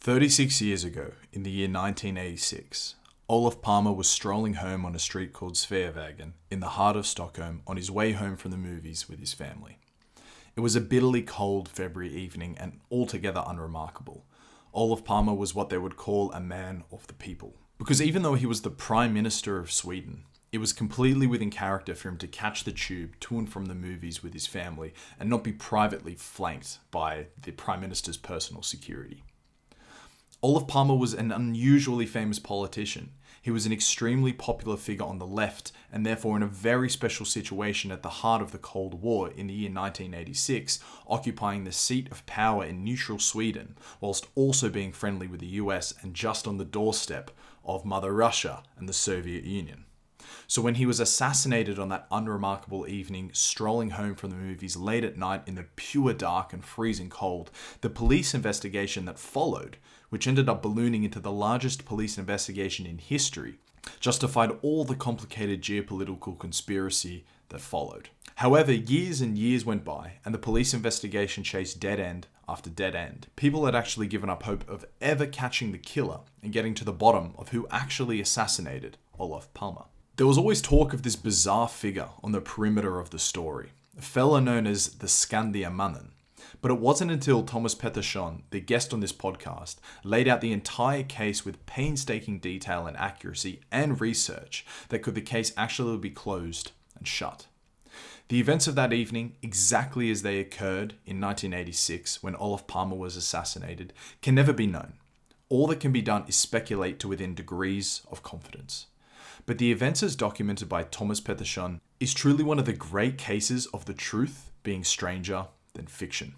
36 years ago, in the year 1986, Olaf Palma was strolling home on a street called Sveavägen in the heart of Stockholm on his way home from the movies with his family. It was a bitterly cold February evening and altogether unremarkable. Olaf Palma was what they would call a man of the people. Because even though he was the Prime Minister of Sweden, it was completely within character for him to catch the tube to and from the movies with his family and not be privately flanked by the Prime Minister's personal security. Olaf Palma was an unusually famous politician. He was an extremely popular figure on the left and therefore in a very special situation at the heart of the Cold War in the year 1986, occupying the seat of power in neutral Sweden, whilst also being friendly with the US and just on the doorstep of Mother Russia and the Soviet Union. So when he was assassinated on that unremarkable evening, strolling home from the movies late at night in the pure dark and freezing cold, the police investigation that followed, which ended up ballooning into the largest police investigation in history, justified all the complicated geopolitical conspiracy that followed. However, years and years went by, and the police investigation chased dead end after dead end. People had actually given up hope of ever catching the killer and getting to the bottom of who actually assassinated Olaf Palma. There was always talk of this bizarre figure on the perimeter of the story, a fella known as the Skandiamannen. But it wasn't until Thomas Pettersson, the guest on this podcast, laid out the entire case with painstaking detail and accuracy and research that could the case actually be closed and shut. The events of that evening, exactly as they occurred in 1986 when Olaf Palma was assassinated, can never be known. All that can be done is speculate to within degrees of confidence. But the events as documented by Thomas Pettersson is truly one of the great cases of the truth being stranger than fiction.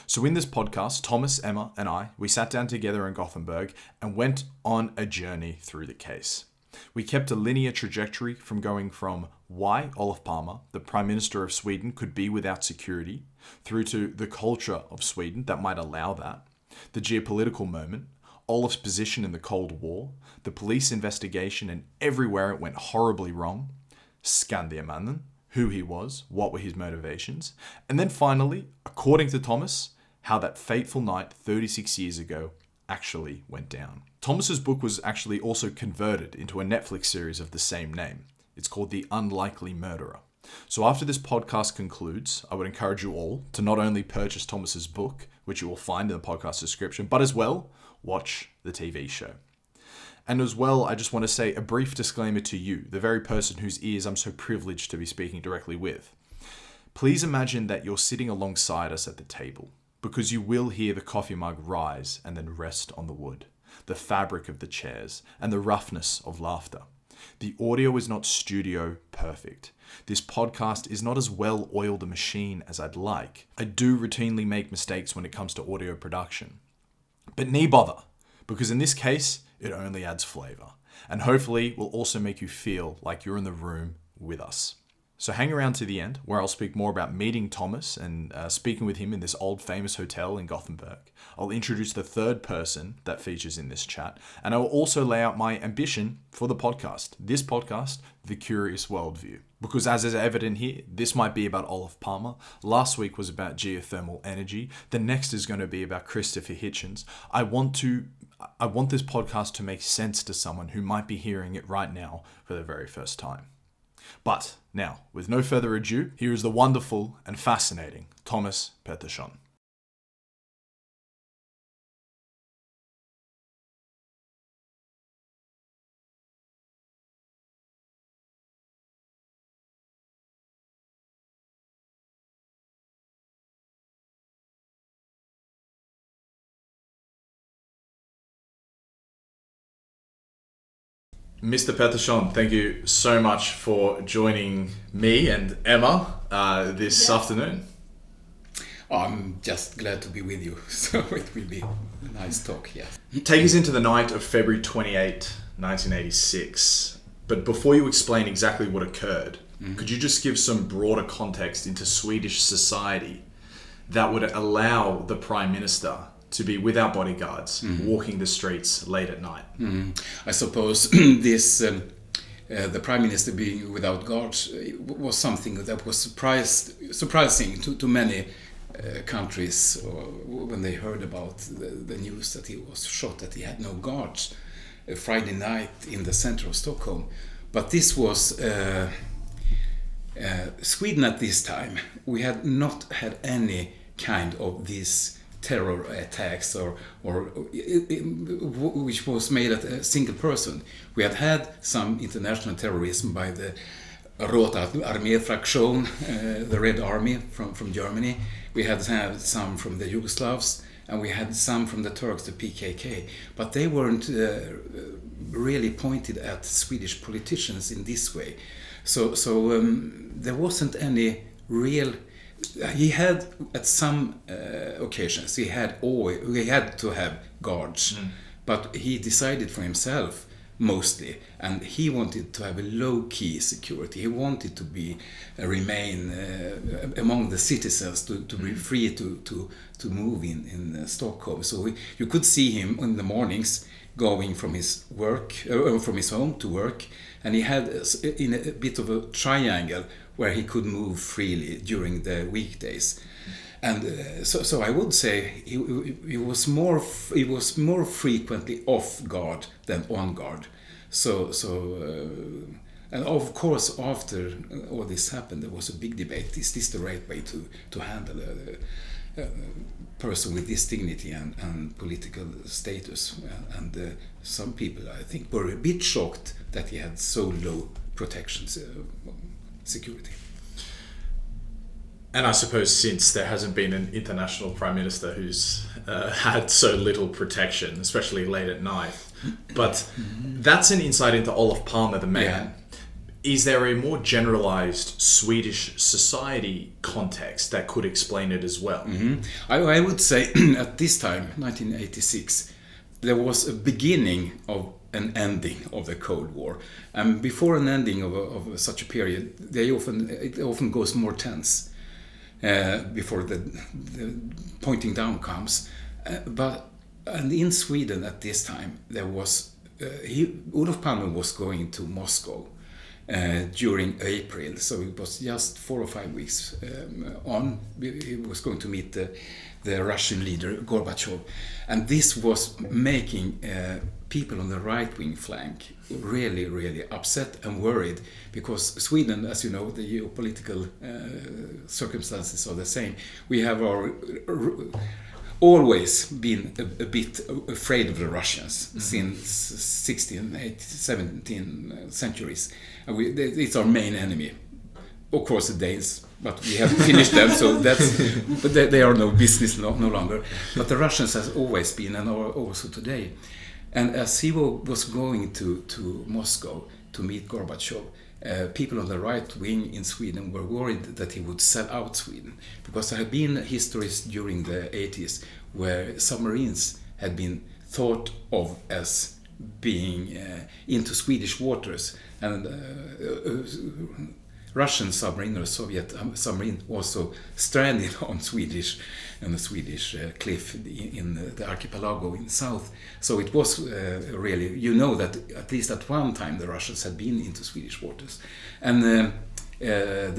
So in this podcast, Thomas, Emma, and we sat down together in Gothenburg and went on a journey through the case. We kept a linear trajectory from going from why Olaf Palma, the Prime Minister of Sweden, could be without security, through to the culture of Sweden that might allow that, the geopolitical moment, Olaf's position in the Cold War, the police investigation and everywhere it went horribly wrong, Skandiamannen, who he was, what were his motivations, and then finally, according to Thomas, how that fateful night 36 years ago actually went down. Thomas's book was actually also converted into a Netflix series of the same name. It's called The Unlikely Murderer. So after this podcast concludes, I would encourage you all to not only purchase Thomas's book, which you will find in the podcast description, but as well, watch the TV show. And as well, I just want to say a brief disclaimer to you, the very person whose ears I'm so privileged to be speaking directly with. Please imagine that you're sitting alongside us at the table, because you will hear the coffee mug rise and then rest on the wood, the fabric of the chairs, and the roughness of laughter. The audio is not studio perfect. This podcast is not as well oiled a machine as I'd like. I do routinely make mistakes when it comes to audio production. But nee bother, because in this case, it only adds flavor, and hopefully will also make you feel like you're in the room with us. So hang around to the end, where I'll speak more about meeting Thomas and speaking with him in this old famous hotel in Gothenburg. I'll introduce the third person that features in this chat, and I will also lay out my ambition for the podcast. This podcast, The Curious Worldview. Because as is evident here, this might be about Olaf Palma. Last week was about geothermal energy. The next is going to be about Christopher Hitchens. I want this podcast to make sense to someone who might be hearing it right now for the very first time. But now, with no further ado, here is the wonderful and fascinating Thomas Pettersson. Mr. Pettersson, thank you so much for joining me and Emma this afternoon. I'm just glad to be with you, so it will be a nice talk, yes. Take us into the night of February 28, 1986. But before you explain exactly what occurred, could you just give some broader context into Swedish society that would allow the Prime Minister to be without bodyguards, walking the streets late at night? I suppose this, the Prime Minister being without guards was something that was surprising to many countries, when they heard about the news that he was shot, that he had no guards, a Friday night in the center of Stockholm. But this was Sweden at this time. We had not had any kind of these terror attacks or which was made at a single person. We had some international terrorism by the Rote Armee-Fraktion, the Red Army from Germany. We had some from the Yugoslavs, and we had some from the Turks, the PKK. But they weren't really pointed at Swedish politicians in this way. So there wasn't any real. He had at some occasions he had to have guards, but he decided for himself mostly, and he wanted to have a low-key security. He wanted to remain among the citizens, to be free to move in Stockholm. So you could see him in the mornings going from his home to work, and he had in a bit of a triangle where he could move freely during the weekdays. And so I would say he was more frequently off guard than on guard. And of course, after all this happened, there was a big debate: is this the right way to handle a person with this dignity and political status? And some people, I think, were a bit shocked that he had so low protections, security. And I suppose since there hasn't been an international prime minister who's had so little protection, especially late at night. But that's an insight into Olaf Palma, the man. Yeah. Is there a more generalized Swedish society context that could explain it as well? I would say at this time, 1986, there was a beginning of an ending of the Cold War. And before an ending of such a period, it often goes more tense. Before the pointing down comes, and in Sweden at this time there was Olaf Palma was going to Moscow during April, so it was just 4 or 5 weeks on. He was going to meet the Russian leader Gorbachev, and this was making people on the right-wing flank really, really upset and worried, because Sweden, as you know, the geopolitical circumstances are the same. We have always been a bit afraid of the Russians since 16th, 18th, 17th centuries. And it's our main enemy. Of course, the Danes, but we have finished them, so but they are no business no longer. But the Russians has always been, and are also today. And as he was going to Moscow to meet Gorbachev, people on the right wing in Sweden were worried that he would sell out Sweden, because there had been histories during the 80s where submarines had been thought of as being into Swedish waters, and Russian submarine or Soviet submarine also stranded on the Swedish cliff in the archipelago in south. So it was really, that at least at one time the Russians had been into Swedish waters, and the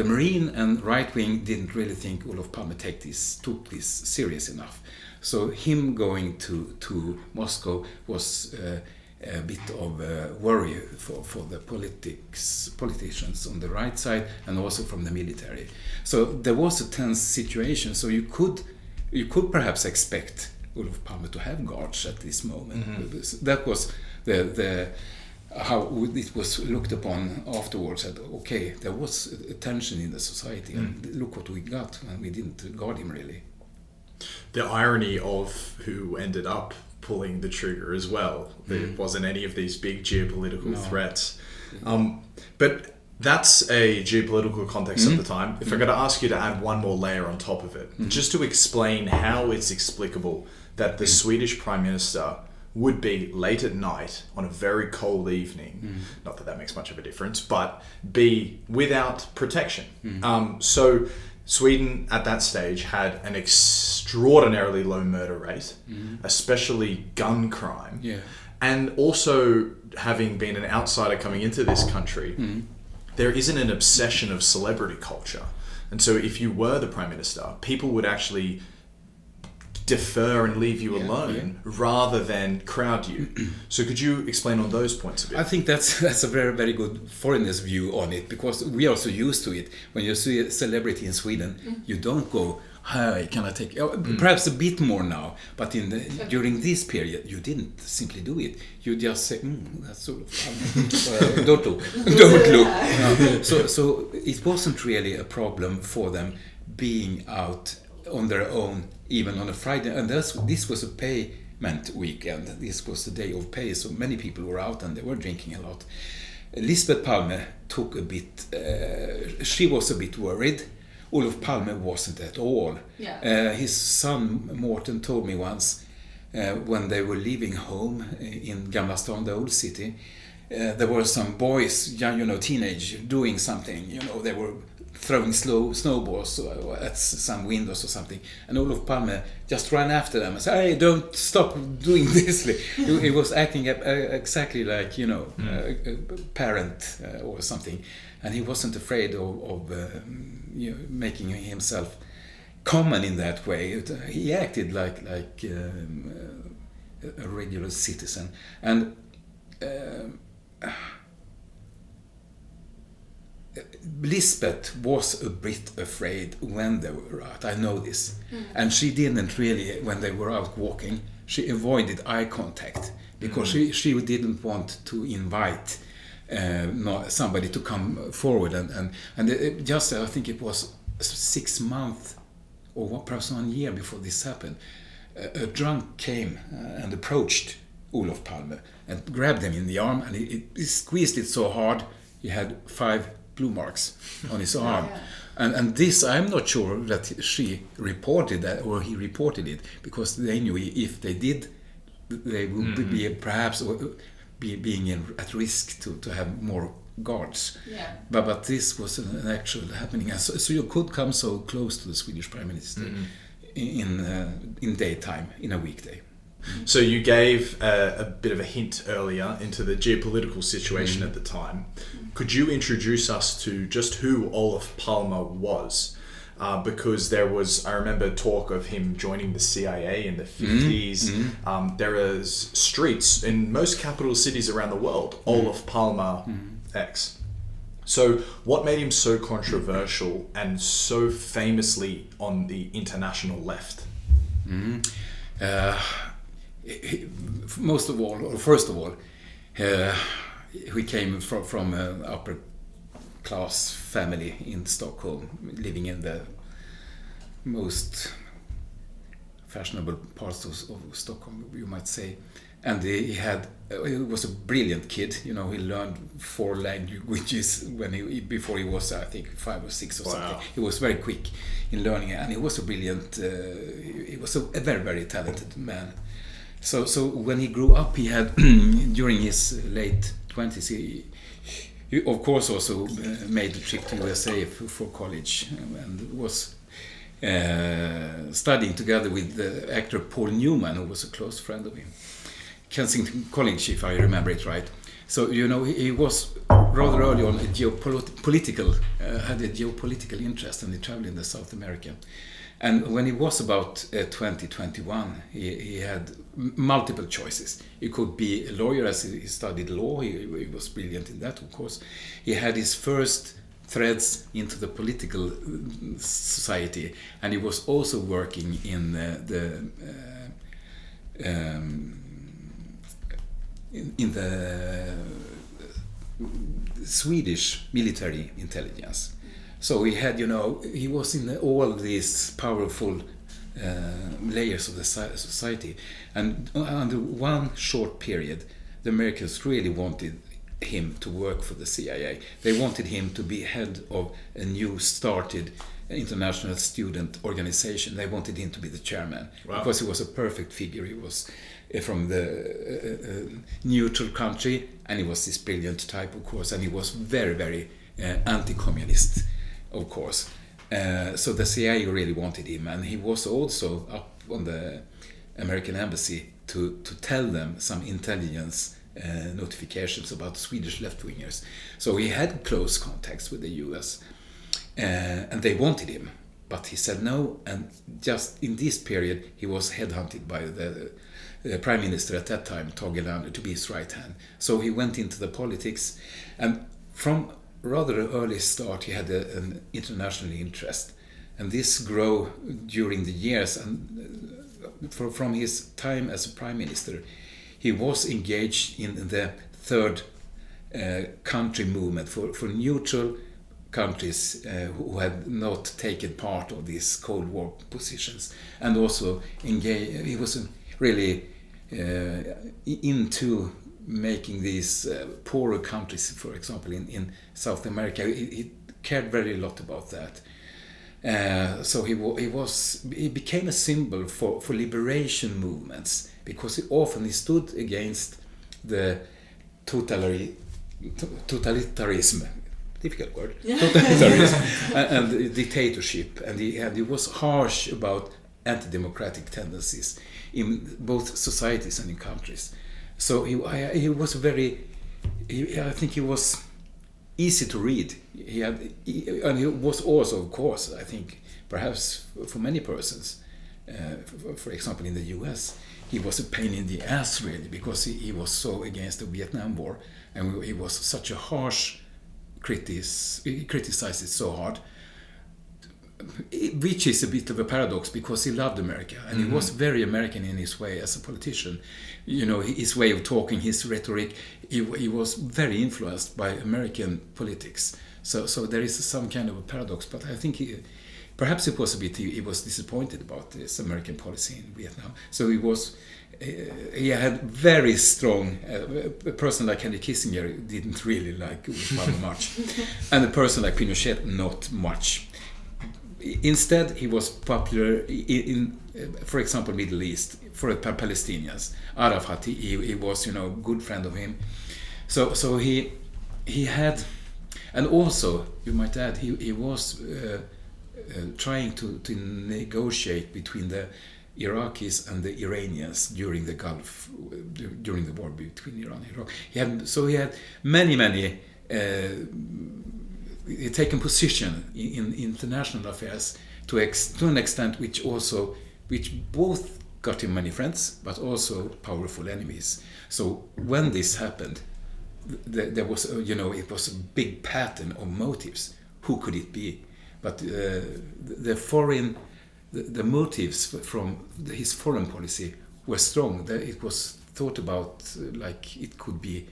Marine and right wing didn't really think Olaf Palme took this serious enough. So him going to Moscow was a bit of worry for the politicians on the right side, and also from the military. So there was a tense situation. So you could perhaps expect Olaf Palme to have guards at this moment. That was the how it was looked upon afterwards. That okay, there was a tension in the society, and look what we got, and we didn't guard him really. The irony of who ended up pulling the trigger as well. There wasn't any of these big geopolitical threats. But that's a geopolitical context at the time. If I got to ask you to add one more layer on top of it, just to explain how it's explicable that the Swedish Prime Minister would be late at night on a very cold evening, not that makes much of a difference, but be without protection. So Sweden at that stage had an extraordinarily low murder rate, especially gun crime. And also, having been an outsider coming into this country, there isn't an obsession of celebrity culture. And so if you were the Prime Minister, people would actually defer and leave you alone rather than crowd you. So could you explain on those points a bit? I think that's a very, very good foreigner's view on it, because we are so used to it. When you see a celebrity in Sweden, you don't go, "Hi, can I take..." Perhaps a bit more now, but during this period, you didn't simply do it. You just say, "That's sort of fun." Don't look. Don't look. So it wasn't really a problem for them being out on their own, even on a Friday. And this was a payment weekend. This was the day of pay, so many people were out and they were drinking a lot. Lisbeth Palme took a bit... she was a bit worried. Olaf Palme wasn't at all. Yeah. His son Morten told me once, when they were leaving home in Gamla Stan, the old city, there were some boys, teenage, doing something. They were throwing snowballs at some windows or something. And Olaf Palme just ran after them and said, "Hey, don't stop doing this." He was acting exactly like, a parent or something. And he wasn't afraid of making himself common in that way. He acted like a regular citizen. And Lisbeth was a bit afraid when they were out. I know this. And she didn't really, when they were out walking, she avoided eye contact because she didn't want to invite somebody to come forward. And just, I think it was 6 months or perhaps 1 year before this happened, a drunk came and approached Olaf Palme and grabbed him in the arm, and he squeezed it so hard he had 5 blue marks on his arm. And this, I'm not sure that she reported that or he reported it, because they knew if they did, they would be perhaps being at risk to have more guards. Yeah. But this was an actual happening. And so you could come so close to the Swedish Prime Minister in daytime, in a weekday. So you gave a bit of a hint earlier into the geopolitical situation at the time. Could you introduce us to just who Olaf Palma was? Because there was, I remember, talk of him joining the CIA in the 50s. There is streets in most capital cities around the world, Olaf Palma X. So what made him so controversial and so famously on the international left? First of all, we came from an upper class family in Stockholm, living in the most fashionable parts of Stockholm, you might say. And he was a brilliant kid. He learned 4 languages before he was, I think, 5 or 6 or something. He was very quick in learning, and he was a brilliant. He was a very, very talented man. So when he grew up, he had during his late 20s, he of course also made the trip to USA for college and was studying together with the actor Paul Newman, who was a close friend of him. Kensington College, if I remember it right. So he was rather early on had a geopolitical interest, and he traveled in the South America. And when he was about 21, he had multiple choices. He could be a lawyer, as he studied law. He was brilliant in that, of course. He had his first threads into the political society, and he was also working in the Swedish military intelligence. So he had, he was in all these powerful layers of the society. And under one short period, the Americans really wanted him to work for the CIA. They wanted him to be head of a new started international student organization. They wanted him to be the chairman. Wow. Because he was a perfect figure. He was from the neutral country, and he was this brilliant type, of course, and he was very, very anti-communist, of course. So the CIA really wanted him, and he was also up on the American embassy to tell them some intelligence notifications about Swedish left-wingers. So he had close contacts with the US. and they wanted him, but he said no. And just in this period, he was headhunted by the prime minister at that time, Tage Erlander, to be his right hand. So he went into the politics, and from rather an early start, he had an international interest, and this grew during the years. And from his time as a prime minister, he was engaged in the third country movement for neutral countries who had not taken part of these Cold War positions, and also engaged. He was really into making these poorer countries, for example, in South America. He cared very lot about that. So he became a symbol for liberation movements, because he often stood against the totalitarianism, difficult word, totalitarianism, and dictatorship, and he was harsh about anti-democratic tendencies in both societies and in countries. So he was I think he was easy to read. And he was also, of course, I think, perhaps for many persons, for example, in the US, he was a pain in the ass, really, because he was so against the Vietnam War, and he was such a harsh he criticized it so hard, which is a bit of a paradox, because he loved America, and he was very American in his way as a politician. You know, his way of talking, his rhetoric, he was very influenced by American politics. So there is some kind of a paradox, but I think perhaps it was a bit, he was disappointed about this American policy in Vietnam. So he had very strong, a person like Henry Kissinger didn't really like Olaf Palme much, and a person like Pinochet not much. Instead, he was popular in for example, Middle East, for the Palestinians. Arafat, he was, good friend of him. So he had, and also, you might add, he was trying to negotiate between the Iraqis and the Iranians during the Gulf, during the war between Iran and Iraq. He had many taken position in international affairs to an extent which both got him many friends, but also powerful enemies. So when this happened, there was, it was a big pattern of motives. Who could it be? But the motives from his foreign policy were strong. It was thought about like it could be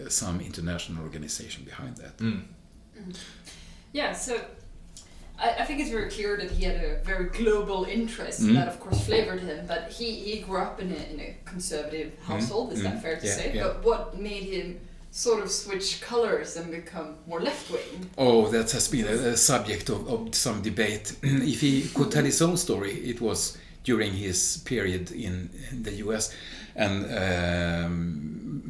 some international organization behind that. Yeah, so I think it's very clear that he had a very global interest, and that of course flavored him, but he grew up in a conservative household, is that fair to say? Yeah. But what made him sort of switch colors and become more left-wing? Oh, that has been a subject of some debate. If he could tell his own story, it was during his period in the US, and a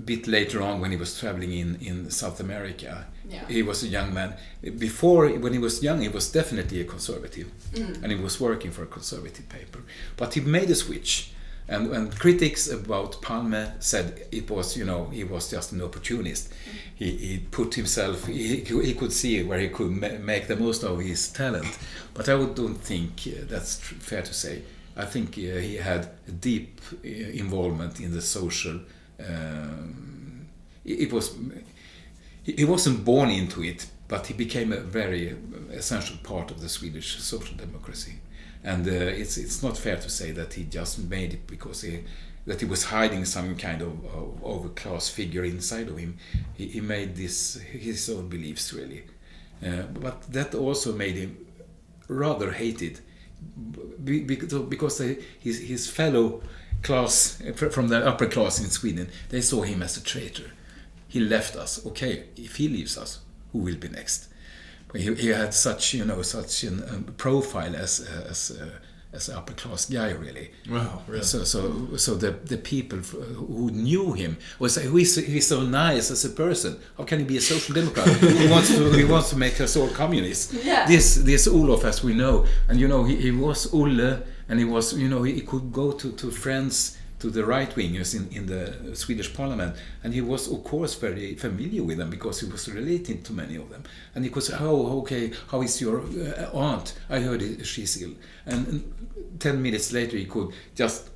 bit later on when he was traveling in South America. Yeah. He was a young man. Before, when he was young, he was definitely a conservative, and he was working for a conservative paper. But he made a switch, and critics about Palme said it was, he was just an opportunist. He put himself, he could see where he could make the most of his talent. But I don't think that's fair to say. I think he had a deep involvement in the social. He wasn't born into it, but he became a very essential part of the Swedish social democracy. And it's not fair to say that he just made it because he was hiding some kind of overclass figure inside of him. He made this his own beliefs, really. But that also made him rather hated, because his fellow class from the upper class in Sweden, they saw him as a traitor. He left us. Okay, if he leaves us, who will be next? He had such a profile as an upper class guy, really. Wow, really. So the people who knew him would say, he's so nice as a person. How can he be a social democrat? he wants to make us all communists. Yeah. This Olof, as we know, and he was Olle, and he was he could go to friends to the right-wingers in the Swedish parliament, and he was of course very familiar with them because he was relating to many of them. And he could say, "Oh, okay, how is your aunt? I heard she's ill." And 10 minutes later he could just,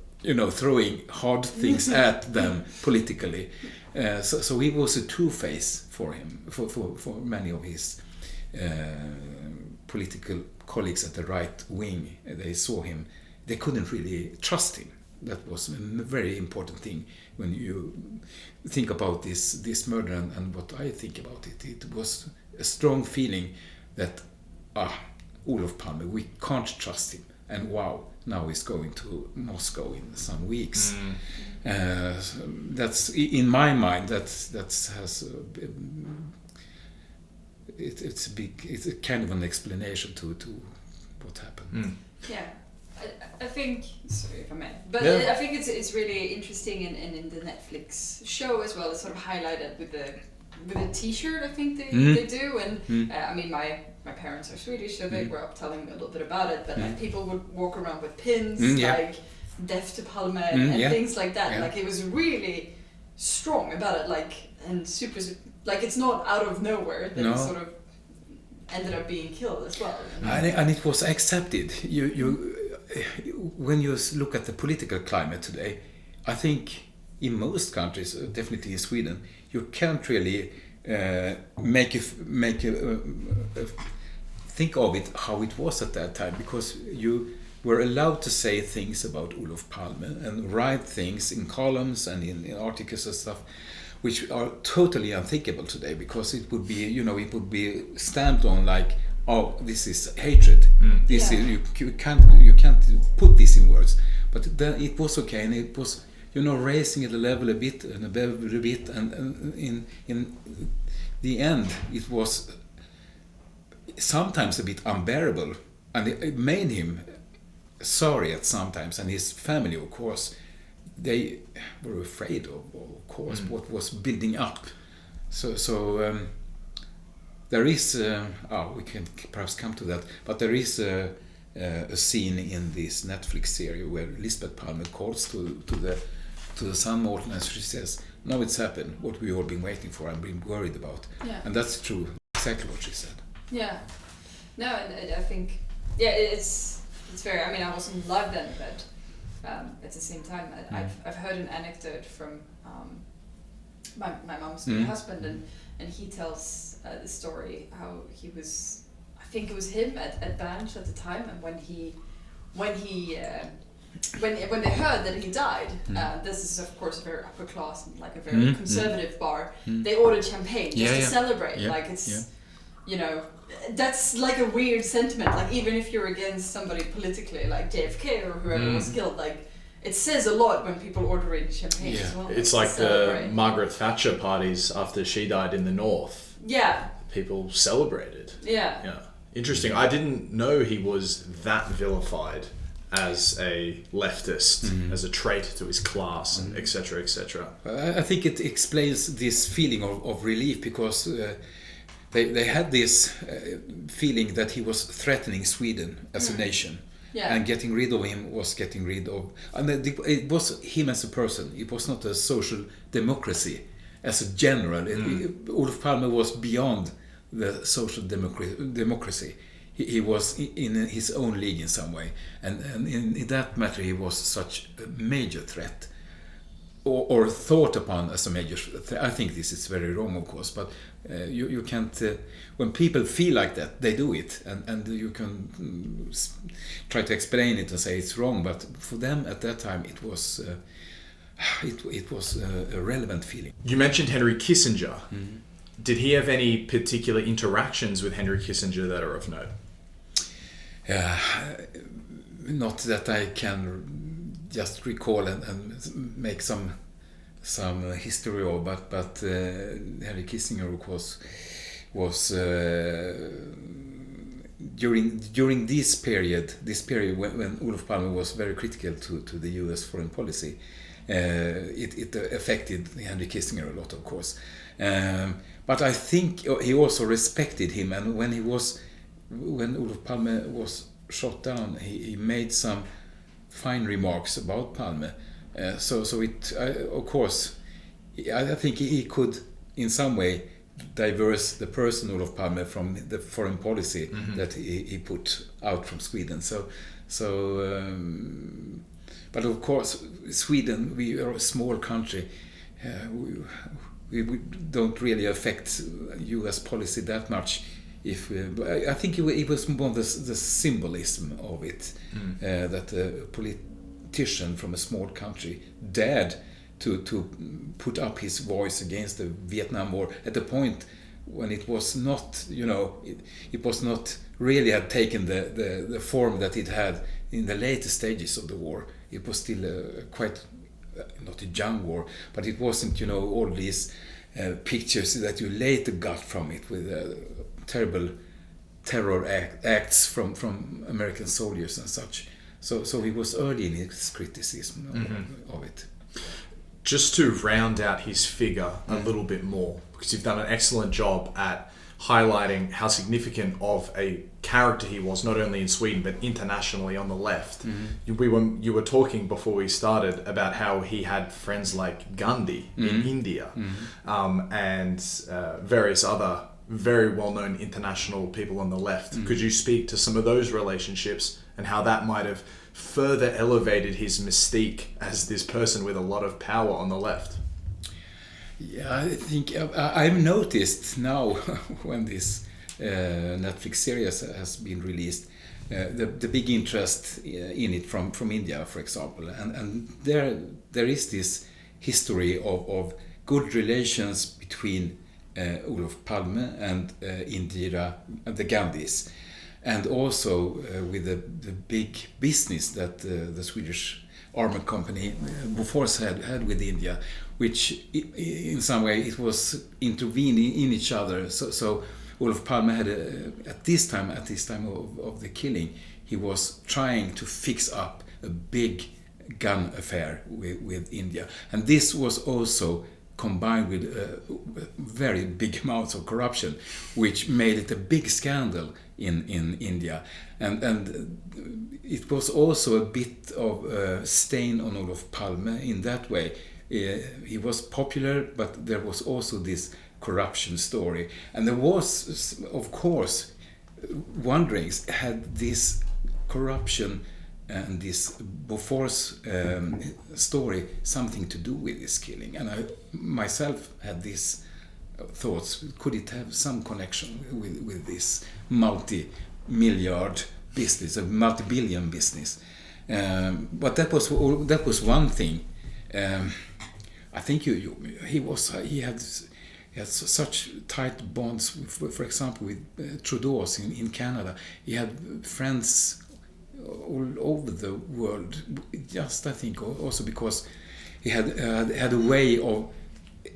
throwing hard things at them politically. So he was a two-face for him, for many of his political colleagues at the right wing. They saw him, they couldn't really trust him. That was a very important thing when you think about this murder and what I think about it. It was a strong feeling that, Olof Palme, we can't trust him. And wow, now he's going to Moscow in some weeks. That's, in my mind, it's a kind of an explanation to what happened. Yeah. I think, sorry if I may, but I think it's really interesting in the Netflix show as well. It's sort of highlighted with the T-shirt. I think they do, and I mean my parents are Swedish, so they were up telling me a little bit about it. But like people would walk around with pins, like "Death to Palme" and things like that. Like it was really strong about it, like, and super, like it's not out of nowhere that it sort of ended up being killed as well. And it was accepted. When you look at the political climate today, I think in most countries, definitely in Sweden, you can't really think of it how it was at that time, because you were allowed to say things about Olof Palme and write things in columns and in articles and stuff, which are totally unthinkable today, because it would be, it would be stamped on like, oh, this is hatred. This is, you can't put this in words. But then it was okay, and it was, raising the level a bit and a bit, and in the end it was sometimes a bit unbearable, and it made him sorry at sometimes, and his family, of course, they were afraid of course, what was building up. So there is, we can perhaps come to that, but there is a scene in this Netflix series where Lisbeth Palme calls to the son Morten, and she says, "Now it's happened, what we've all been waiting for and been worried about." And that's true, exactly what she said. Yeah. No, and I think, it's very, I mean, I wasn't live then, but at the same time, I've heard an anecdote from my mom's husband, and he tells the story how he was, I think it was him at Botched at the time, and when they heard that he died, this is of course a very upper class and like a very conservative bar, they ordered champagne just to celebrate, like it's that's like a weird sentiment, like even if you're against somebody politically like JFK or whoever was killed, like it says a lot when people order in champagne as well. It's like the Margaret Thatcher parties after she died in the North. People celebrated. Interesting. I didn't know he was that vilified as a leftist, as a trait to his class, and etc., etc. I think it explains this feeling of relief, because they had this feeling that he was threatening Sweden as a nation. And getting rid of him was getting rid of... And it was him as a person. It was not a social democracy as a general. Olof Palme was beyond the social democracy. He was in his own league in some way. And in that matter, he was such a major threat. Or thought upon as a major threat. I think this is very wrong, of course, but you can't... when people feel like that, they do it, and you can try to explain it and say it's wrong, but for them at that time it was a relevant feeling. You mentioned Henry Kissinger. Did he have any particular interactions with Henry Kissinger that are of note? Not that I can just recall and make some history of, but Henry Kissinger, of course, was during this period when Olof Palme was very critical to the U.S. foreign policy, it affected Henry Kissinger a lot, of course. But I think he also respected him, and when Olof Palme was shot down, he made some fine remarks about Palme, So it, of course, I think he could, in some way, diverse the person Olof Palme from the foreign policy that he put out from Sweden. But of course, Sweden, we are a small country. We don't really affect U.S. policy that much. I think it was more the symbolism of it, that a politician from a small country dared to put up his voice against the Vietnam War at the point when it was not, it was not really had taken the form that it had in the later stages of the war. It was still quite, not a young war, but it wasn't, all these pictures that you later got from it with terrible terror acts from American soldiers and such. So he was early in his criticism of it. Just to round out his figure a little bit more, because you've done an excellent job at highlighting how significant of a character he was, not only in Sweden but internationally on the left. You were talking before we started about how he had friends like Gandhi in India, and various other very well-known international people on the left. Could you speak to some of those relationships and how that might have further elevated his mystique as this person with a lot of power on the left? Yeah, I think I've noticed now when this Netflix series has been released, the big interest in it from India, for example, and there is this history of good relations between Olaf Palme and Indira, the Gandhis, and also with the big business that the Swedish armor company Bofors had with India, which in some way it was intervening in each other. So Olaf Palme had at this time of the killing, he was trying to fix up a big gun affair with India, and this was also combined with very big amounts of corruption, which made it a big scandal in India, and it was also a bit of a stain on Olaf Palme in that way. He was popular, but there was also this corruption story, and there was, of course, wonderings, had this corruption and this Bofors story something to do with this killing? And I myself had these thoughts, could it have some connection with this multi-milliard business, a multi-billion business? But that was one thing. I think he had such tight bonds, for example, with Trudeau's in Canada. He had friends all over the world, just I think also because he had a way of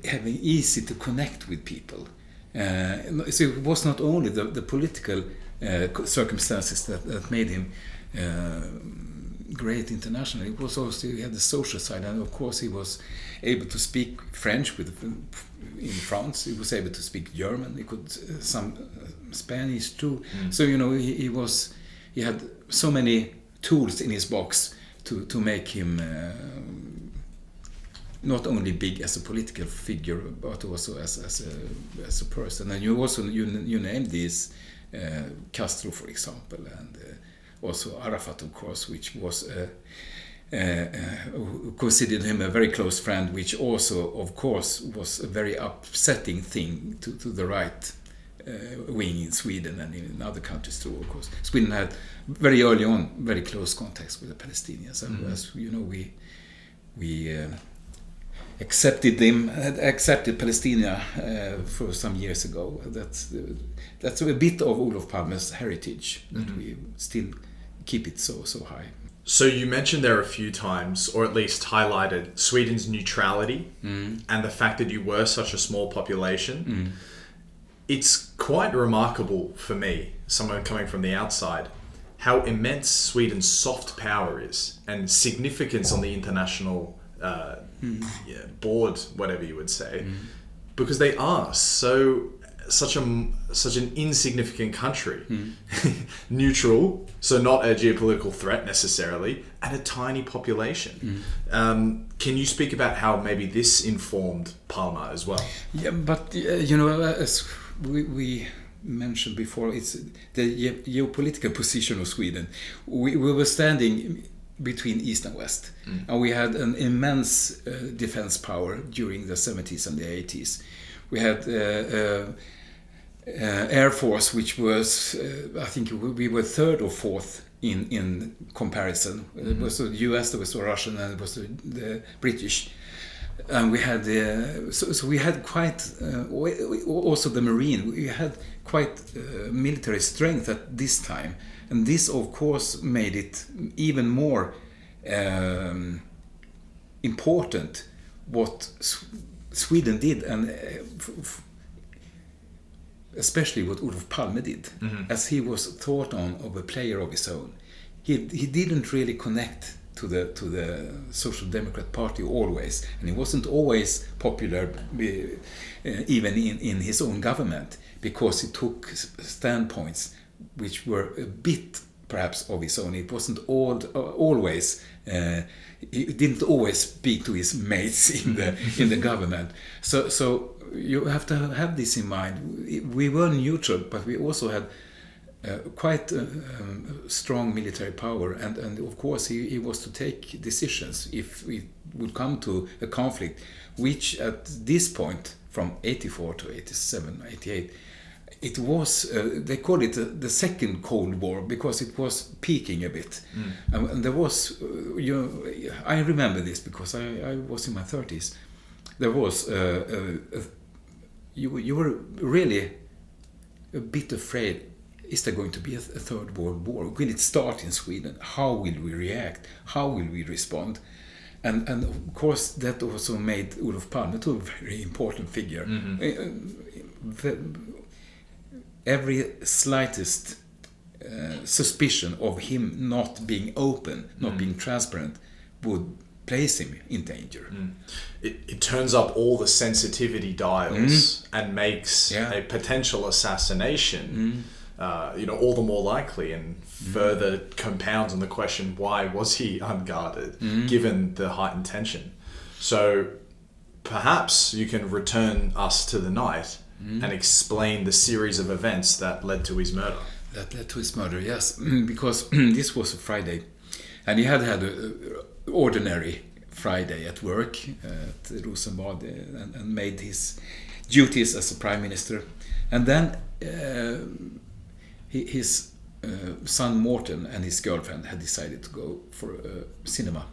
having easy to connect with people. So it was not only the political circumstances that made him great internationally. It was also, he had the social side, and of course he was able to speak French in France. He was able to speak German. He could some Spanish too. So he had so many tools in his box to make him not only big as a political figure, but also as a person. And you named these Castro, for example, and also Arafat, of course, which was considered him a very close friend, which also, of course, was a very upsetting thing to the right wing in Sweden and in other countries too, of course. Sweden had very early on very close contacts with the Palestinians, and as you know, we accepted Palestine for some years ago. That's a bit of Olaf Palme's heritage, that we still keep it so high. So you mentioned there a few times, or at least highlighted, Sweden's neutrality and the fact that you were such a small population. It's quite remarkable for me, someone coming from the outside, how immense Sweden's soft power is and significance on the international board, whatever you would say, because they are so such an insignificant country, neutral, so not a geopolitical threat necessarily, and a tiny population. Can you speak about how maybe this informed Palma as well? Yeah, but you know, as we mentioned before, it's the geopolitical position of Sweden. We were standing between East and West, and we had an immense defense power during the 70s and the 80s. We had Air Force, which was, I think we were third or fourth in comparison. It was the US, there was the Russian, and it was the British. And we had so we had quite also the Marine. We had quite military strength at this time, and this of course made it even more important what Sweden did, and especially what Olaf Palme did, as he was thought of a player of his own. He didn't really connect to the Social Democrat Party always, and he wasn't always popular even in his own government, because he took standpoints which were a bit perhaps of his own. It wasn't always he didn't always speak to his mates in the government. So you have to have this in mind. We were neutral, but we also had quite strong military power, and of course he was to take decisions if we would come to a conflict, which at this point from 84 to 87, 88, it was, they called it the second Cold War, because it was peaking a bit. And there was, I remember this because I was in my 30s. There was, you were really a bit afraid, is there going to be a third world war? Will it start in Sweden? How will we react? How will we respond? And of course that also made Olaf Palme to a very important figure. Every slightest suspicion of him not being open, not being transparent, would place him in danger. It turns up all the sensitivity dials and makes a potential assassination all the more likely, and further compounds on the question, why was he unguarded given the heightened tension? So perhaps you can return us to the night and explain the series of events that led to his murder. That led to his murder, yes, because this was a Friday, and he had an ordinary Friday at work at Rosenbad and made his duties as a prime minister. And then his son Morten and his girlfriend had decided to go for a cinema.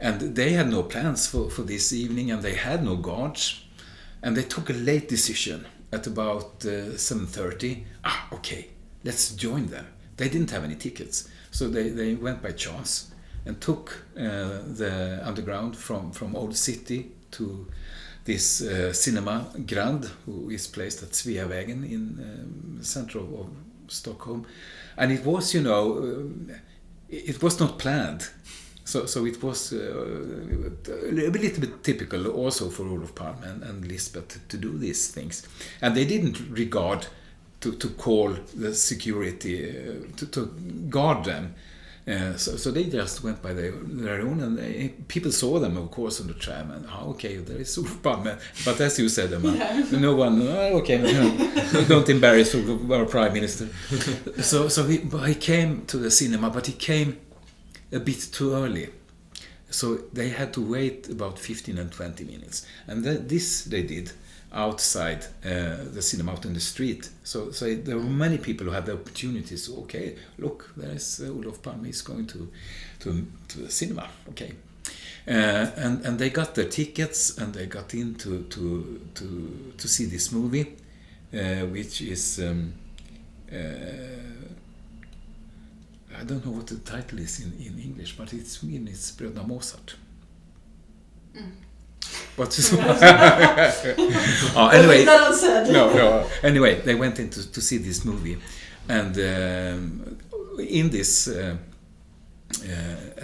And they had no plans for this evening, and they had no guards. And they took a late decision at about 7:30. Okay, let's join them. They didn't have any tickets, so they went by chance and took the underground from Old City to this cinema, Grand, who is placed at Sveavägen in the center of Stockholm. And it was, it was not planned. So it was a little bit typical also for Olaf Palme and Lisbeth to do these things. And they didn't regard to call the security to guard them. So they just went by their own, and people saw them, of course, on the tram. And okay, there is Olaf Palme. But as you said, no one. Don't embarrass our prime minister. So he came to the cinema, but he came a bit too early. So they had to wait about 15 and 20 minutes. And this they did outside the cinema, out in the street. So there were many people who had the opportunities. Okay, look, there's Olaf Palme is going to the cinema. Okay, and they got their tickets, and they got in to see this movie, which is I don't know what the title is in English, but it's Bröderna Mozart. But anyway, no. Anyway, they went in to see this movie, and in this at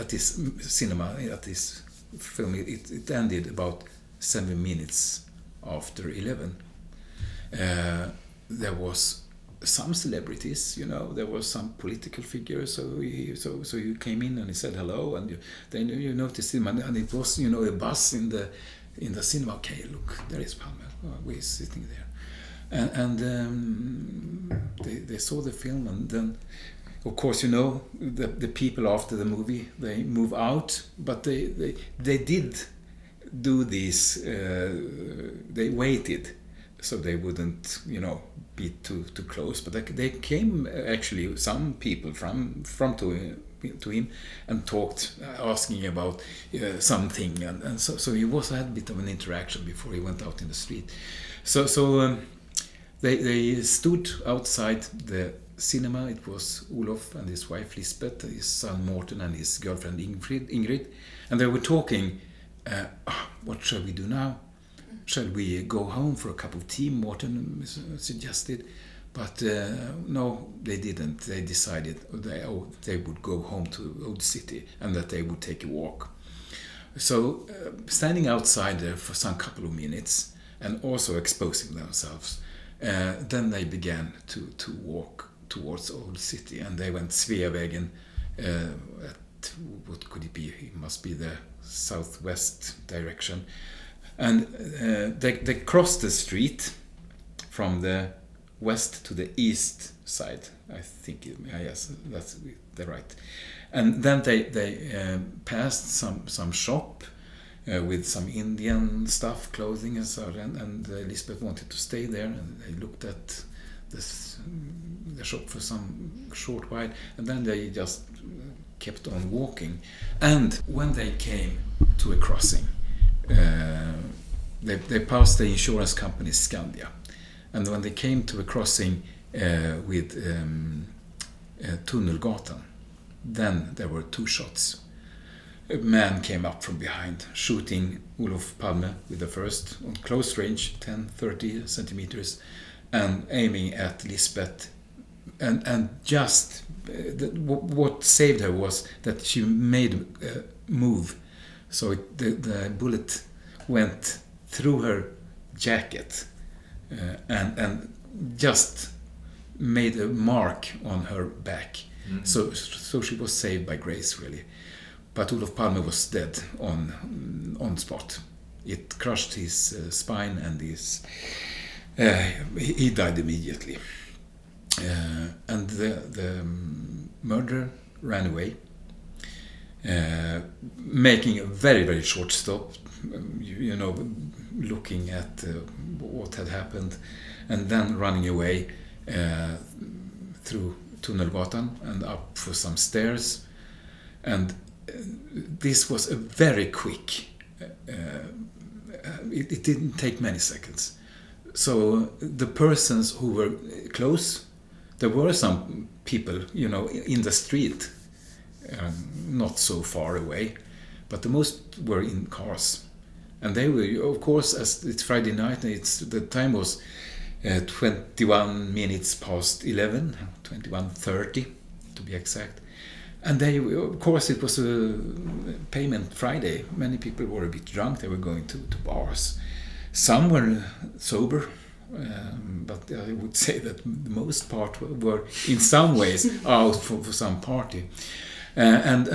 this cinema, at this film, it ended about 7 minutes after 11, there was some celebrities, there was some political figures. So you came in and he said hello, and then you noticed him, and it was a buzz in the cinema. Okay, look, there is Palme. We're sitting there, and they saw the film, and then of course the people after the movie, they move out, but they did do this. They waited so they wouldn't be too close, but they came actually, some people from to him and talked, asking about something, and so he also had a bit of an interaction before he went out in the street. So they stood outside the cinema. It was Olof and his wife Lisbeth, his son Morten and his girlfriend Ingrid, and they were talking. What shall we do now? Shall we go home for a cup of tea? Morten suggested, but no, they didn't. They decided they would go home to Old City and that they would take a walk. So standing outside there for some couple of minutes and also exposing themselves, then they began to walk towards Old City, and they went Sveavägen at, what could it be? It must be the southwest direction. And they crossed the street from the west to the east side. I think, yes, that's right. And then they passed some shop with some Indian stuff, clothing and so on. And Lisbeth wanted to stay there, and they looked at the shop for some short while, and then they just kept on walking. And when they came to a crossing, they passed the insurance company Skandia, and when they came to a crossing with Tunnelgatan, then there were two shots. A man came up from behind, shooting Olaf Palme with the first on close range, 10-30 centimeters, and aiming at Lisbeth. And just what saved her was that she made a move, so the bullet went through her jacket and just made a mark on her back. Mm-hmm. So she was saved by grace, really. But Olaf Palme was dead on spot. It crushed his spine, and he died immediately. And the murderer ran away, making a very, very short stop, looking at what had happened, and then running away through Tunnelgatan and up for some stairs. And this was a very quick, it didn't take many seconds. So the persons who were close, there were some people, in the street, not so far away, but the most were in cars. And they were, of course, as it's Friday night, the time was 21 minutes past 11, 21:30 to be exact. And they, of course, it was a payment Friday. Many people were a bit drunk. They were going to bars. Some were sober, but I would say that the most part were in some ways out for some party. And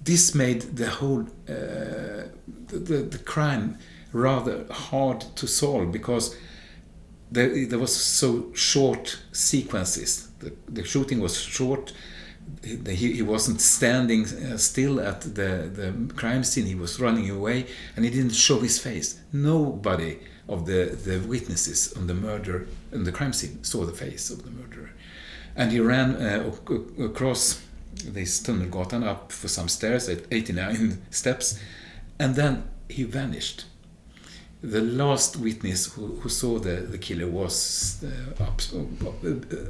this made the whole the crime rather hard to solve, because there was so short sequences. The shooting was short. He wasn't standing still at the crime scene. He was running away, and he didn't show his face. Nobody of the witnesses on the murder and the crime scene saw the face of the murderer. And he ran across this Tunnelgatan up for some stairs at 89 steps, and then he vanished. The last witness who saw the killer was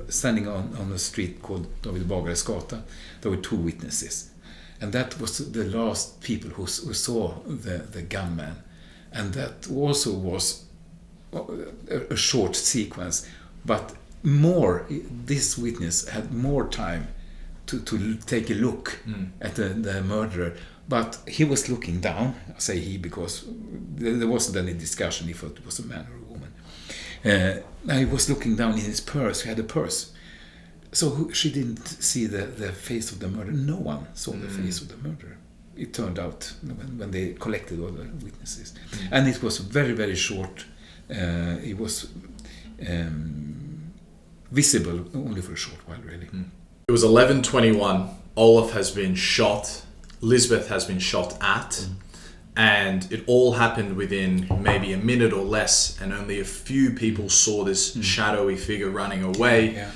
standing on a street called David Bagares gata. There were two witnesses, and that was the last people who saw the gunman. And that also was a short sequence, but this witness had more time to take a look at the murderer. But he was looking down, I say he, because there wasn't any discussion if it was a man or a woman. I was looking down in his purse. He had a purse. So she didn't see the face of the murderer. No one saw the face of the murderer. It turned out when they collected all the witnesses. And it was very, very short. It was visible only for a short while, really. It was 11:21. Olof has been shot. Lisbeth has been shot at. And it all happened within maybe a minute or less. And only a few people saw this shadowy figure running away. Yeah.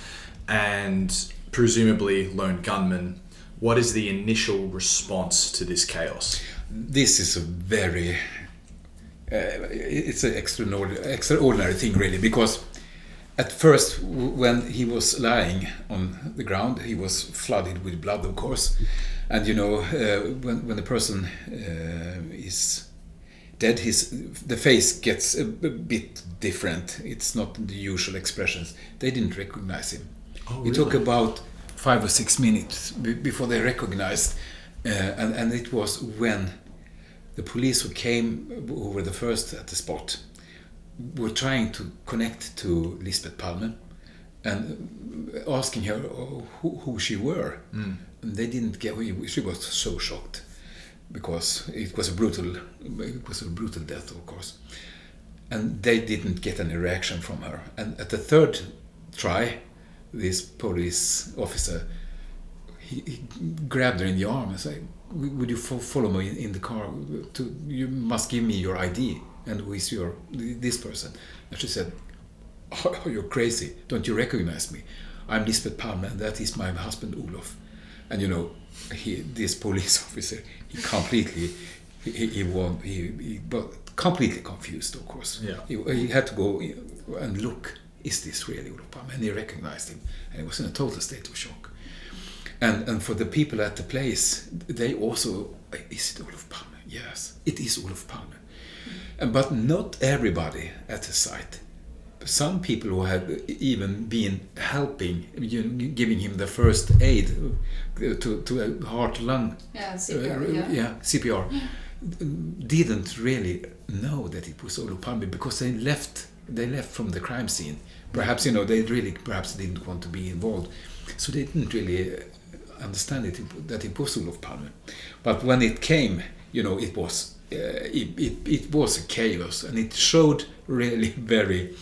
And presumably lone gunman. What is the initial response to this chaos? This is a very... it's an extraordinary thing, really, because at first, when he was lying on the ground, he was flooded with blood, of course. And, you know, when a person is dead, the face gets a bit different. It's not the usual expressions. They didn't recognize him. Oh, really? It took about 5 or 6 minutes before they recognized. And it was when the police who were the first at the spot, were trying to connect to Lisbeth Palme and asking her who she were. And they didn't get. She was so shocked because it was a brutal death, of course, and they didn't get any reaction from her. And at the third try, this police officer he grabbed her in the arm and said, "Would you follow me in the car? You must give me your ID. And who is this person?" And she said, "Oh, you're crazy. Don't you recognize me? I'm Lisbeth Palme, and that is my husband Olof." And you know, this police officer, he completely completely confused, of course. Yeah. He had to go and look, is this really Olaf Palme? And he recognized him, and he was in a total state of shock. And for the people at the place, they also, is it Olaf Palme? Yes, it is Olaf Palme. But not everybody at the site. Some people who had even been helping, giving him the first aid to a heart-lung CPR, didn't really know that it was Olaf Palme because they left from the crime scene. Perhaps they really didn't want to be involved, so they didn't really understand that it was Olaf Palme. But when it came, it was. It was a chaos, and it showed really very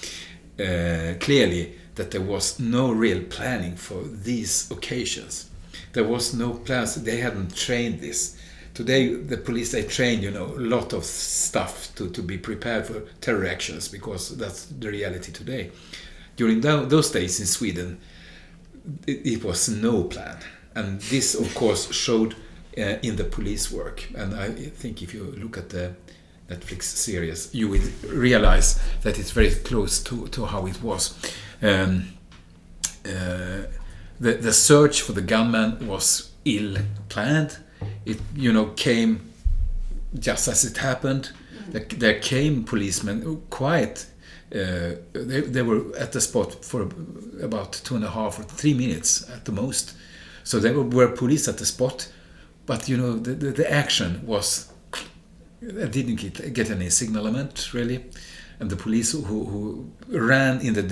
clearly that there was no real planning for these occasions. There was no plans. They hadn't trained this. Today, the police, they train, a lot of stuff to be prepared for terror actions, because that's the reality today. During those days in Sweden, it was no plan. And this, of course, showed in the police work. And I think if you look at the Netflix series, you will realize that it's very close to how it was. The search for the gunman was ill-planned. It, came just as it happened. There came policemen quite... they were at the spot for about 2.5 or 3 minutes at the most. So there were police at the spot, but the action was didn't get any signalement really, and the police who ran in the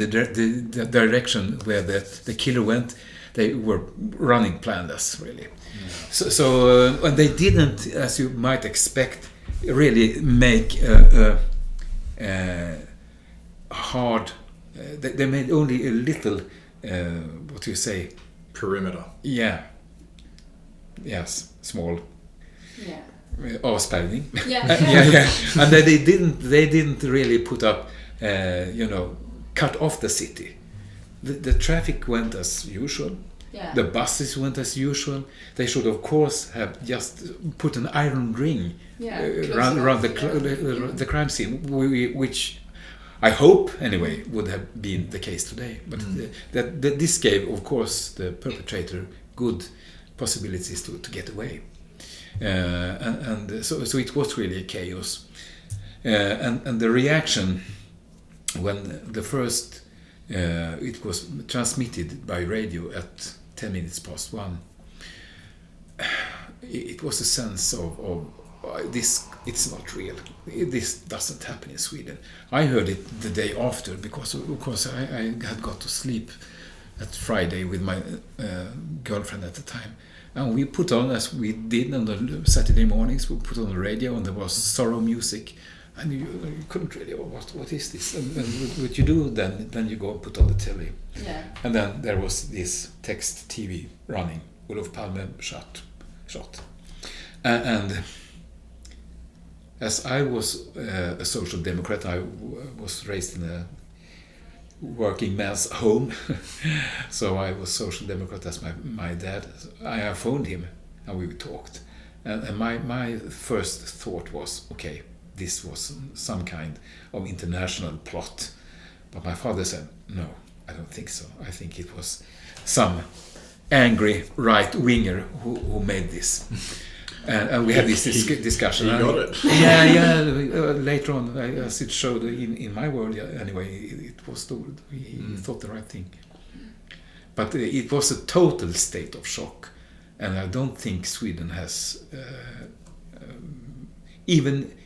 direction where the killer went, they were running planless really. Yeah. So and they didn't, as you might expect, really make a hard. They made only a little. What do you say? Perimeter. Yeah. Yes, small. Yeah. Avspärrning. Yeah. Yeah. And they didn't really put up, cut off the city. The traffic went as usual. Yeah. The buses went as usual. They should, of course, have just put an iron ring around the crime scene, which I hope, anyway, would have been the case today. But this gave, of course, the perpetrator good possibilities to get away. And so it was really a chaos. And the reaction when the first, it was transmitted by radio at 10 minutes past 1, it was a sense of it's not real. This doesn't happen in Sweden. I heard it the day after because I had got to sleep at Friday with my girlfriend at the time. And we put on, as we did on the Saturday mornings, we put on the radio and there was sorrow music. And you couldn't really, what is this? And what you do then you go and put on the telly. Yeah. And then there was this text TV running. Olaf Palme shot. And as I was a social democrat, I was raised in a working man's home. So I was social democrat as my dad. I phoned him and we talked. And my first thought was, okay, this was some kind of international plot. But my father said, no, I don't think so. I think it was some angry right-winger who made this. And we had this discussion. You got it. Yeah. Later on, as it showed in my world, anyway, it was he thought the right thing. But it was a total state of shock. And I don't think Sweden has...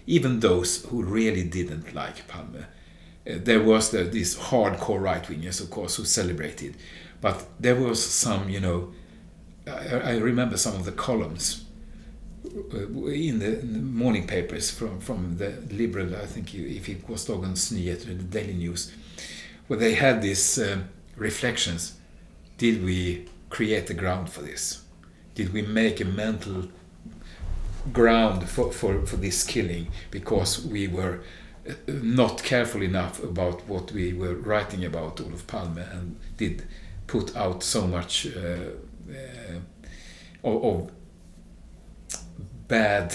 Even those who really didn't like Palme, there was these hardcore right-wingers, of course, who celebrated. But there was some, I remember some of the columns in the morning papers from the liberal, I think if it was Dagens Nyheter, the Daily News, where they had these reflections. Did we create the ground for this? Did we make a mental ground for this killing because we were not careful enough about what we were writing about Olof Palme and did put out so much of bad.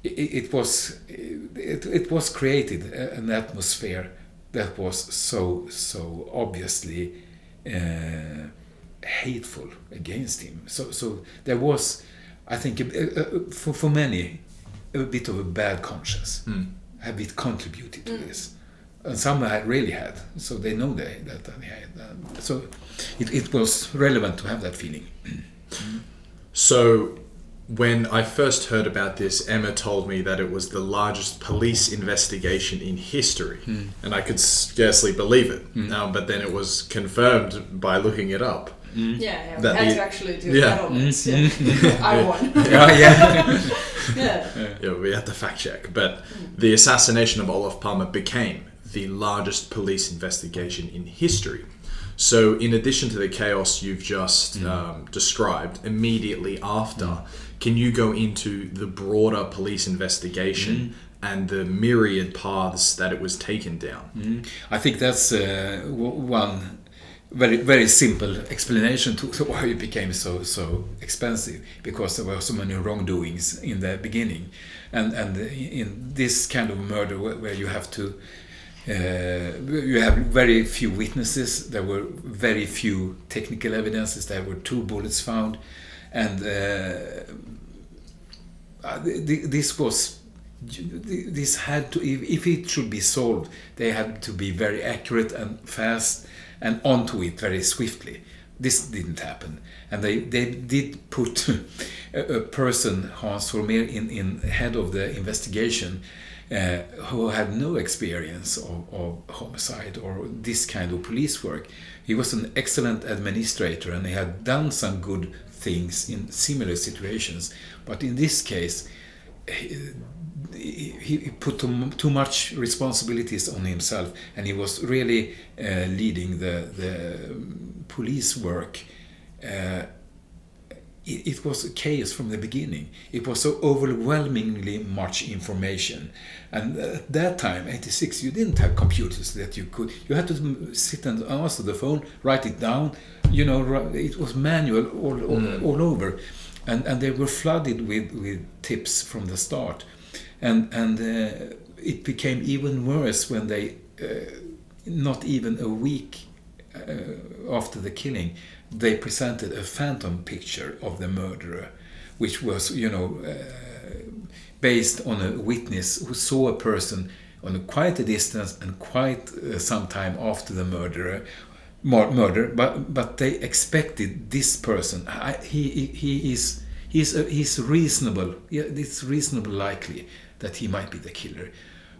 It was created an atmosphere that was so obviously hateful against him. So there was, I think, for many, a bit of a bad conscience. Have it contributed to this? And some really had, so they know that they had. So it was relevant to have that feeling. So when I first heard about this, Emma told me that it was the largest police investigation in history, and I could scarcely believe it. But then it was confirmed by looking it up. We had to actually do that on this. I won. We had to fact check. But the assassination of Olaf Palme became the largest police investigation in history. So in addition to the chaos you've just described, immediately after, can you go into the broader police investigation and the myriad paths that it was taken down? I think that's one very, very simple explanation to why it became so expensive, because there were so many wrongdoings in the beginning. And in this kind of murder where you have to you have very few witnesses, there were very few technical evidences, there were 2 bullets found, and this had to, if it should be solved, they had to be very accurate and fast and onto it very swiftly. This didn't happen, and they did put a person, Hanson, in head of the investigation, who had no experience of homicide or this kind of police work. He was an excellent administrator and he had done some good things in similar situations, but in this case he put too much responsibilities on himself, and he was really leading the police work. It was a chaos from the beginning. It was so overwhelmingly much information. And at that time, 86, you didn't have computers that you had to sit and answer the phone, write it down. It was manual all over. And they were flooded with tips from the start. And it became even worse when they, not even a week after the killing, they presented a phantom picture of the murderer, which was, based on a witness who saw a person on quite a distance and quite some time after the murder. But they expected this person. He he's reasonable. Yeah, it's reasonably likely that he might be the killer.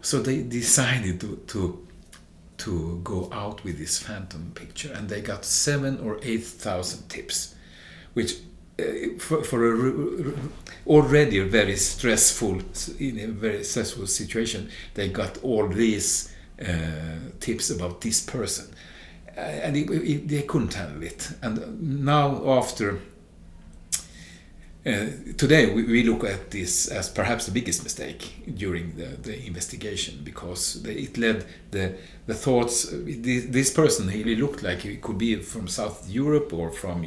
So they decided to go out with this phantom picture, and they got 7,000 or 8,000 tips, which for already a very stressful situation, they got all these tips about this person, and they couldn't handle it. And now after today we look at this as perhaps the biggest mistake during the investigation, because it led the thoughts. This person, he looked like he could be from South Europe or from,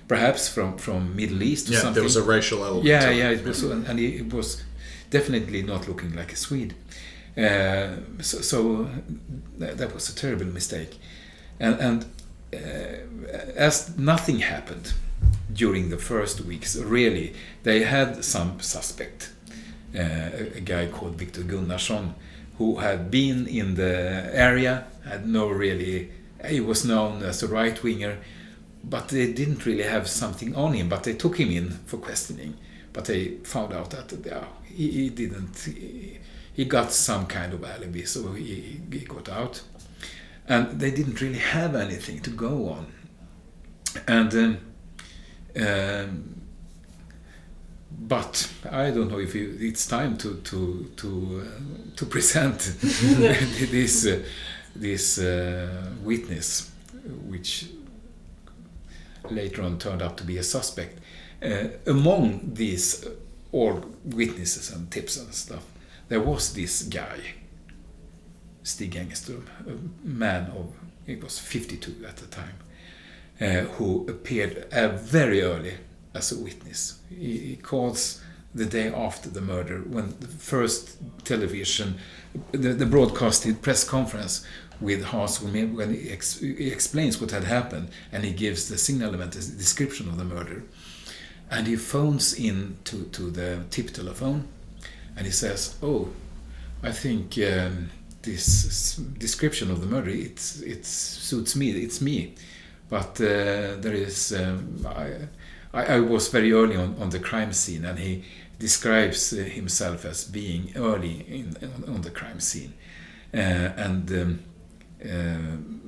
perhaps from Middle East or something. There was a racial element. Yeah, it was, and it was definitely not looking like a Swede. So that was a terrible mistake, and as nothing happened during the first weeks, really, they had some suspect, a guy called Victor Gunnarsson, who had been in the area, he was known as a right-winger, but they didn't really have something on him, but they took him in for questioning, but they found out that he got some kind of alibi, so he got out, and they didn't really have anything to go on. And but I don't know if it's time to present this witness, which later on turned out to be a suspect. Among these all witnesses and tips and stuff, there was this guy, Stig Engström, a man he was 52 at the time, who appeared very early as a witness. He calls the day after the murder, when the first television, the broadcasted press conference with Hanson, when he explains what had happened, and he gives the signalement, the description of the murder. And he phones in to the tip telephone, and he says, I think this description of the murder, it suits me, it's me. But there is, I was very early on the crime scene, and he describes himself as being early on the crime scene, and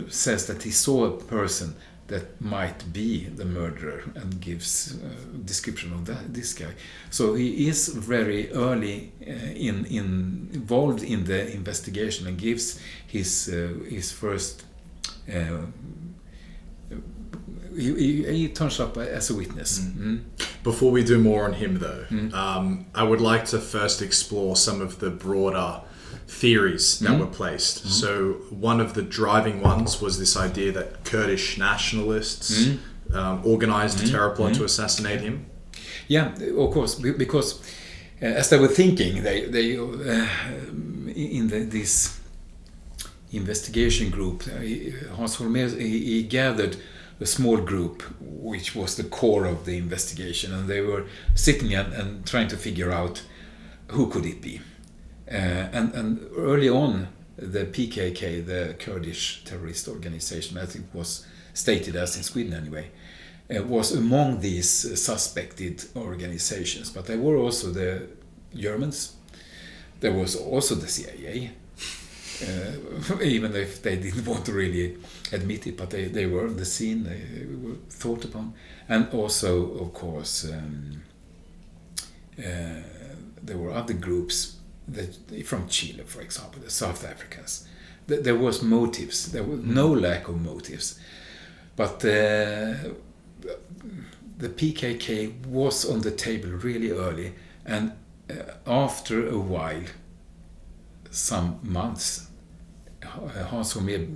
says that he saw a person that might be the murderer, and gives a description of this guy. So he is very early involved in the investigation, and gives his first. He turns up as a witness. Before we do more on him, though, I would like to first explore some of the broader theories that were placed. So one of the driving ones was this idea that Kurdish nationalists organized a terror plot to assassinate him. Yeah, of course, because as they were thinking, they in this investigation group, Hans Holmér, he gathered a small group, which was the core of the investigation, and they were sitting and trying to figure out who could it be. And early on, the PKK, the Kurdish terrorist organization, as it was stated as in Sweden anyway, was among these suspected organizations. But there were also the Germans, there was also the CIA, even if they didn't want to really admit it, but they were on the scene, they were thought upon. And also, of course, there were other groups from Chile, for example, the South Africans. There was motives, there was no lack of motives, but the PKK was on the table really early, and after a while, some months, Hans Holmér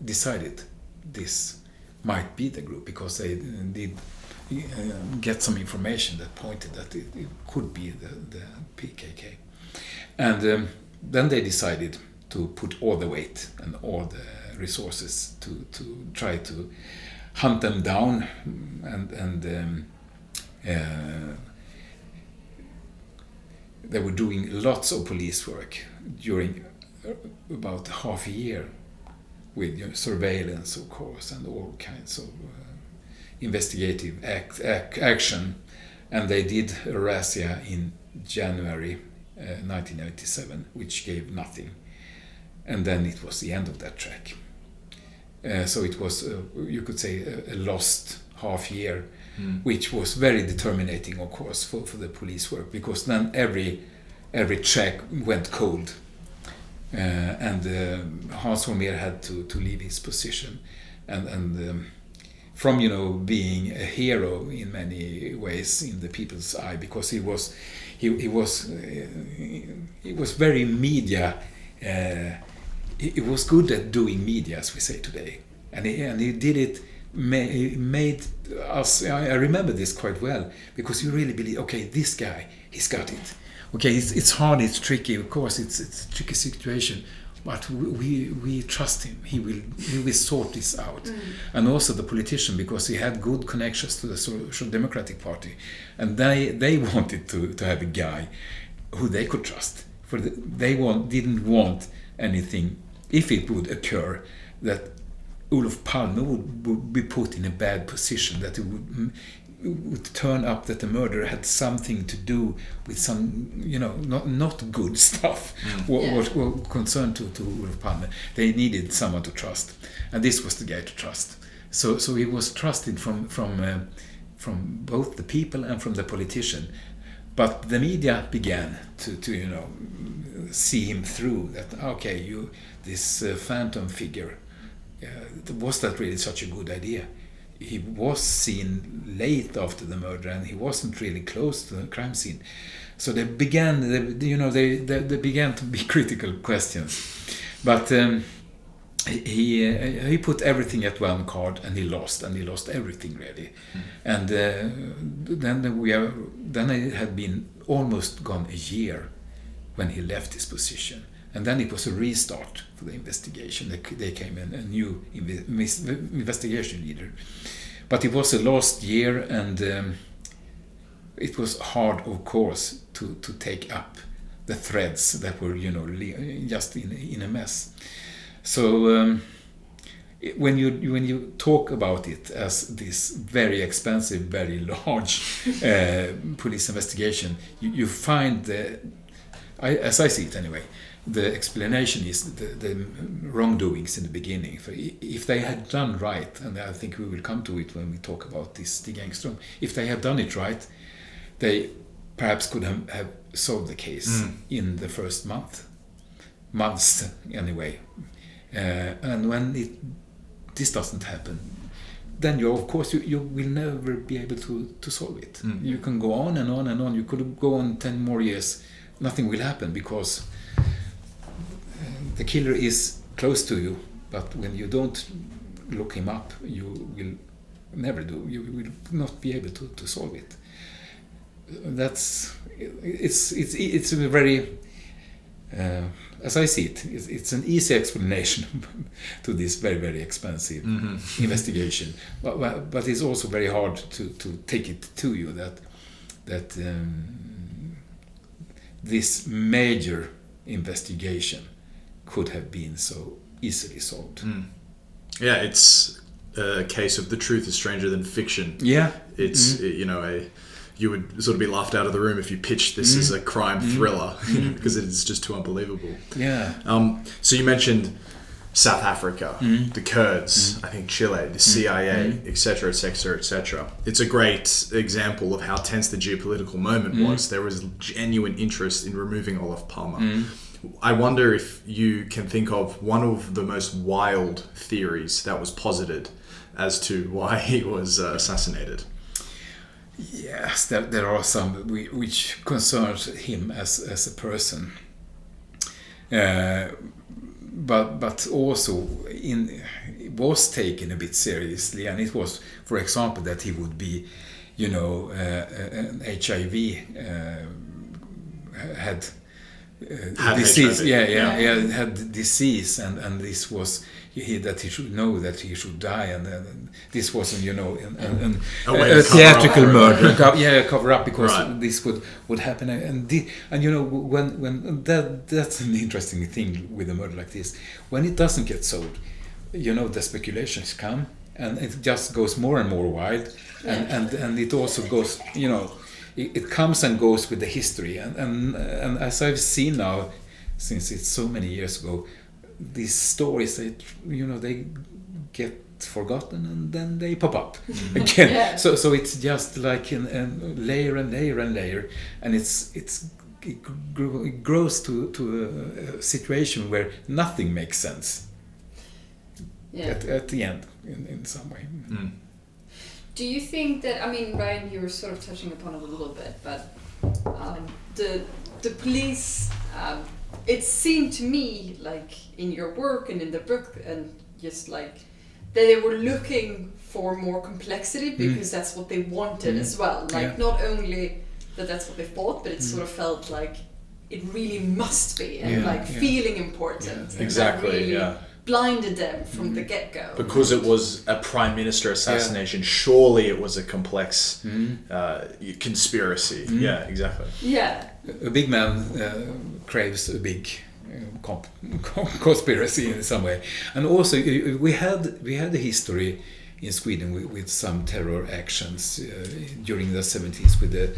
decided this might be the group, because they did get some information that pointed that it could be the PKK. And then they decided to put all the weight and all the resources to try to hunt them down, and they were doing lots of police work during about half a year, with surveillance, of course, and all kinds of investigative action. and they did a razzia in January 1987, which gave nothing. And then it was the end of that track. So it was, you could say, a lost half year, which was very determinating, of course, for the police work, because then every track went cold. And Hanson had to leave his position. And from, being a hero in many ways in the people's eye, because he was very media. He was good at doing media, as we say today, and he did it. He made us. I remember this quite well, because you really believe, okay, this guy, he's got it. Okay, it's hard, it's tricky. Of course, it's a tricky situation, but we trust him. He will sort this out. And also the politician, because he had good connections to the Social Democratic Party, and they wanted to have a guy who they could trust. They didn't want anything, if it would occur, that Olaf Palme would be put in a bad position, that it would turn up that the murder had something to do with some, not good stuff, what concerned to Olaf Palme. They needed someone to trust, and this was the guy to trust. So he was trusted from both the people and from the politician. But the media began to see him through, that, okay, this phantom figure, was that really such a good idea? He was seen late after the murder, and he wasn't really close to the crime scene. So they began to be critical questions. But he put everything at one card, and he lost everything really. And then it had been almost gone a year when he left his position, and then it was a restart for the investigation. They came in a new investigation leader, but it was a lost year, and it was hard, of course, to take up the threads that were just in a mess. So when you talk about it as this very expensive, very large police investigation, you find as I see it anyway, the explanation is the wrongdoings in the beginning. If they had done right, and I think we will come to it when we talk about this Stig Engström, if they had done it right, they perhaps could have solved the case in the first months anyway. And when this doesn't happen, then you will never be able to solve it. You can go on and on and on. You could go on 10 more years. Nothing will happen, because the killer is close to you, but when you don't look him up, you will never do. You will not be able to solve it. It's a very, as I see it, it's an easy explanation to this very, very expensive investigation. But it's also very hard to take it to you that this major investigation could have been so easily solved. Yeah, it's a case of the truth is stranger than fiction. Yeah. It's, you would sort of be laughed out of the room if you pitched this as a crime thriller, because it's just too unbelievable. Yeah. So you mentioned South Africa, the Kurds, I think Chile, the CIA, etc., etc., etc. It's a great example of how tense the geopolitical moment was. There was genuine interest in removing Olaf Palma. I wonder if you can think of one of the most wild theories that was posited as to why he was assassinated. Yes, there are some which concerns him as a person, but also it was taken a bit seriously, and it was, for example, that he would be, an HIV had disease. HIV. Had disease, and this was. That he should know that he should die, and this wasn't, a theatrical murder, cover up, because this would happen, and when that's an interesting thing with a murder like this. When it doesn't get solved, the speculations come, and it just goes more and more wild, and it also goes, it comes and goes with the history, and as I've seen now, since it's so many years ago, these stories, they get forgotten and then they pop up again. Yeah. So it's just like in layer and layer and layer, and it grows to a situation where nothing makes sense at the end in some way. Do you think that, I mean, Ryan, you were sort of touching upon it a little bit, but the police, it seemed to me like in your work and in the book, and just like they were looking for more complexity because that's what they wanted as well. Like not only that's what they thought, but it sort of felt like it really must be, and feeling important. Yeah. Exactly. Really blinded them from the get-go. Because it was a prime minister assassination, surely it was a complex conspiracy. Yeah, exactly. Yeah. A big man craves a big conspiracy in some way, and also we had a history in Sweden with some terror actions during the 70s with the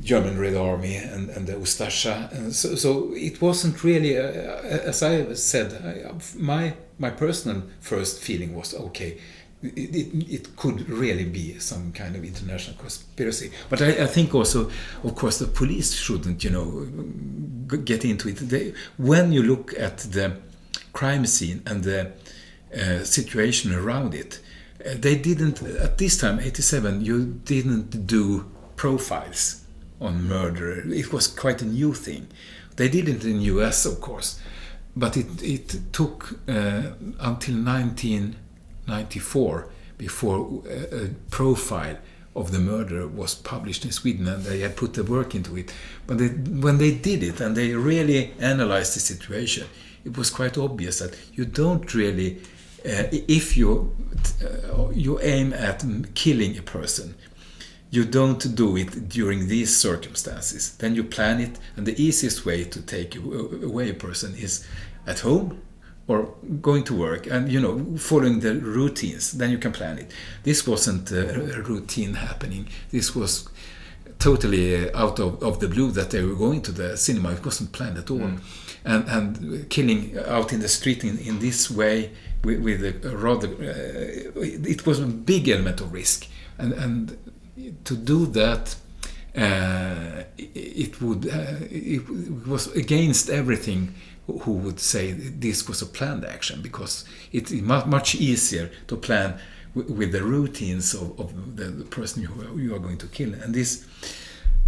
German Red Army and the Ustasha, and so it wasn't really as I said. My personal first feeling was okay. It could really be some kind of international conspiracy, but I think also, of course, the police shouldn't, get into it. When you look at the crime scene and the situation around it, they didn't at this time, 87. You didn't do profiles on murder. It was quite a new thing. They did it in US, of course, but it took until 1994 before a profile of the murder was published in Sweden, and they had put the work into it. But when they did it and they really analyzed the situation, it was quite obvious that you don't really, if you aim at killing a person, you don't do it during these circumstances. Then you plan it, and the easiest way to take away a person is at home or going to work and, following the routines. Then you can plan it. This wasn't a routine happening. This was totally out of the blue that they were going to the cinema. It wasn't planned at all. And killing out in the street in this way with a rather... it was a big element of risk. And to do that, it was against everything who would say this was a planned action, because it's much easier to plan with the routines of the person you are going to kill. And this,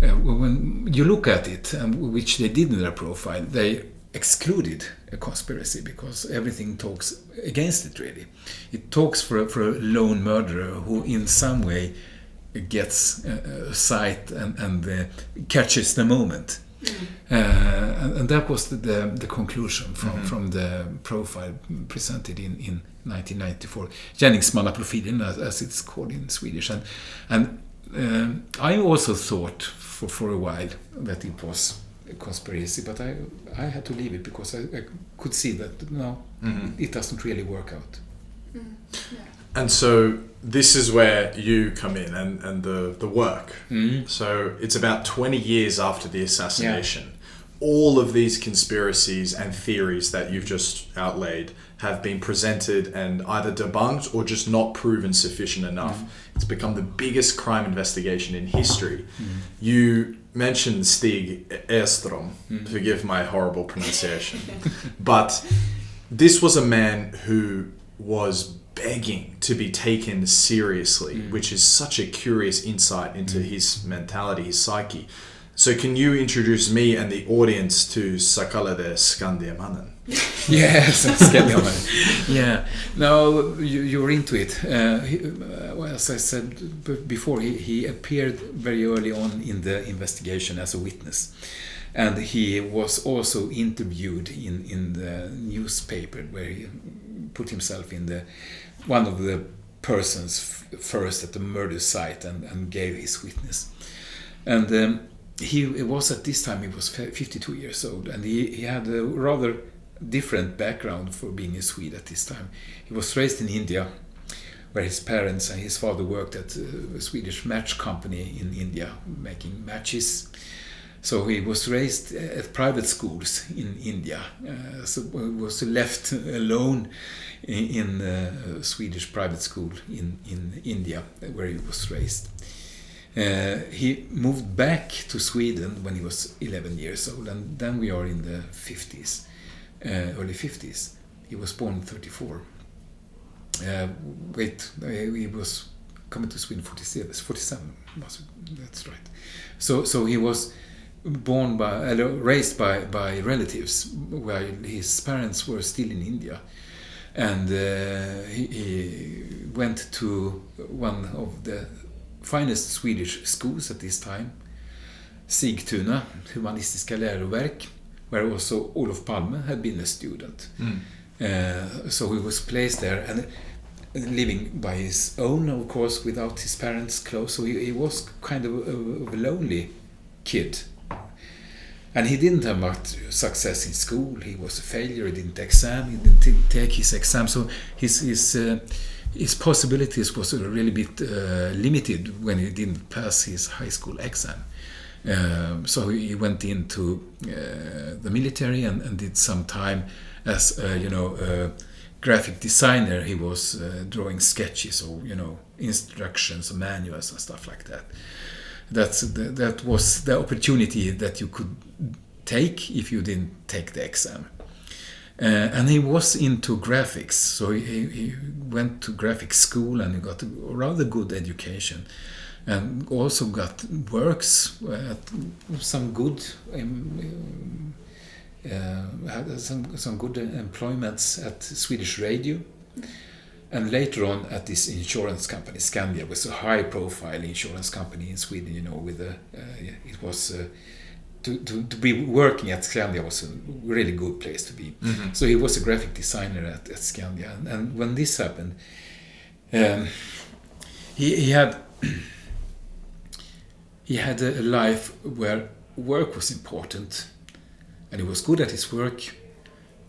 when you look at it, which they did in their profile, they excluded a conspiracy because everything talks against it, really. It talks for a lone murderer who in some way gets a sight and catches the moment. And that was the conclusion from the profile presented in 1994, gärningsmannaprofilen as it's called in Swedish. And I also thought for a while that it was a conspiracy, but I had to leave it because I could see that no, it doesn't really work out. And so this is where you come in and the work. So it's about 20 years after the assassination. Yeah. All of these conspiracies and theories that you've just outlaid have been presented and either debunked or just not proven sufficient enough. It's become the biggest crime investigation in history. You mentioned Stig Engström, forgive my horrible pronunciation, but this was a man who was begging to be taken seriously, which is such a curious insight into his mentality, his psyche. So can you introduce me and the audience to Sakalade Skandiamannen? Yes, Skandiamannen. Yeah. Now you're into it. As I said before, he appeared very early on in the investigation as a witness. And he was also interviewed in the newspaper, where he put himself in one of the persons first at the murder site and gave his witness. And he was at this time, he was 52 years old, and he had a rather different background for being a Swede at this time. He was raised in India, where his parents and his father worked at a Swedish match company in India, making matches. So he was raised at private schools in India. So he was left alone in a Swedish private school in India, where he was raised. He moved back to Sweden when he was 11 years old, and then we are in the 50s, early 50s. He was born in 34. He was coming to Sweden 47. That's right. So he was raised by relatives, while his parents were still in India, and he went to one of the finest Swedish schools at this time, Sigtuna, Humanistiska läroverk, where also Olaf Palme had been a student. So he was placed there and living by his own, of course, without his parents close. So he was kind of a lonely kid. And he didn't have much success in school. He was a failure. He didn't take his exam. So his possibilities was a really bit limited when he didn't pass his high school exam. So he went into the military and did some time as a graphic designer. He was drawing sketches or instructions, manuals and stuff like that. That was the opportunity that you could take if you didn't take the exam. And he was into graphics, so he went to graphic school and he got a rather good education, and also got works at some good had some good employments at Swedish radio, and later on at this insurance company. Skandia was a high-profile insurance company in Sweden. With it was. To be working at Skandia was a really good place to be. Mm-hmm. So he was a graphic designer at Skandia, and when this happened, he had a life where work was important, and he was good at his work,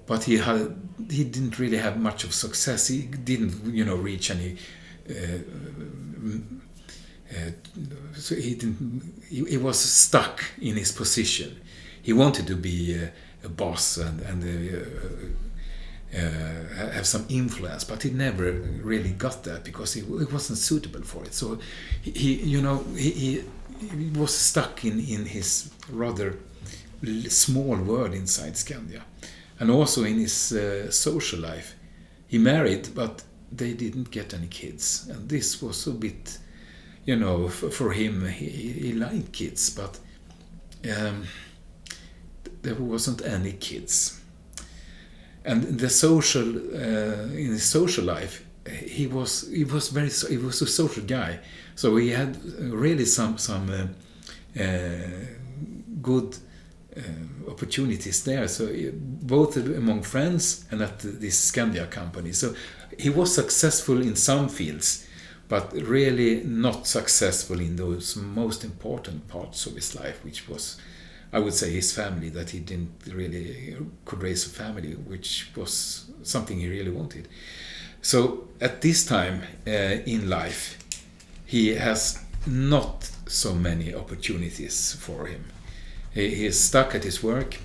but he didn't really have much of success. He didn't reach any. So he was stuck in his position. He wanted to be a boss and have some influence, but he never really got that because he wasn't suitable for it. So he was stuck in his rather small world inside Skandia, and also in his social life. He married, but they didn't get any kids, and this was a bit. For him, he liked kids, but there wasn't any kids. And in his social life, he was a social guy. So he had really some good opportunities there. So both among friends and at this Skandia company. So he was successful in some fields, but really not successful in those most important parts of his life, which was, I would say, his family, that he didn't really could raise a family, which was something he really wanted. So at this time in life, he has not so many opportunities for him. He is stuck at his work.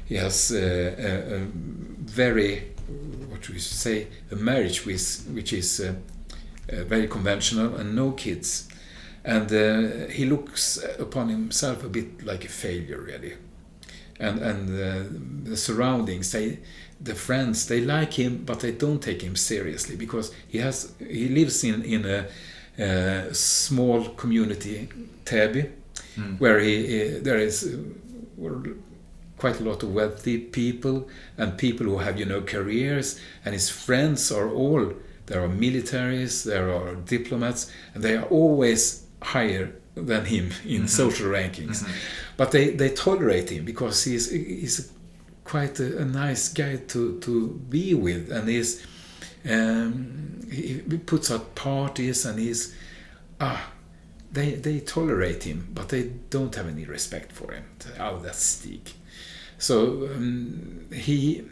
He has a very, what we say, a marriage which is very conventional and no kids, and he looks upon himself a bit like a failure, really. And the surroundings, the friends, they like him, but they don't take him seriously because he lives in a small community, Täby, where there is quite a lot of wealthy people and people who have careers, and his friends are all. There are militaries, there are diplomats, and they are always higher than him in social rankings. Mm-hmm. But they tolerate him because he's quite a nice guy to be with, and he puts out parties, and they tolerate him, but they don't have any respect for him. Oh, that's Stig. So he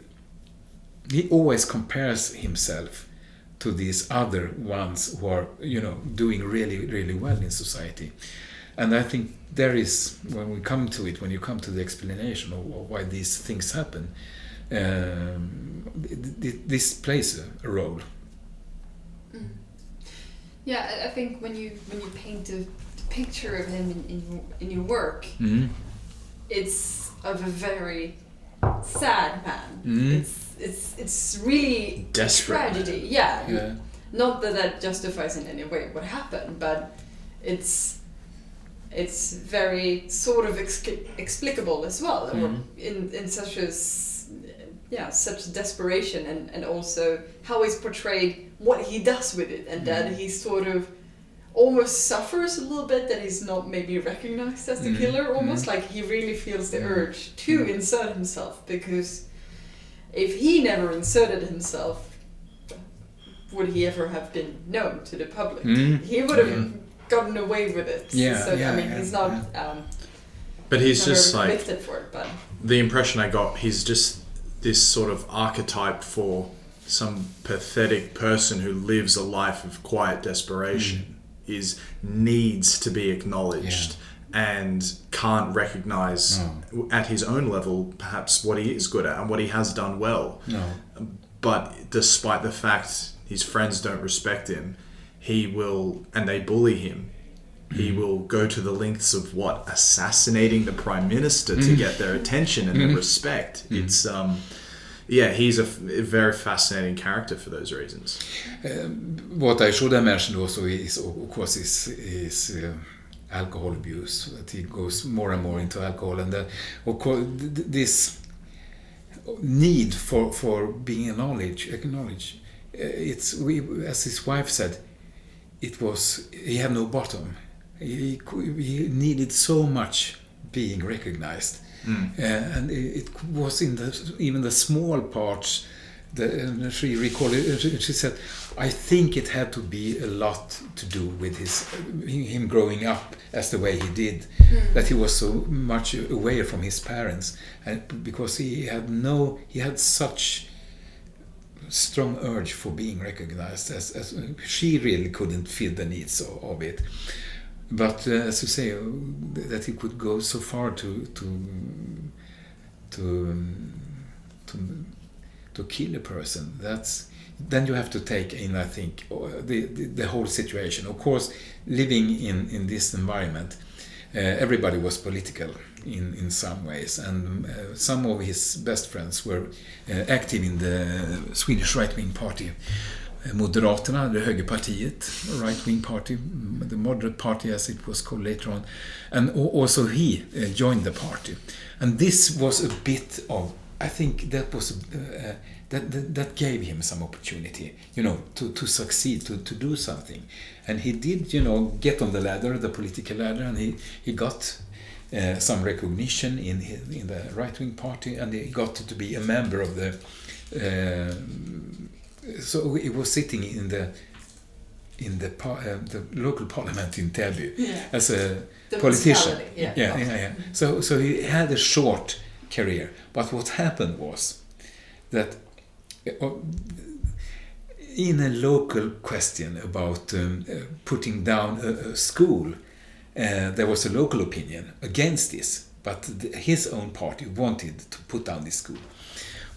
always compares himself to to these other ones who are, doing really, really well in society. And I think there is, when we come to it, when you come to the explanation of why these things happen, this plays a role. Yeah, I think when you paint a picture of him in your work, it's of a very sad man. It's really desperate tragedy. Yeah. Not that justifies in any way what happened, but it's very sort of explicable as well, or in such such desperation, and also how he's portrayed what he does with it, and that he sort of almost suffers a little bit that he's not maybe recognized as the killer, almost like he really feels the urge to insert himself, because if he never inserted himself, would he ever have been known to the public? He would have gotten away with it. He's not. But he's just like convicted for it. But the impression I got, he's just this sort of archetype for some pathetic person who lives a life of quiet desperation, needs to be acknowledged and can't recognize at his own level perhaps what he is good at and what he has done well. But despite the fact his friends don't respect him, he will, and they bully him, he will go to the lengths of assassinating the Prime Minister to get their attention and their respect. It's he's a very fascinating character for those reasons. What I should have mentioned also is, of course, his alcohol abuse. That he goes more and more into alcohol, and that, of course, this need for being acknowledged. As his wife said, he had no bottom. He needed so much being recognized, and it was in even the small parts. She recalled it. She said, "I think it had to be a lot to do with him growing up as the way he did, that he was so much away from his parents, and because he had such strong urge for being recognized, as she really couldn't feel the needs of it." But as you say, that he could go so far to kill a person, then you have to take in, I think, the whole situation. Of course, living in this environment, everybody was political in some ways, and some of his best friends were active in the Swedish right-wing party. Moderaterna, the högerpartiet, right-wing party, the moderate party as it was called later on, and also he joined the party. And this was a bit of, I think that was that gave him some opportunity, to succeed, to do something. And he did, get on the ladder, the political ladder, and he got some recognition in the right-wing party, and he got to be a member of the. So he was sitting in the local parliament in Täby as a politician. So he had a short career. But what happened was that in a local question about putting down a school, there was a local opinion against this, but his own party wanted to put down this school.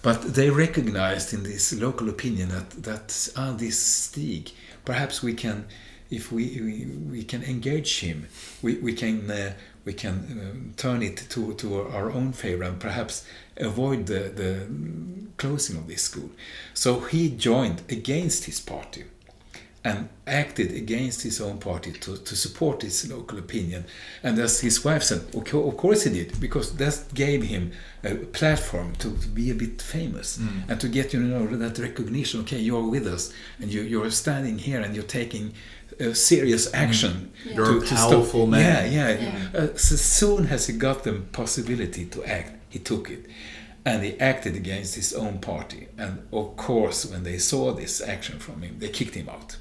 But they recognized in this local opinion that this Stig, perhaps we can, if we can engage him, we can turn it to our own favor and perhaps avoid the closing of this school. So he joined against his party and acted against his own party to support his local opinion. And as his wife said, okay, of course he did, because that gave him a platform to be a bit famous and to get that recognition. Okay, you're with us, and you're standing here, and you're taking serious action. You're a powerful man. So soon as he got the possibility to act, he took it. And he acted against his own party. And of course, when they saw this action from him, they kicked him out.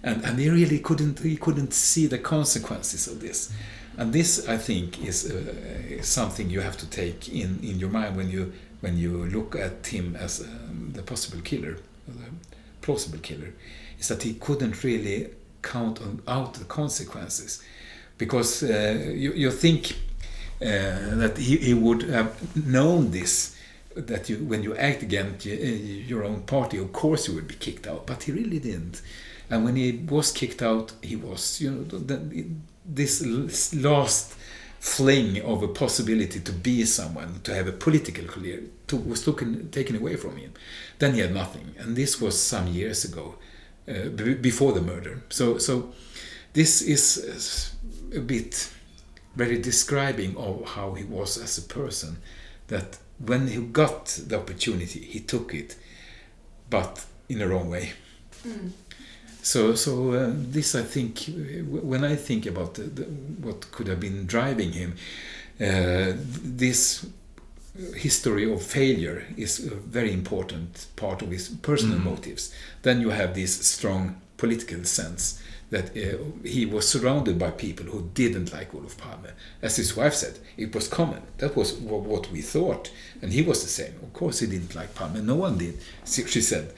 And he really couldn't see the consequences of this. And this, I think, is something you have to take in your mind when you look at him as the possible killer, the plausible killer, is that he couldn't really count out the consequences. Because you think that he would have known this, that when you act against your own party, of course you would be kicked out, but he really didn't. And when he was kicked out, he was, this last fling of a possibility to be someone, to have a political career, was taken away from him. Then he had nothing, and this was some years ago, before the murder. So this is a bit very describing of how he was as a person, that when he got the opportunity, he took it, but in the wrong way. So this, I think, when I think about what could have been driving him, this history of failure is a very important part of his personal motives. Then you have this strong political sense that he was surrounded by people who didn't like Olaf Palme. As his wife said, it was common. That was what we thought. And he was the same. Of course he didn't like Palme. No one did, she said.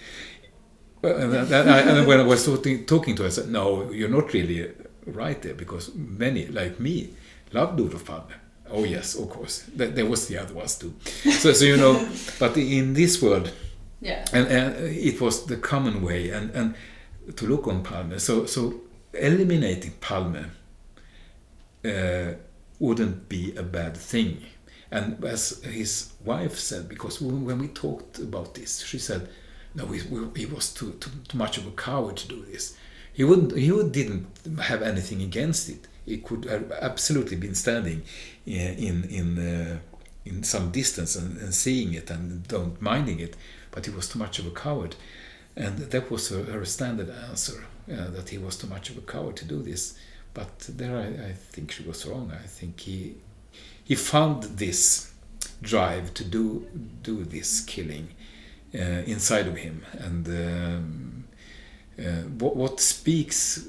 And when I was talking to her, I said, no, you're not really right there, because many, like me, loved Olaf Palme. Oh yes, of course. There was the other ones too. So but in this world, and it was the common way, and to look on Palme. So eliminating Palme wouldn't be a bad thing. And as his wife said, because when we talked about this, she said, no, he was too much of a coward to do this. He didn't have anything against it. He could have absolutely been standing in some distance and seeing it and don't minding it, but he was too much of a coward. And that was her standard answer, that he was too much of a coward to do this. But there I think she was wrong. I think he found this drive to do this killing inside of him. And what speaks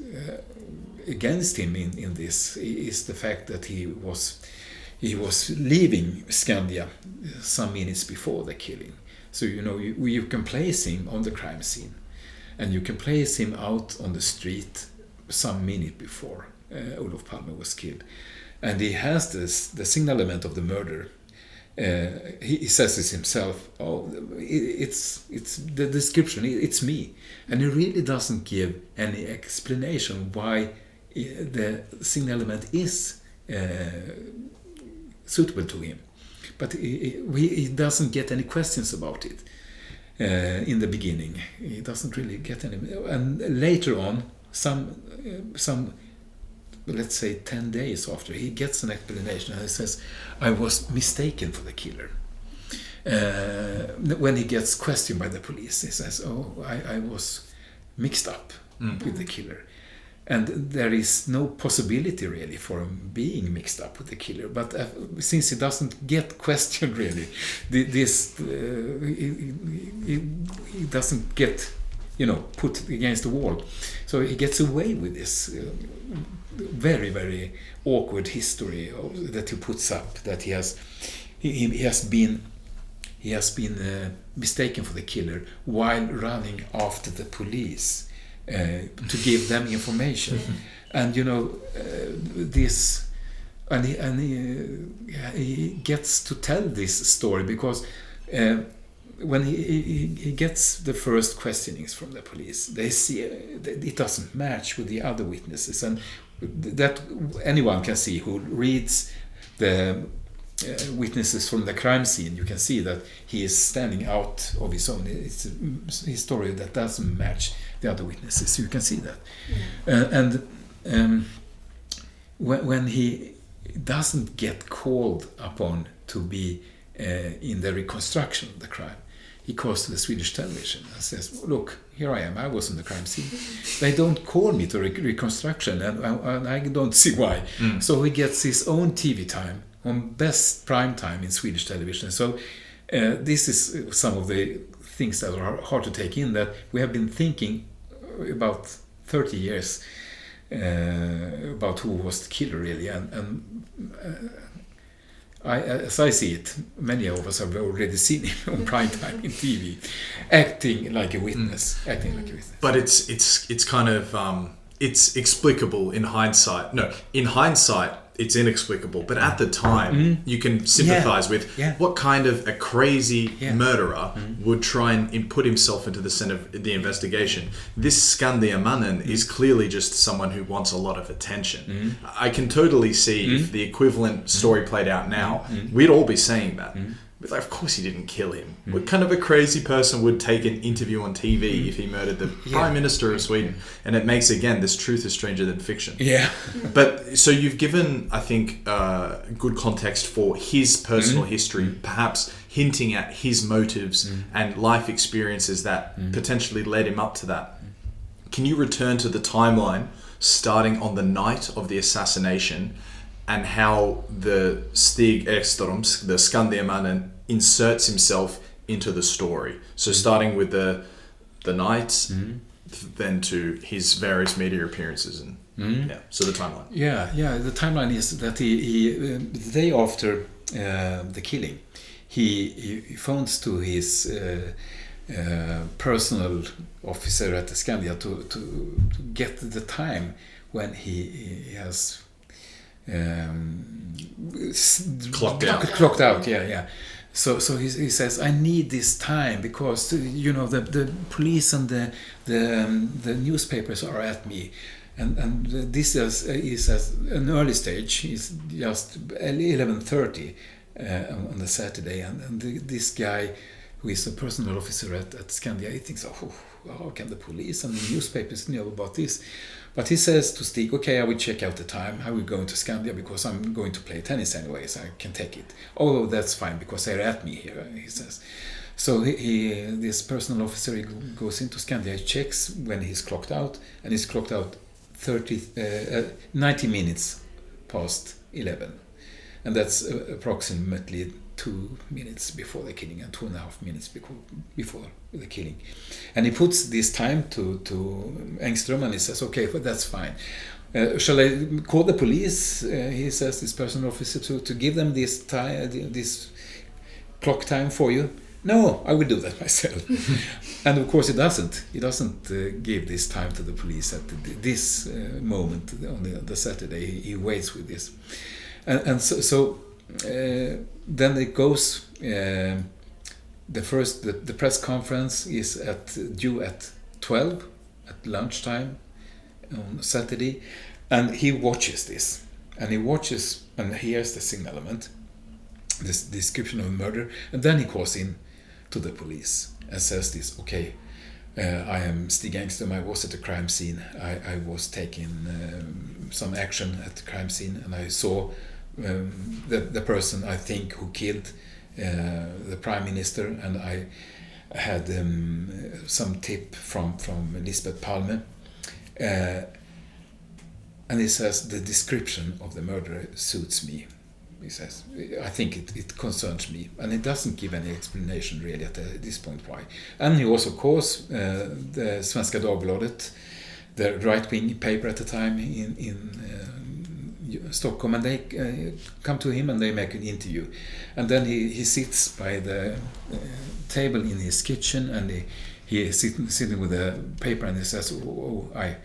against him in this is the fact that he was leaving Skandia some minutes before the killing. So you can place him on the crime scene, and you can place him out on the street some minute before Olof Palme was killed, and he has the signalement of the murder. He says this himself. Oh, it's the description. It's me, and he really doesn't give any explanation why the signalement is suitable to him. But he doesn't get any questions about it in the beginning. He doesn't really get any. And later on, some let's say 10 days after, he gets an explanation, and he says, I was mistaken for the killer. When he gets questioned by the police, he says, oh, I was mixed up with the killer. And there is no possibility really for him being mixed up with the killer. But since he doesn't get questioned really, he doesn't get, put against the wall. So he gets away with this very, very awkward history that he puts up, that he has been mistaken for the killer while running after the police. To give them information, and this, and he gets to tell this story because when he gets the first questionings from the police, they see it doesn't match with the other witnesses, and that anyone can see who reads the witnesses from the crime scene. You can see that he is standing out of his own. It's a story that doesn't match the other witnesses. You can see that. When he doesn't get called upon to be in the reconstruction of the crime, he calls to the Swedish television and says, look, here I am, I was in the crime scene. They don't call me to reconstruction, and I don't see why. So he gets his own TV time on best prime time in Swedish television. So this is some of the things that are hard to take in, that we have been thinking about 30 years about who was the killer really, and as I see it, many of us have already seen him on prime time in TV, acting like a witness. But it's kind of it's explicable in hindsight. No, in hindsight, it's inexplicable. But at the time, you can sympathize with what kind of a crazy murderer would try and put himself into the center of the investigation. This Skandiamannen is clearly just someone who wants a lot of attention. I can totally see if the equivalent story played out now, we'd all be saying that. But of course he didn't kill him. What kind of a crazy person would take an interview on TV if he murdered the Prime Minister of Sweden? And it makes, again, this truth is stranger than fiction. Yeah. But so you've given, I think, good context for his personal history, perhaps hinting at his motives and life experiences that potentially led him up to that. Can you return to the timeline starting on the night of the assassination and how the Stig Engström, the Skandiamannen, inserts himself into the story? So starting with the night, then to his various media appearances, and so the timeline. Yeah. The timeline is that he the day after the killing, he phones to his personal officer at the Skandia to get the time when he has clocked out. So he says, I need this time because the police and the newspapers are at me, and this is at an early stage. It's just 11:30 on the Saturday, and this guy who is a personal officer at Skandia, he thinks, how can the police and the newspapers know about this? But he says to Stig, okay, I will check out the time. I will go into Skandia because I'm going to play tennis anyway, so I can take it. Oh, that's fine because they're at me here, he says. So this personal officer, he goes into Skandia, he checks when he's clocked out, and he's clocked out 90 minutes past 11. And that's approximately 2 minutes before the killing and 2.5 minutes before the killing. And he puts this time to Engström, and he says, okay, but that's fine. Shall I call the police? He says, this personal officer, to give them this time, this clock time for you? No, I will do that myself. And of course he doesn't. He doesn't give this time to the police at this moment on the Saturday. He waits with this. And so then it goes. The press conference is due at 12 at lunchtime on Saturday, and he watches this, and he watches and hears the signalement, this description of a murder, and then he calls in to the police and says this, okay, I am Stig Engström, I was at the crime scene, I was taking some action at the crime scene, and I saw the person I think who killed the Prime Minister, and I had some tip from Lisbeth Palme, and he says the description of the murderer suits me. He says, I think it concerns me, and it doesn't give any explanation really at this point why. And he also calls the Svenska Dagbladet, the right-wing paper at the time in Stockholm, and they come to him and they make an interview. And then he sits by the table in his kitchen, and he is sitting with a paper, and he says, I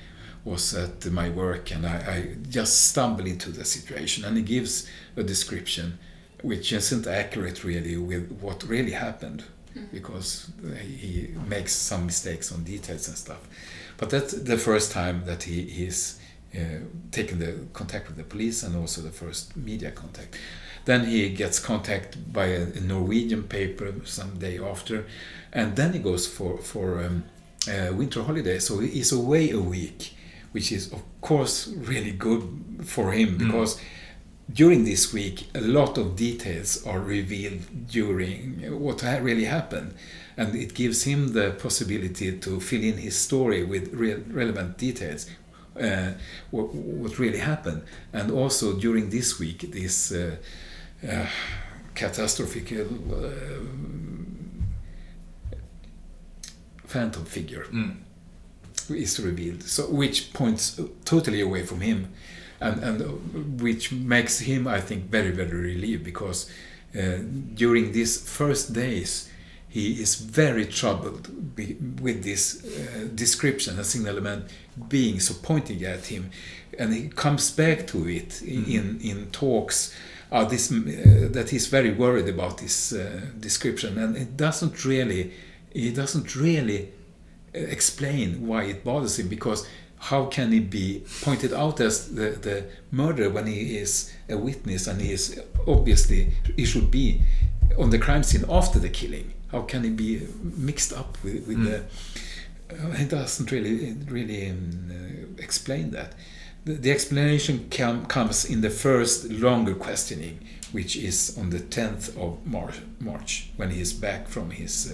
was at my work and I just stumbled into the situation. And he gives a description which isn't accurate really with what really happened, because he makes some mistakes on details and stuff. But that's the first time that he's taken the contact with the police, and also the first media contact. Then he gets contact by a Norwegian paper some day after, and then he goes for winter holiday. So he's away a week, which is of course really good for him, because during this week a lot of details are revealed during what really happened, and it gives him the possibility to fill in his story with relevant details, what really happened. And also during this week, this catastrophic phantom figure is revealed, so which points totally away from him. and which makes him, I think, very, very relieved, because during these first days he is very troubled with this description, a signalement being so pointing at him, and he comes back to it in talks. That he's very worried about this description, and he doesn't really explain why it bothers him, because how can he be pointed out as the murderer when he is a witness, and he should be on the crime scene after the killing? How can he be mixed up with the? He doesn't really explain that. The explanation comes in the first longer questioning, which is on the 10th of March, when he is back from his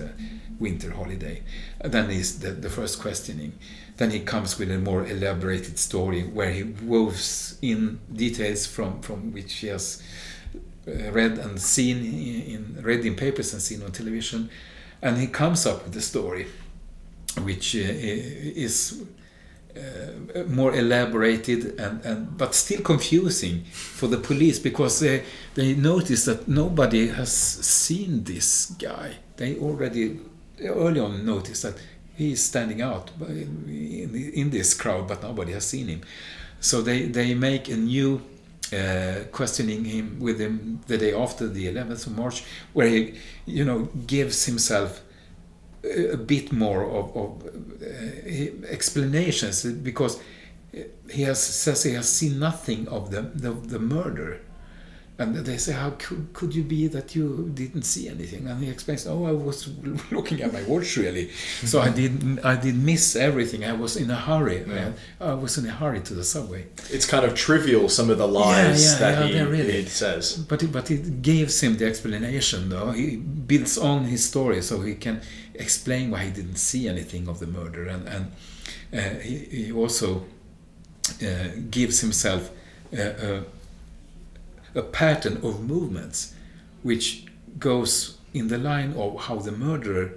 winter holiday. Then is the first questioning. Then he comes with a more elaborated story where he woves in details from which he has read and read in papers and seen on television, and he comes up with a story which is more elaborated and but still confusing for the police, because they notice that nobody has seen this guy. They already early on noticed that he is standing out in this crowd, but nobody has seen him. So they make a new questioning him with him the day after the 11th of March, where he gives himself a bit more of explanations, because he says he has seen nothing of the murder, and they say, how could you be that you didn't see anything? And he explains, I was looking at my watch really, so I did miss everything. I was in a hurry. I was in a hurry to the subway. It's kind of trivial, some of the lies that he says, but it gives him the explanation though. He builds on his story so he can explain why he didn't see anything of the murder, and he also gives himself a pattern of movements which goes in the line of how the murderer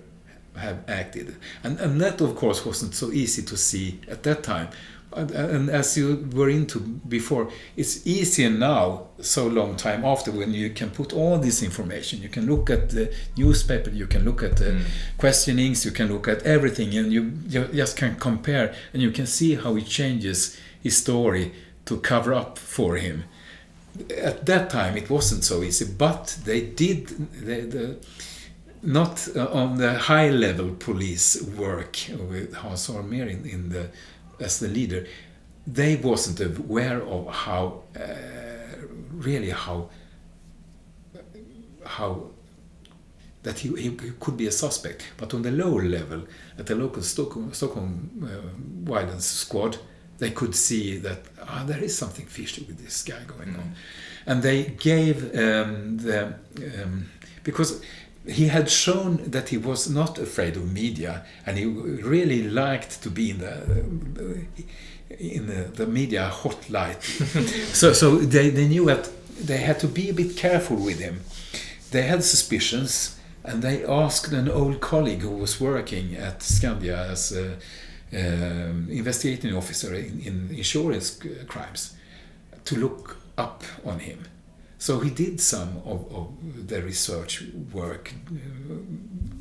have acted, and that of course wasn't so easy to see at that time. And as you were into before, it's easier now, so long time after, when you can put all this information. You can look at the newspaper, you can look at the questionings, you can look at everything, and you just can compare, and you can see how he changes his story to cover up for him. At that time it wasn't so easy, but they did not on the high level police work with Hanson as the leader. They wasn't aware of how that he could be a suspect. But on the lower level, at the local Stockholm violence squad, they could see that there is something fishy with this guy going on. And they gave because he had shown that he was not afraid of media, and he really liked to be in the media hotlight. so they knew that they had to be a bit careful with him. They had suspicions, and they asked an old colleague who was working at Skandia as investigating officer in insurance crimes to look up on him. So he did some of the research work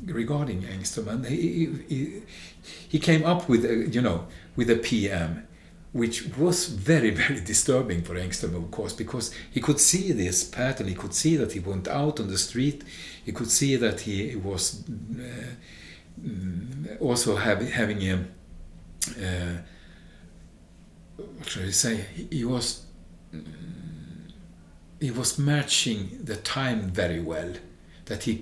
regarding Engström, and he came up with a PM, which was very, very disturbing for Engström, of course, because he could see this pattern. He could see that he went out on the street. He could see that he was also having a what should I say? He was matching the time very well. That he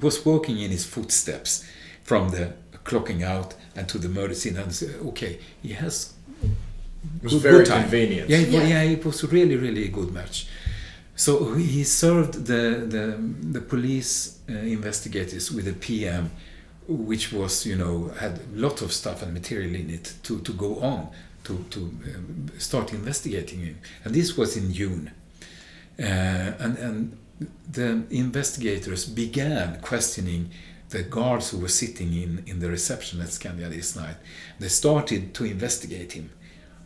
was walking in his footsteps from the clocking out and to the murder scene, and say, okay, he has. It was very convenient. Yeah, it was really, really a good match. So he served the police investigators with a PM, which was, had a lot of stuff and material in it to go on, to start investigating him. And this was in June. And the investigators began questioning the guards who were sitting in the reception at Skandia this night. They started to investigate him.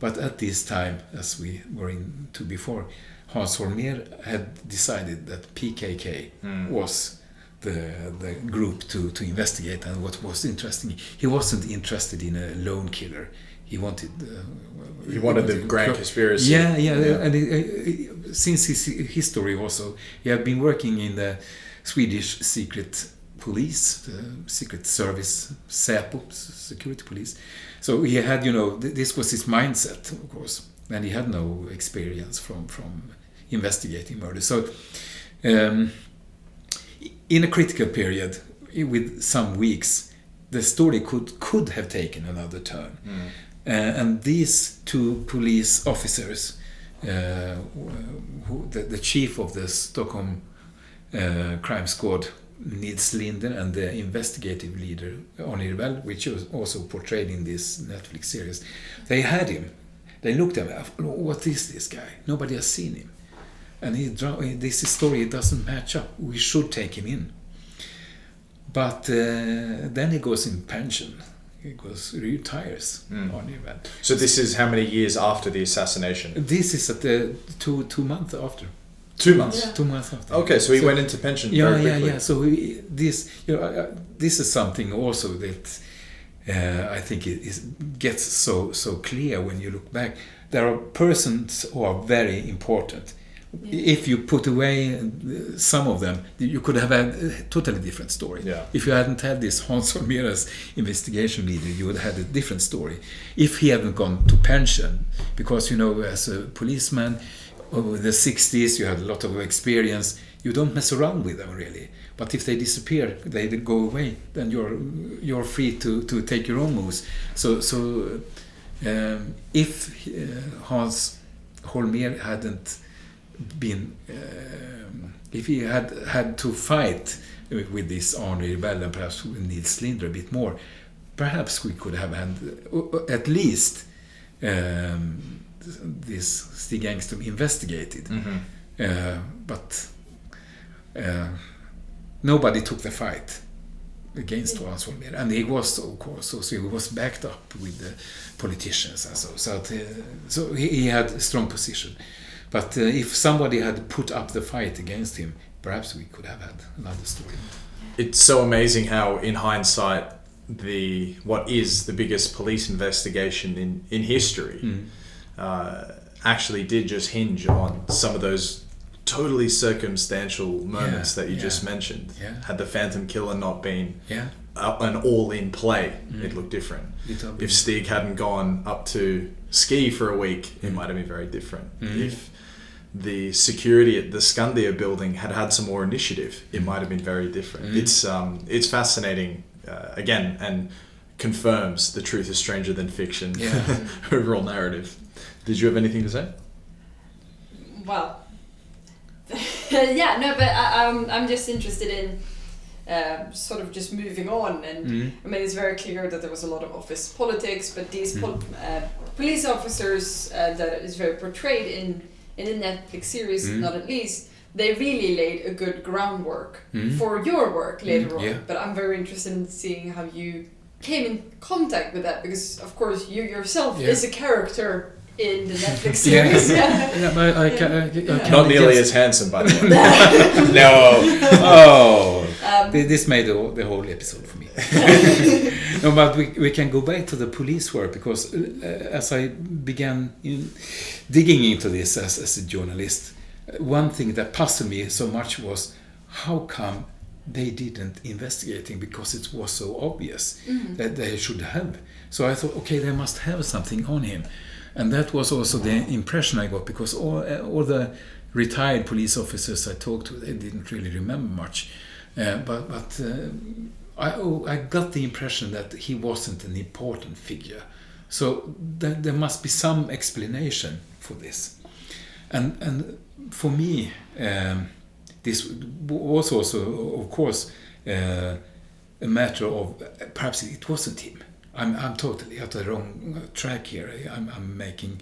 But at this time, as we were into before, Hans Holmér had decided that PKK was the group to investigate. And what was interesting, he wasn't interested in a lone killer. He wanted the grand conspiracy. Yeah. And since his history also, he had been working in the Swedish secret police, the secret service, SÄPO, security police. So he had, this was his mindset, of course, and he had no experience from investigating murder. So in a critical period, with some weeks, the story could have taken another turn. And these two police officers, the chief of the Stockholm crime squad, Nils Linder, and the investigative leader, Arne Ribell, which was also portrayed in this Netflix series, they had him. They looked at him, what is this guy? Nobody has seen him. And this story doesn't match up. We should take him in. But then he goes in pension. He retires. Arne Ribell. So this is how many years after the assassination? This is at the 2 months after. 2 months. Yeah. 2 months after. Okay, so he went into pension very quickly. Yeah. So this is something also that I think it gets so clear when you look back. There are persons who are very important. Yeah. If you put away some of them, you could have had a totally different story. Yeah. If you hadn't had this Hans Holmér as investigation leader, you would have had a different story. If he hadn't gone to pension, because as a policeman, over the 60s, you had a lot of experience. You don't mess around with them really. But if they disappear, they go away, then you're free to take your own moves. So if Hans Holmér hadn't been, if he had to fight with this Arne Ribell and perhaps with Nils Linder a bit more, perhaps we could have had at least this Stig Engström investigated. But nobody took the fight against Hans Holmér, and he was, of course, also he was backed up with the politicians and so he had a strong position. But if somebody had put up the fight against him, perhaps we could have had another story. It's so amazing how, in hindsight, what is the biggest police investigation in history actually did just hinge on some of those totally circumstantial moments that you just mentioned. Yeah. Had the Phantom Killer not been an all-in play, it looked different. If Stig hadn't gone up to ski for a week, it might have been very different. If the security at the Skandia building had some more initiative, it might have been very different. It's fascinating, again, and confirms the truth is stranger than fiction overall narrative. Did you have anything to say? Well, but I'm just interested in sort of just moving on, and I mean, it's very clear that there was a lot of office politics, but these police officers that is very portrayed in the Netflix series, not at least, they really laid a good groundwork for your work later on. But I'm very interested in seeing how you came in contact with that, because of course you yourself is a character in the Netflix series. I can not nearly as handsome, by the way. This made the whole episode for me. No, but we can go back to the police work, because as I began digging into this as a journalist, one thing that puzzled me so much was how come they didn't investigate him, because it was so obvious that they should have. So I thought, okay, they must have something on him. And that was also the impression I got, because all the retired police officers I talked to, they didn't really remember much. But I got the impression that he wasn't an important figure. So there must be some explanation for this. And for me, this was also, of course, a matter of perhaps it wasn't him. I'm totally at the wrong track here. I'm making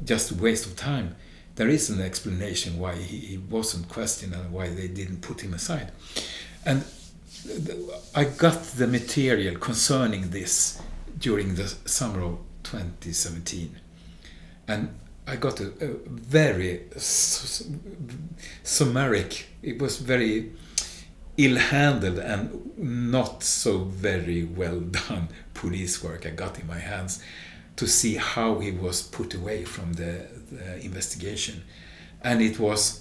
just a waste of time. There is an explanation why he wasn't questioned and why they didn't put him aside. And I got the material concerning this during the summer of 2017. And I got a very summaric, it was very ill-handled and not so very well done police work I got in my hands to see how he was put away from the investigation. And it was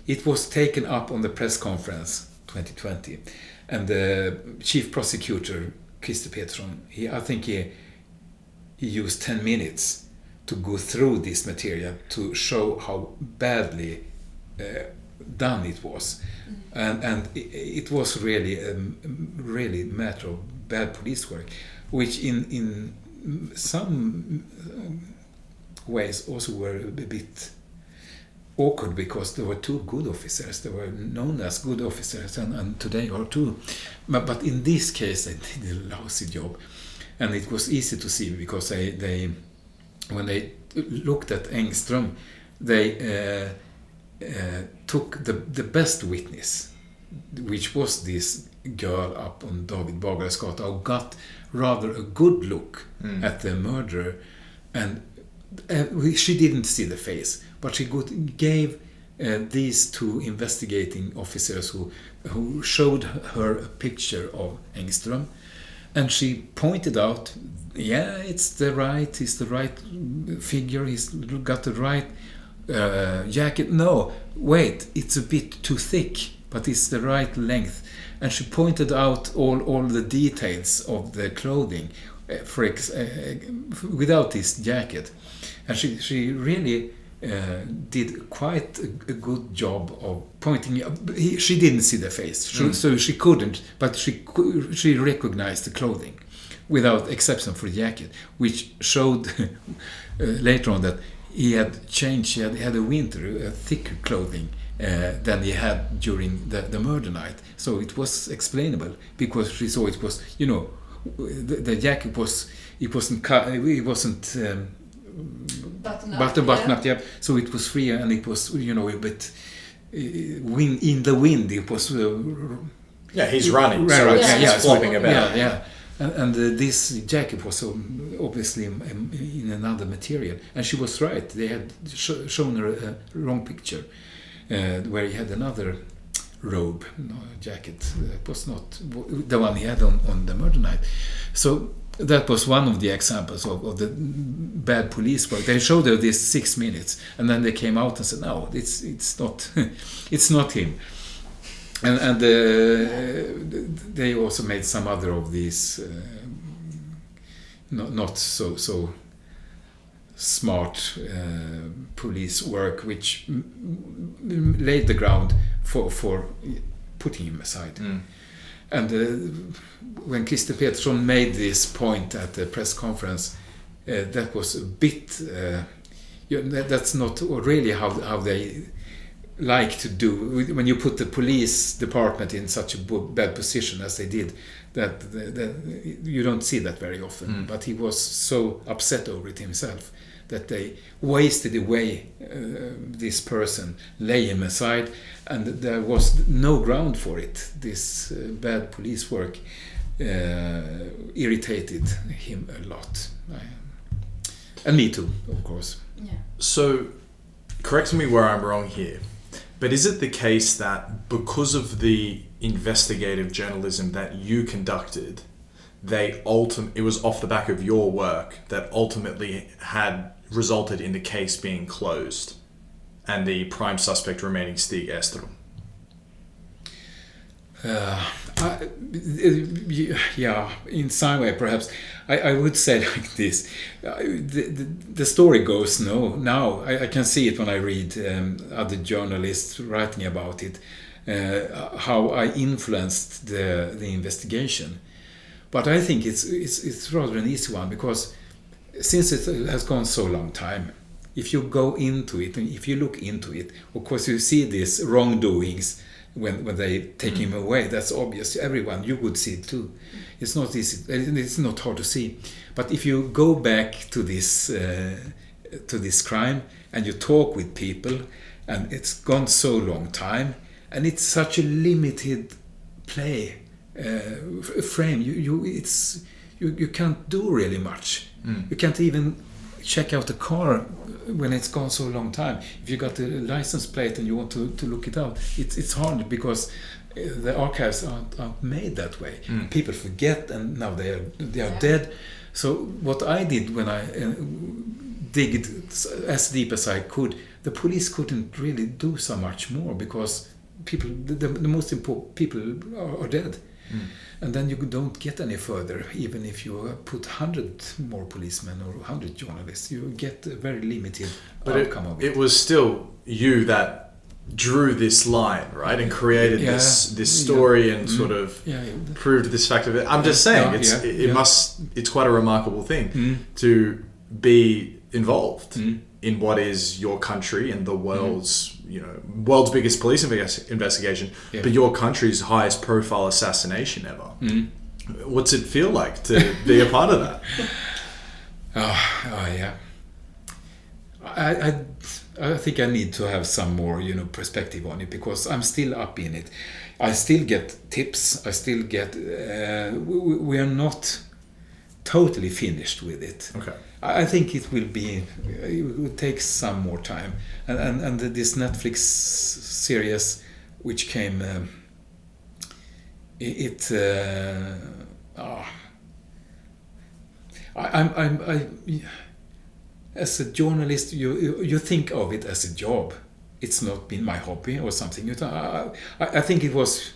it was taken up on the press conference 2020, and the chief prosecutor Thomas Pettersson, I think he used 10 minutes to go through this material to show how badly done it was, and it was really really a matter of bad police work, which in some ways also were a bit awkward, because there were two good officers. They were known as good officers, and today are two. But in this case, they did a lousy job, and it was easy to see because they when they looked at Engström, they took the best witness, which was this girl up on David Bagares gata, who got rather a good look at the murderer, and she didn't see the face, but she gave these two investigating officers who showed her a picture of Engström, and she pointed out, yeah, he's the right figure, he's got the right jacket. No, wait, it's a bit too thick, but it's the right length. And she pointed out all the details of the clothing without this jacket. And she really did quite a good job of pointing. She didn't see the face, so she couldn't, but she recognized the clothing without exception for the jacket, which showed later on that he had changed. He had a winter thicker clothing than he had during the murder night. So it was explainable, because she saw it was, the jacket was, it wasn't button up, yeah. So it was free, and it was, a bit in the wind. It was he's running, so it's flopping about. Yeah. And this jacket was obviously in another material, and she was right. They had shown her a wrong picture where he had another robe, jacket. It was not the one he had on the murder night. So that was one of the examples of the bad police work. They showed her this 6 minutes, and then they came out and said, "No, it's not, it's not him." And they also made some other of these not so smart police work, which laid the ground for putting him aside. And when Thomas Pettersson made this point at the press conference, that was a bit that's not really how they like to do. When you put the police department in such a bad position as they did, that you don't see that very often. But he was so upset over it himself that they wasted away this person, lay him aside, and there was no ground for it. This bad police work irritated him a lot, and me too, of course. Yeah. So, correct me where I'm wrong here, but is it the case that because of the investigative journalism that you conducted, it was off the back of your work that ultimately had resulted in the case being closed and the prime suspect remaining Stig Engström? Yeah, in some way perhaps. I would say like this. The story goes now. I can see it when I read other journalists writing about it, how I influenced the investigation. But I think it's rather an easy one, because since it has gone so long time, if you go into it and if you look into it, of course you see these wrongdoings when they take him away. That's obvious. Everyone, you would see it too. It's not easy. It's not hard to see. But if you go back to this crime and you talk with people, and it's gone so long time, and it's such a limited play frame. You can't do really much. You can't even check out the car when it's gone so long time. If you got the license plate and you want to look it up, it's hard because the archives aren't made that way. People forget, and now they are dead. So what I did when I digged as deep as I could, the police couldn't really do so much more because the most important people are dead. And then you don't get any further. Even if you put 100 more policemen or 100 journalists, you get a very limited outcome of it. It was still you that drew this line, right, and created this story and sort of proved this fact of it. I'm just saying, it's quite a remarkable thing to be involved in what is your country and the world's biggest police investigation, but your country's highest profile assassination ever. What's it feel like to be a part of that? I think I need to have some more perspective on it, because I'm still up in it. I still get tips. I still get we are not totally finished with it. Okay. I think it will take some more time, and this Netflix series which came, I as a journalist, you think of it as a job. It's not been my hobby or something. I think it was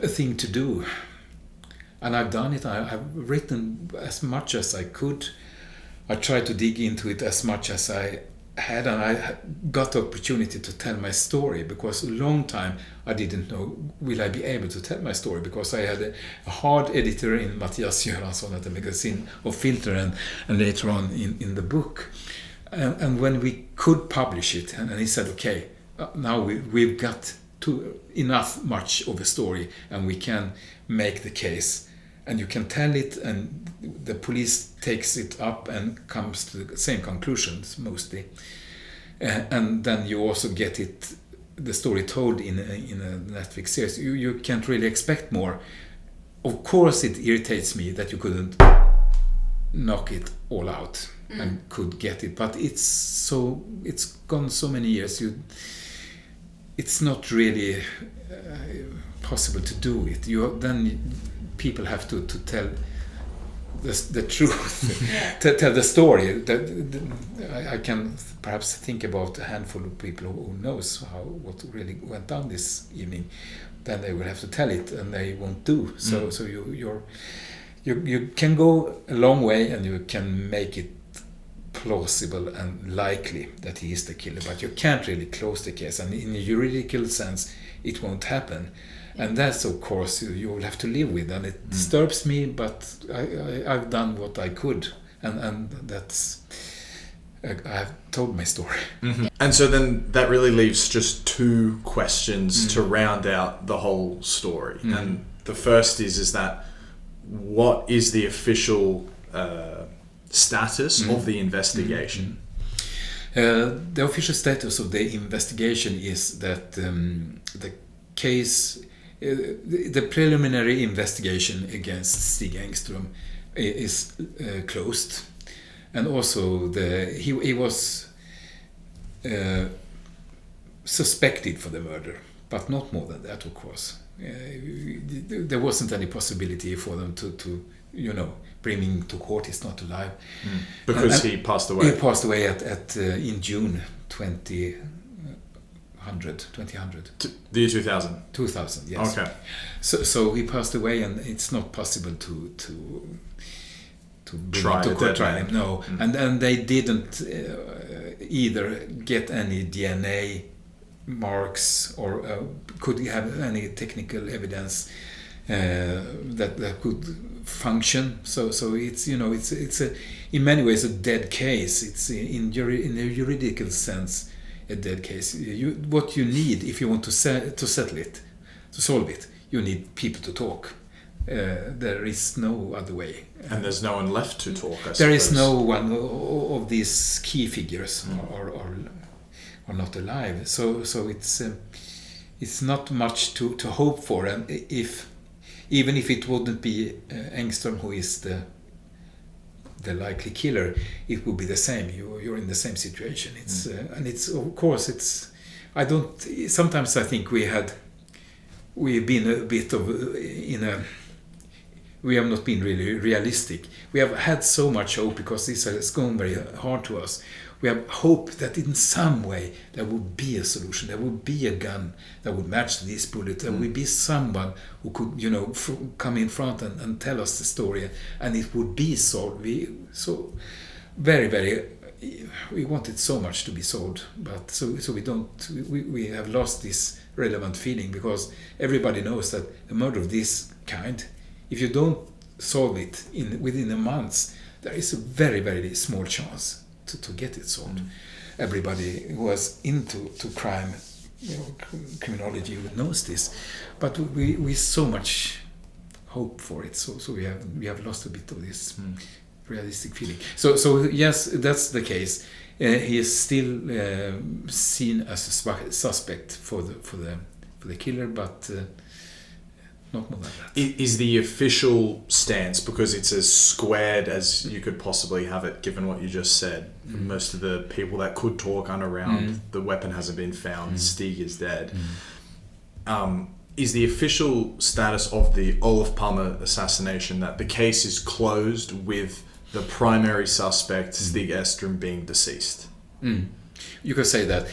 a thing to do, and I've done it. I've written as much as I could. I tried to dig into it as much as I had, and I got the opportunity to tell my story, because a long time I didn't know, will I be able to tell my story, because I had a hard editor in Mattias Göransson at the magazine of Filter, and later on in the book. And when we could publish it, and he said, okay, now we've got enough much of a story, and we can make the case. And you can tell it, and the police takes it up and comes to the same conclusions mostly. And then you also get the story told in a Netflix series. You can't really expect more. Of course, it irritates me that you couldn't knock it all out and could get it, but it's gone so many years. It's not really possible to do it. People have to tell the truth, tell the story. I can perhaps think about a handful of people who knows what really went down this evening. Then they will have to tell it, and they won't do. So you can go a long way, and you can make it plausible and likely that he is the killer, but you can't really close the case. And in a juridical sense, it won't happen. And that's, of course, you will have to live with, and it disturbs me, but I've done what I could, and that's I've told my story. And so then that really leaves just two questions to round out the whole story. And the first is that what is the official status of the investigation? The official status of the investigation is that the case. The preliminary investigation against Stig Engström is closed, and also he was suspected for the murder, but not more than that, of course. There wasn't any possibility for them to bring him to court. He's not alive because he passed away. He passed away in June 2000. The year 2000? 2000, yes. Okay. So he passed away, and it's not possible to try him. No. And they didn't either get any DNA marks or could have any technical evidence that could function. So it's it's in many ways a dead case. It's in a juridical sense a dead case. What you need if you want to settle it, to solve it, you need people to talk. There is no other way. And there's no one left to talk, I suppose. There is no one of these key figures are not alive. So it's not much to hope for. And even if it wouldn't be Engström who is the the likely killer, it would be the same. You're in the same situation. It's and it's of course it's. I don't. Sometimes I think we've been a bit of we have not been really realistic. We have had so much hope because this has gone very hard to us. We have hope that in some way there would be a solution. There would be a gun that would match this bullet. There would be someone who could, come in front and tell us the story, and it would be solved. We wanted so much to be solved, but so we don't. We have lost this relevant feeling because everybody knows that a murder of this kind, if you don't solve it within a month, there is a very, very small chance to get it solved. Everybody who was into crime, criminology knows this, but we so much hope for it. So we have lost a bit of this realistic feeling. So yes, that's the case. He is still seen as a suspect for the killer, but. Not more than that. Is the official stance, because it's as squared as you could possibly have it, given what you just said, most of the people that could talk aren't around, the weapon hasn't been found, Stig is dead. Is the official status of the Olaf Palma assassination that the case is closed with the primary suspect, Stig Engström, being deceased? You could say that,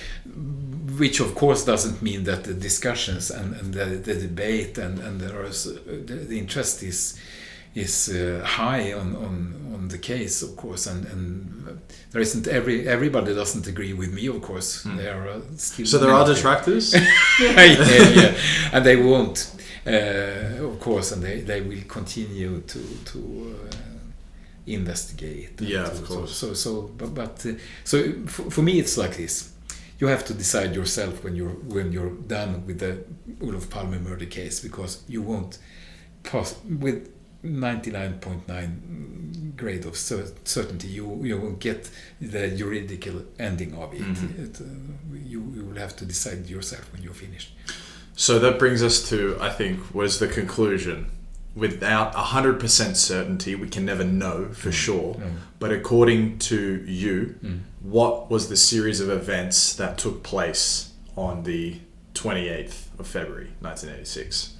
which of course doesn't mean that the discussions and the debate and the interest is high on the case, of course, and there isn't everybody doesn't agree with me, of course. There are still so there are detractors. yeah, and they won't, of course, and they will continue to investigate. Yeah, of course. So for me, it's like this. You have to decide yourself when you're done with the Olof Palme murder case, because you won't with 99.9 grade of certainty you won't get the juridical ending of it. You will have to decide yourself when you're finished. So that brings us to, I think, was the conclusion. Without 100% certainty, we can never know for sure. But according to you, what was the series of events that took place on the 28th of February, 1986?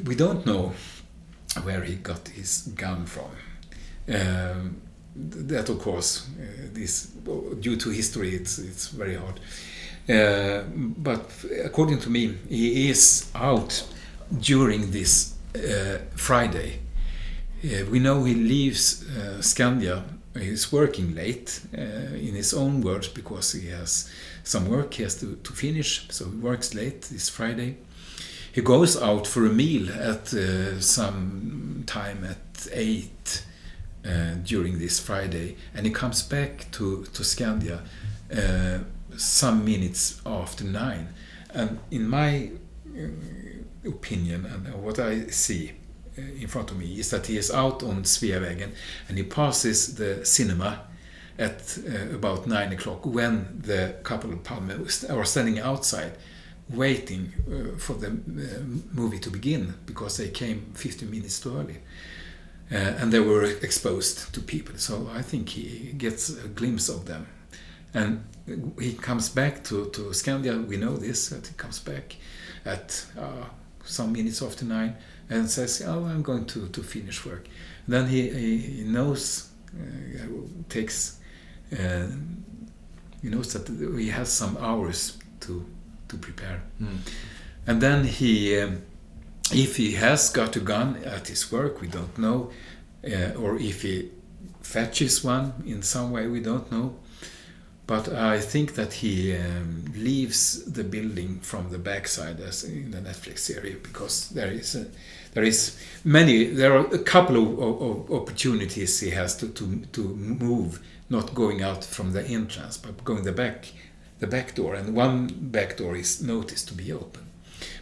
We don't know where he got his gun from. That, of course, due to history, it's very hard. But according to me, he is out during this Friday. We know he leaves Skandia. He's working late, in his own words, because he has some work he has to finish, so he works late this Friday. He goes out for a meal at some time at 8 during this Friday, and he comes back to Skandia some minutes after 9. And in my opinion, and what I see in front of me, is that he is out on Sveavägen and he passes the cinema at about 9 o'clock, when the couple of Palme are standing outside waiting for the movie to begin, because they came 15 minutes too early, and they were exposed to people. So I think he gets a glimpse of them, and he comes back to Skandia. We know this, that he comes back at some minutes after 9 and says, I'm going to finish work. Then he knows, he knows that he has some hours to prepare. And then he, if he has got a gun at his work, we don't know, or if he fetches one in some way, we don't know. But I think that he leaves the building from the backside, as in the Netflix series, because there are a couple of opportunities he has to move, not going out from the entrance, but going the back door, and one back door is noticed to be open.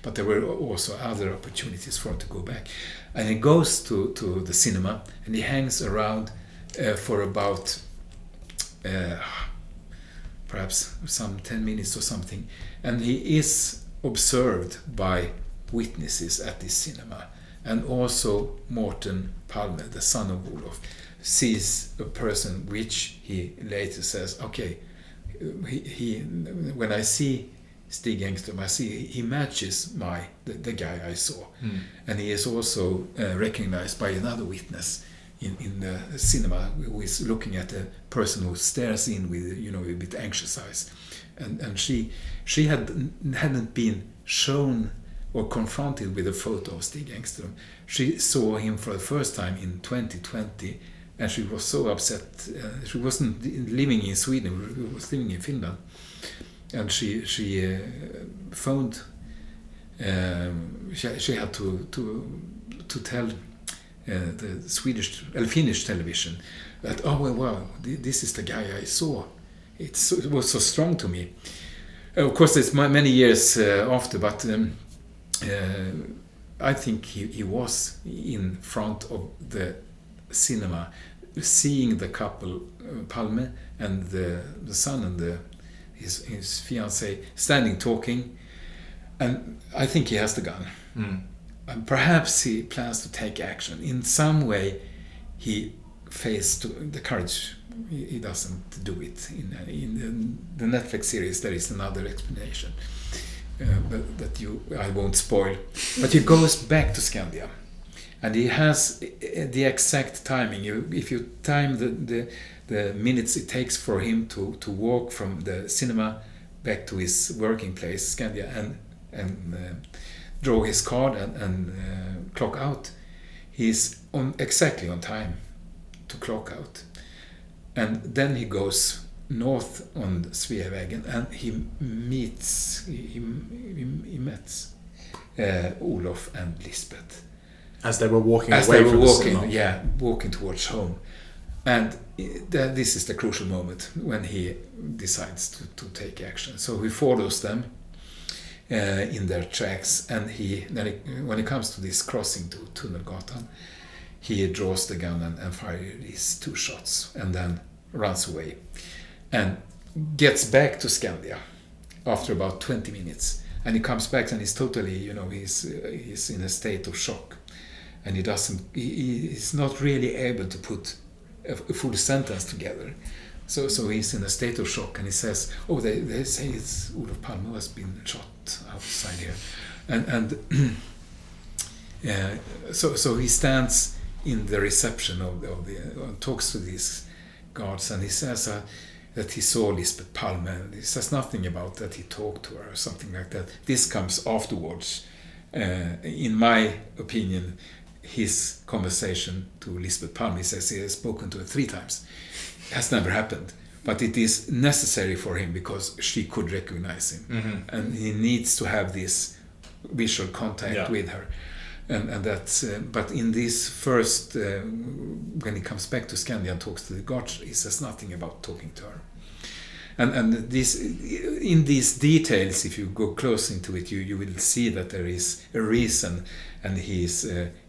But there were also other opportunities for him to go back. And he goes to the cinema, and he hangs around for about perhaps some 10 minutes or something, and he is observed by witnesses at this cinema. and also Morten Palme, the son of Olof, sees a person which he later says, okay, when I see Stig Engström, I see he matches the guy I saw. And he is also recognized by another witness in the cinema who is looking at a person who stares in with, a bit anxious eyes. And she hadn't been shown or confronted with a photo of Stig Engström. She saw him for the first time in 2020, and she was so upset. She wasn't living in Sweden; she was living in Finland, and she phoned. She had to tell the Finnish television that, wow, this is the guy I saw. It was so strong to me. Of course, it's many years after, but I think he was in front of the cinema, seeing the couple, Palme and the son and his fiancée standing talking, and I think he has the gun. And perhaps he plans to take action. In some way, he faced the courage. He doesn't do it. In the Netflix series, there is another explanation I won't spoil. But he goes back to Skandia, and he has the exact timing. If you time the minutes it takes for him to walk from the cinema back to his working place, Skandia, and draw his card and clock out, he's exactly on time to clock out. And then he goes north on Sveavägen, and he meets Olof and Lisbeth as they were walking walking towards home. And this is the crucial moment when he decides to take action. So he follows them in their tracks, and when he comes to this crossing to Tunnelgatan, he draws the gun and fires these 2 shots, and then runs away and gets back to Skandia after about 20 minutes. And he comes back and he's totally, he's in a state of shock, and he's not really able to put a full sentence together. So he's in a state of shock, and he says, they say it's Olaf Palme who has been shot outside here. And so he stands in the reception talks to these guards, and he says that he saw Lisbeth Palme. He says nothing about that he talked to her or something like that. This comes afterwards. In my opinion, his conversation to Lisbeth Palme, he says he has spoken to her 3 times. It has never happened, but it is necessary for him because she could recognize him, and he needs to have this visual contact with her. And that's but in this first when he comes back to Skandia and talks to the guards, he says nothing about talking to her. And this, in these details, if you go close into it, you will see that there is a reason, and he's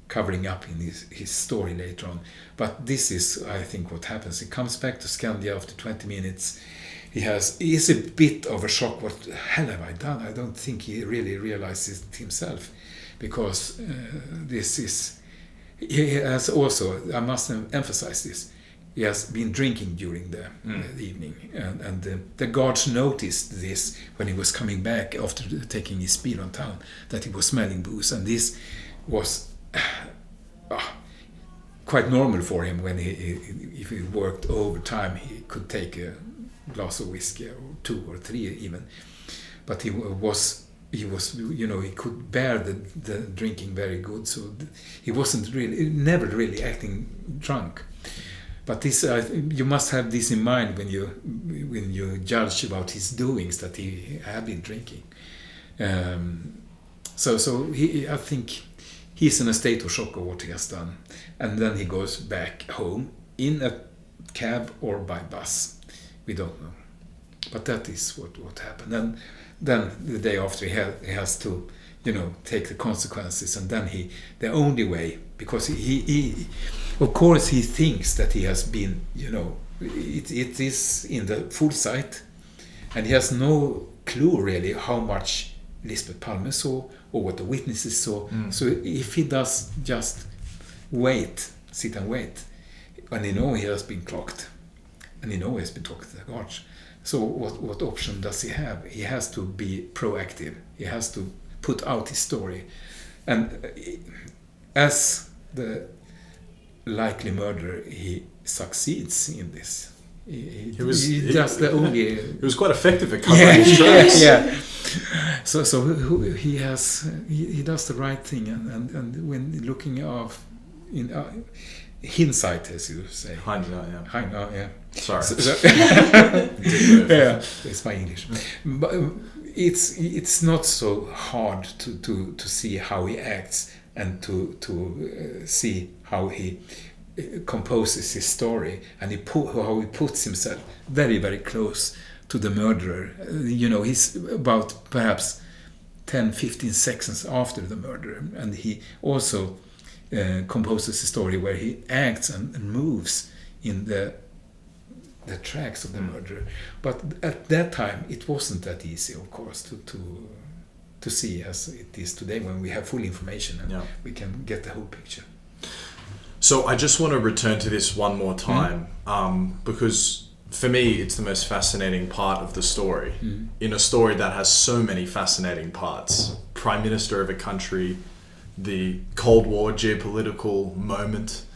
covering up in his story later on. But this is, I think, what happens. He comes back to Skandia after 20 minutes. He is a bit of a shock. What the hell have I done? I don't think he really realizes it himself. Because he has also, I must emphasize this, he has been drinking during the evening. And the guards noticed this when he was coming back after taking his speed on town, that he was smelling booze. And this was quite normal for him. When if he worked overtime, he could take a glass of whiskey, or 2 or 3 even. But he could bear the drinking very good, so he never really acting drunk. But this, you must have this in mind when you judge about his doings, that he had been drinking. So I think he's in a state of shock of what he has done, and then he goes back home in a cab or by bus. We don't know, but that is what happened. And then the day after he has to, take the consequences, and then the only way, because he of course he thinks that he has been, it is in the full sight, and he has no clue really how much Lisbeth Palme saw or what the witnesses saw. So if he does just sit and wait, and he knows he has been clocked, and he knows he has been talking to the guards, so what option does he have? He has to be proactive. He has to put out his story. And as the likely murderer, he succeeds in this. He was quite effective at covering his tracks. Yeah. So he does the right thing, and when looking off in hindsight, as you say. Hindsight, yeah. Sorry. Yeah, it's my English. But it's not so hard to see how he acts and to see how he composes his story, and how he puts himself very, very close to the murderer. He's about perhaps 10-15 seconds after the murder, and he also composes a story where he acts and moves in the tracks of the murderer. But at that time, it wasn't that easy, of course, to see as it is today, when we have full information and we can get the whole picture. So I just want to return to this one more time, because for me, it's the most fascinating part of the story. In a story that has so many fascinating parts. Prime Minister of a country, the Cold War geopolitical moment,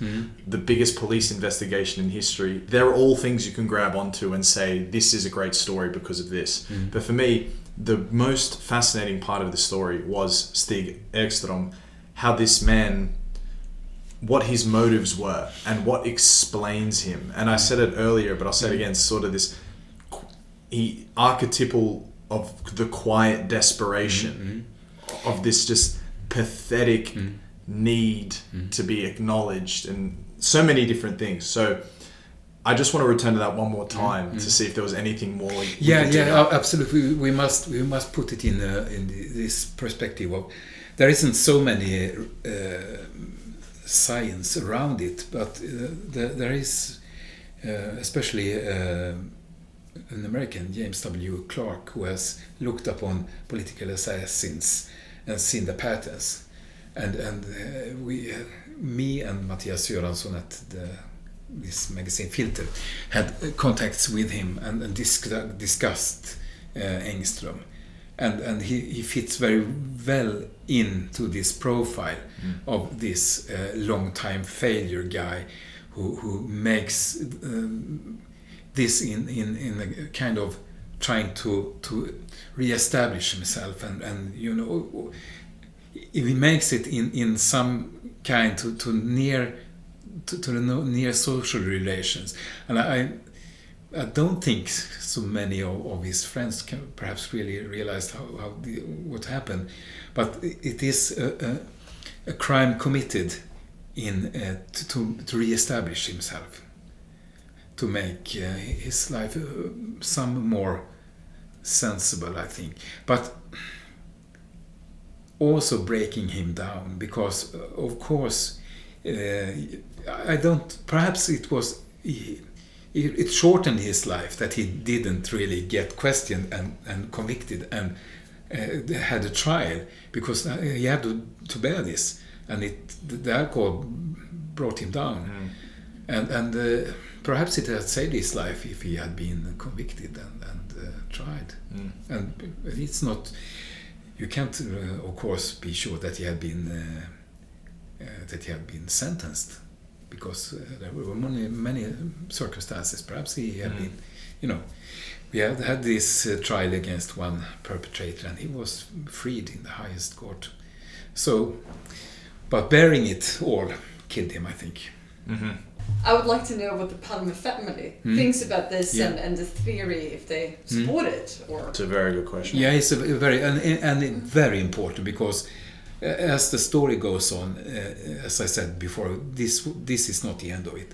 the biggest police investigation in history. They're all things you can grab onto and say, this is a great story because of this. But for me, the most fascinating part of the story was Stig Engström, how this man, what his motives were and what explains him. And I said it earlier, but I'll say it again, sort of this archetypal of the quiet desperation of this just pathetic need to be acknowledged, and so many different things. So I just want to return to that one more time to see if there was anything more. Absolutely. We must put it in this perspective of there isn't so many science around it, but there is especially an American, James W. Clark, who has looked upon political assassins and seen the patterns, and me and Mattias Göransson at this magazine Filter had contacts with him and discussed Engström, and he fits very well into this profile of this long-time failure guy who makes this in a kind of trying to re-establish himself, and he makes it in some kind to the near social relations. And I don't think so many of his friends can perhaps really realize what happened, but it is a crime committed to re-establish himself, to make his life some more sensible, I think, but also breaking him down, because of course perhaps it shortened his life that he didn't really get questioned and convicted and had a trial, because he had to bear this, and the alcohol brought him down, and perhaps it had saved his life if he had been convicted and tried. And it's not, you can't of course be sure that he had been sentenced, because there were many circumstances. Perhaps he had been, we had this trial against one perpetrator, and he was freed in the highest court. So, but bearing it all killed him, I think. I would like to know what the Palme family thinks about this and the theory, if they support it, or. It's a very good question. Yeah, it's a very and very important, because as the story goes on, as I said before, this is not the end of it,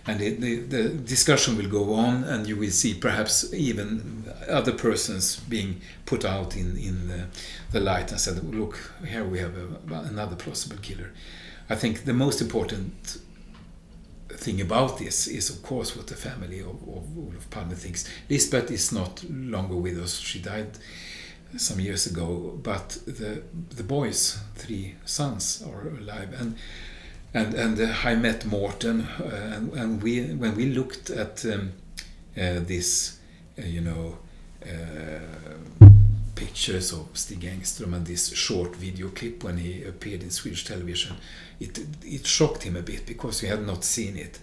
and the discussion will go on, and you will see perhaps even other persons being put out in the light and said, look, here we have another plausible killer. I think the most important thing about this is, of course, what the family of Olaf Palme thinks. Lisbeth is not longer with us. She died some years ago, but the boys, 3 sons, are alive, and I met Morten, and when we looked at this, pictures of Stig Engström and this short video clip when he appeared in Swedish television, it shocked him a bit because he had not seen it,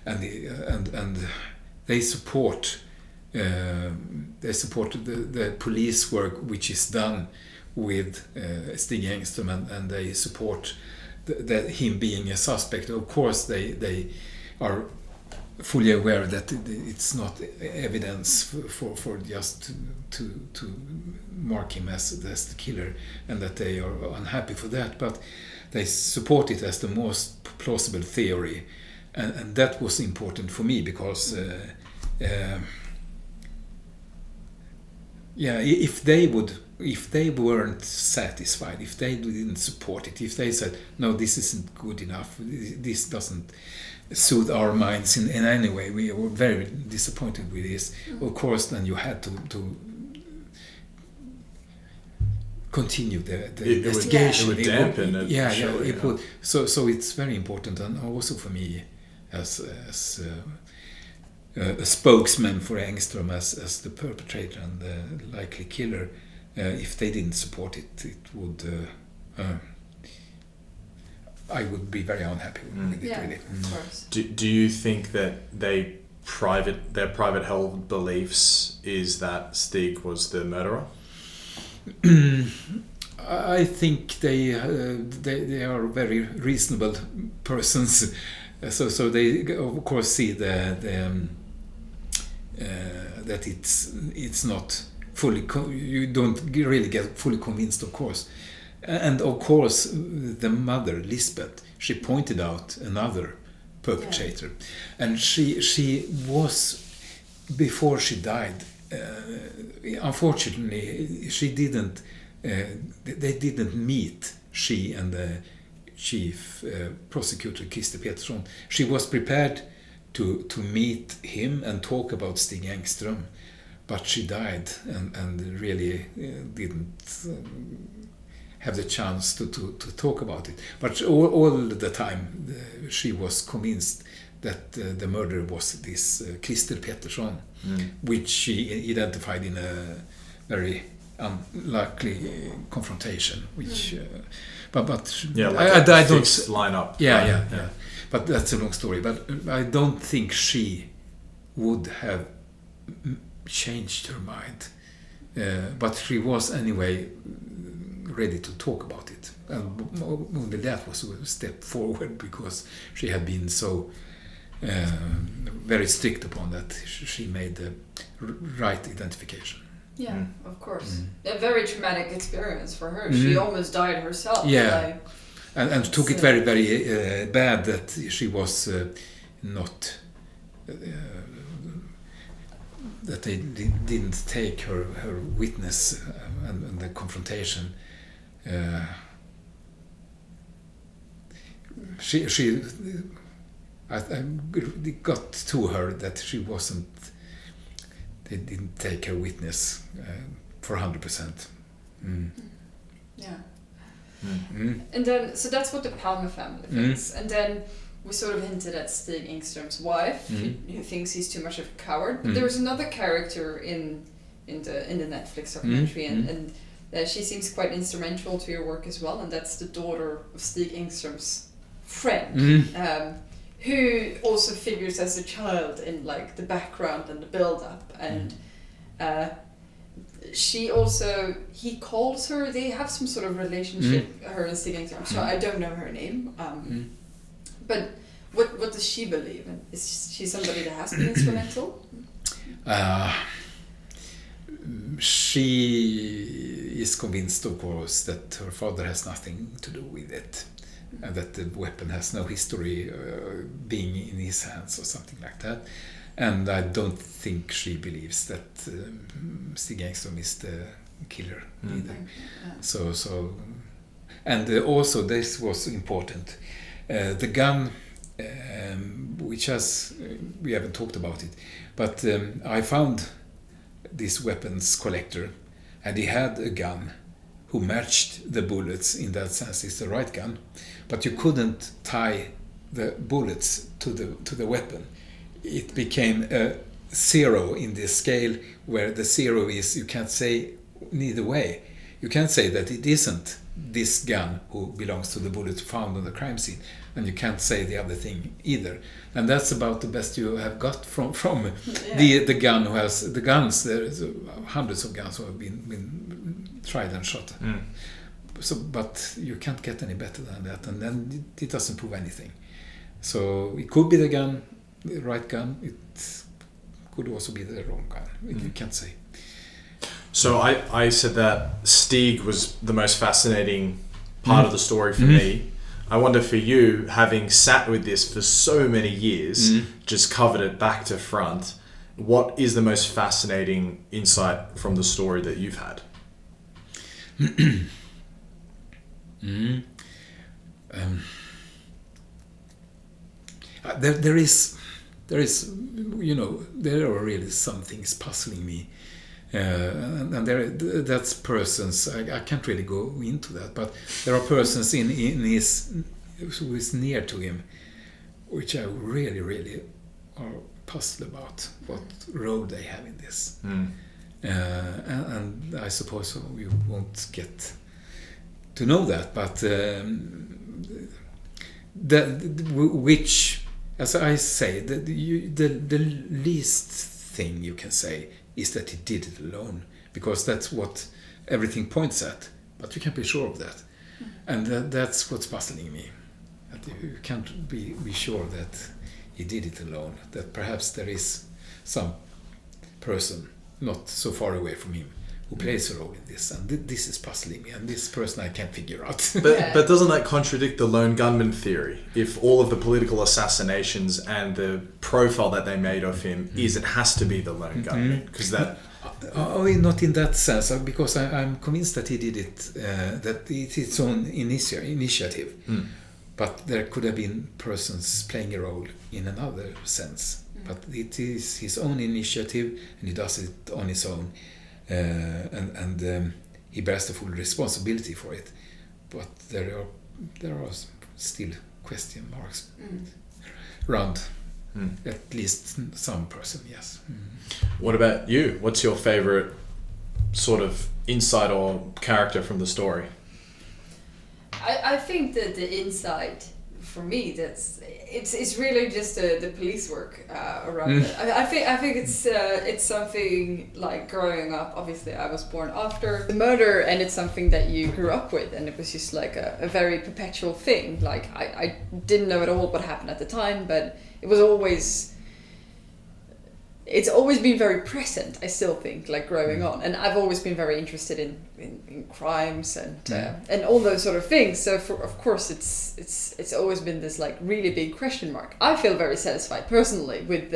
and they support the police work which is done with Stig Engström, and they support him being a suspect. Of course, they are fully aware that it's not evidence for just to mark him as the killer, and that they are unhappy for that, but they support it as the most plausible theory, and that was important for me because if they weren't satisfied, if they didn't support it, if they said no, this isn't good enough, this doesn't soothe our minds in any way, we were very disappointed with this. Of course, then you had to continue the investigation. It would dampen it. It would. So it's very important, and also for me as a spokesman for Engström as the perpetrator and the likely killer. If they didn't support it, it would. I would be very unhappy with it. Really. Of course. Do you think that their private held beliefs is that Stig was the murderer? I think they are very reasonable persons, so they of course see that it's not fully. You don't really get fully convinced, of course. And of course, the mother, Lisbeth, she pointed out another perpetrator. And she was, before she died, unfortunately, she didn't, they didn't meet, she and the chief prosecutor, Thomas Pettersson. She was prepared to meet him and talk about Stig Engström, but she died and really didn't have the chance to talk about it. But all the time she was convinced that the murderer was this Thomas Pettersson, which she identified in a very unlikely confrontation. Which, I don't line up. Yeah. But that's a long story. But I don't think she would have changed her mind. But she was anyway ready to talk about it, and only that was a step forward because she had been so very strict upon that. She made the right identification. Yeah, of course. A very traumatic experience for her. She almost died herself. Yeah, and took it very, very bad that she was not. That they didn't take her witness and the confrontation. I got to her that she wasn't. They didn't take her witness for 100%. Yeah. And then, so that's what the Palme family thinks, and then we sort of hinted at Stig Engström's wife, who thinks he's too much of a coward. But there's another character in the Netflix documentary, and she seems quite instrumental to your work as well, and that's the daughter of Stig Engström's friend, who also figures as a child in like the background and the build-up, and he calls her. They have some sort of relationship, her and Stig Engström. So I don't know her name. But what does she believe in? Is she somebody that has been instrumental? She is convinced, of course, that her father has nothing to do with it, and that the weapon has no history being in his hands or something like that. And I don't think she believes that Stig Engström is the killer either. So, and also this was important. The gun, which we haven't talked about it, but I found this weapons collector, and he had a gun who matched the bullets. In that sense, it's the right gun, but you couldn't tie the bullets to the weapon. It became a zero in this scale, where the zero is, you can't say neither way. You can't say that it isn't this gun who belongs to the bullet found on the crime scene, and you can't say the other thing either. And that's about the best you have got from the gun who has the guns. There's hundreds of guns who have been tried and shot. So, but you can't get any better than that, and then it doesn't prove anything. So it could be the gun, the right gun. It could also be the wrong gun. You can't say. So I said that Stig was the most fascinating part of the story for me. I wonder for you, having sat with this for so many years, just covered it back to front, what is the most fascinating insight from the story that you've had? There is, you know, there are really some things puzzling me. And that's persons, I can't really go into that, but there are persons in his, who is near to him, which I really are puzzled about what role they have in this. And I suppose you won't get to know that, but which, as I say, the least thing you can say is that he did it alone, because that's what everything points at, but you can't be sure of that. And that's what's puzzling me, that you can't be sure that he did it alone, that perhaps there is some person not so far away from him who plays a role in this, and this is puzzling me, and this person I can't figure out. But doesn't that contradict the lone gunman theory? If all of the political assassinations and the profile that they made of him is, it has to be the lone gunman, because that... not in that sense, because I'm convinced that he did it, that it's its own initiative. But there could have been persons playing a role in another sense. But it is his own initiative, and he does it on his own. And he bears the full responsibility for it, but there are still question marks around at least some person. Yes. What about you? What's your favorite sort of insight or character from the story? I think that the insight for me, it's really just the police work around it. I think it's something like growing up. Obviously, I was born after the murder, and it's something that you grew up with, and it was just like a very perpetual thing. Like I didn't know at all what happened at the time, but it was always. It's always been very present, I still think, like growing on. And I've always been very interested in crimes and all those sort of things. So of course it's always been this like really big question mark. I feel very satisfied personally with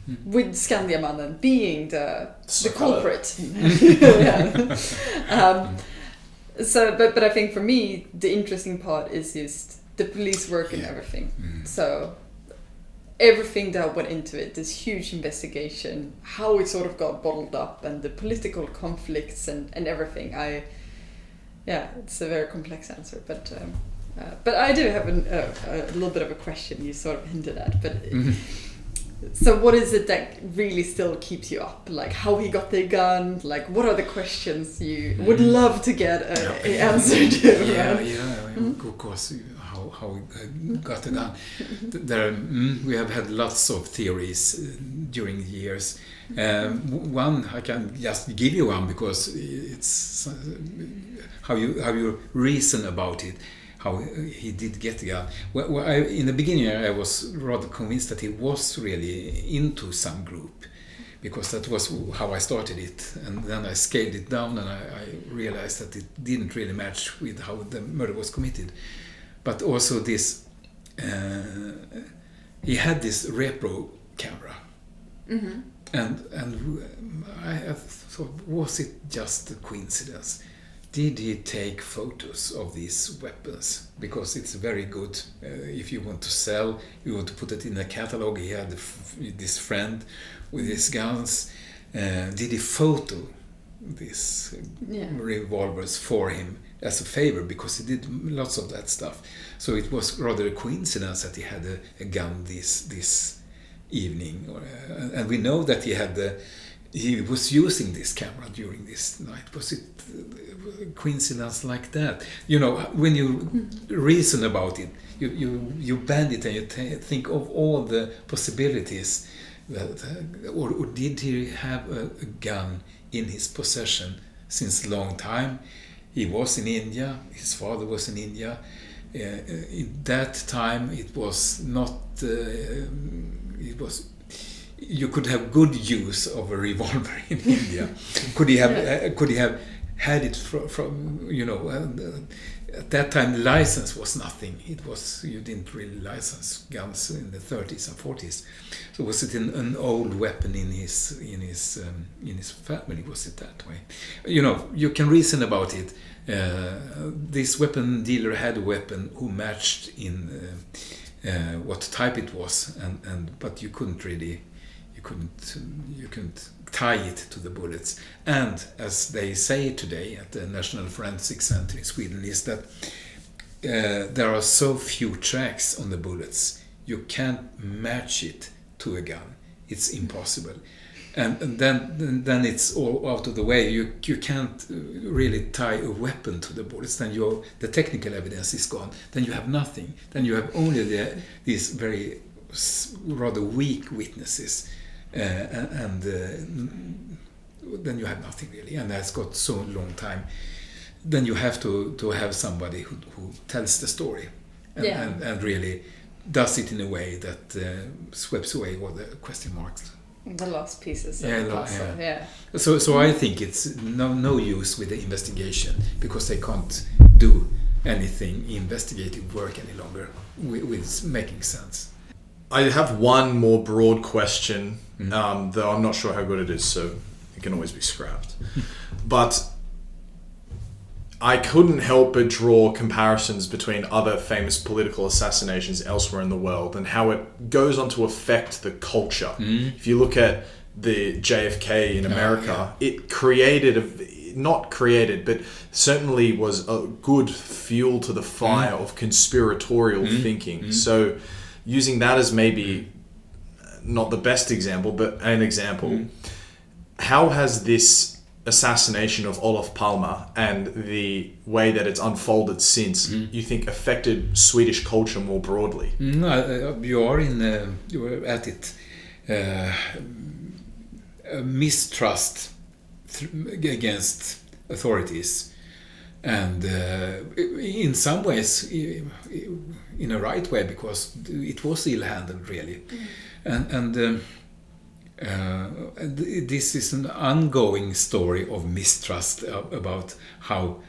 Skandiamannen being the culprit. So but I think for me the interesting part is just the police work and everything. So everything that went into it, this huge investigation, how it sort of got bottled up, and the political conflicts and everything. It's a very complex answer, but I do have a little bit of a question you sort of hinted at. But so what is it that really still keeps you up? Like how he got the gun? Like what are the questions you would love to get an answer to? Of course. How we got the gun. There, we have had lots of theories during the years. One, I can just give you one because it's how you reason about it, how he did get the gun. Well, in the beginning, I was rather convinced that he was really into some group, because that was how I started it, and then I scaled it down, and I realized that it didn't really match with how the murder was committed. But also this, he had this repro camera, and I thought, was it just a coincidence? Did he take photos of these weapons? Because it's very good if you want to sell, you want to put it in a catalog. He had this friend with his guns. Did he photo revolvers for him as a favor, because he did lots of that stuff. So it was rather a coincidence that he had a gun this evening, and we know that he was using this camera during this night. Was it a coincidence like that? You know, when you reason about it, you bend it and you think of all the possibilities. Or did he have a gun in his possession since a long time? He was in India. His father was in India. In that time, it was not. You could have good use of a revolver in India. Could he have had it from you know? At that time, license was nothing. You didn't really license guns in the 30s and 40s. So was it an old weapon in his family? Was it that way? You know, you can reason about it. This weapon dealer had a weapon who matched in what type it was, but you couldn't tie it to the bullets. And as they say today at the National Forensic Center in Sweden, is that there are so few tracks on the bullets, you can't match it to a gun. It's impossible. And then it's all out of the way. You can't really tie a weapon to the bullets. Then the technical evidence is gone. Then you have nothing. Then you have only these very rather weak witnesses. And then you have nothing really, and that's got so long time. Then you have to have somebody who tells the story and really does it in a way that sweeps away all the question marks. The last pieces of the puzzle. Yeah. So I think it's no use with the investigation, because they can't do anything investigative work any longer with making sense. I have one more broad question, though I'm not sure how good it is, so it can always be scrapped. But I couldn't help but draw comparisons between other famous political assassinations elsewhere in the world and how it goes on to affect the culture. If you look at the JFK in America, it but certainly was a good fuel to the fire of conspiratorial thinking. So using that as maybe not the best example, but an example, how has this assassination of Olaf Palma and the way that it's unfolded since, you think, affected Swedish culture more broadly? You are at it. Mistrust against authorities, and in some ways in a right way, because it was ill-handled really. And this is an ongoing story of mistrust about how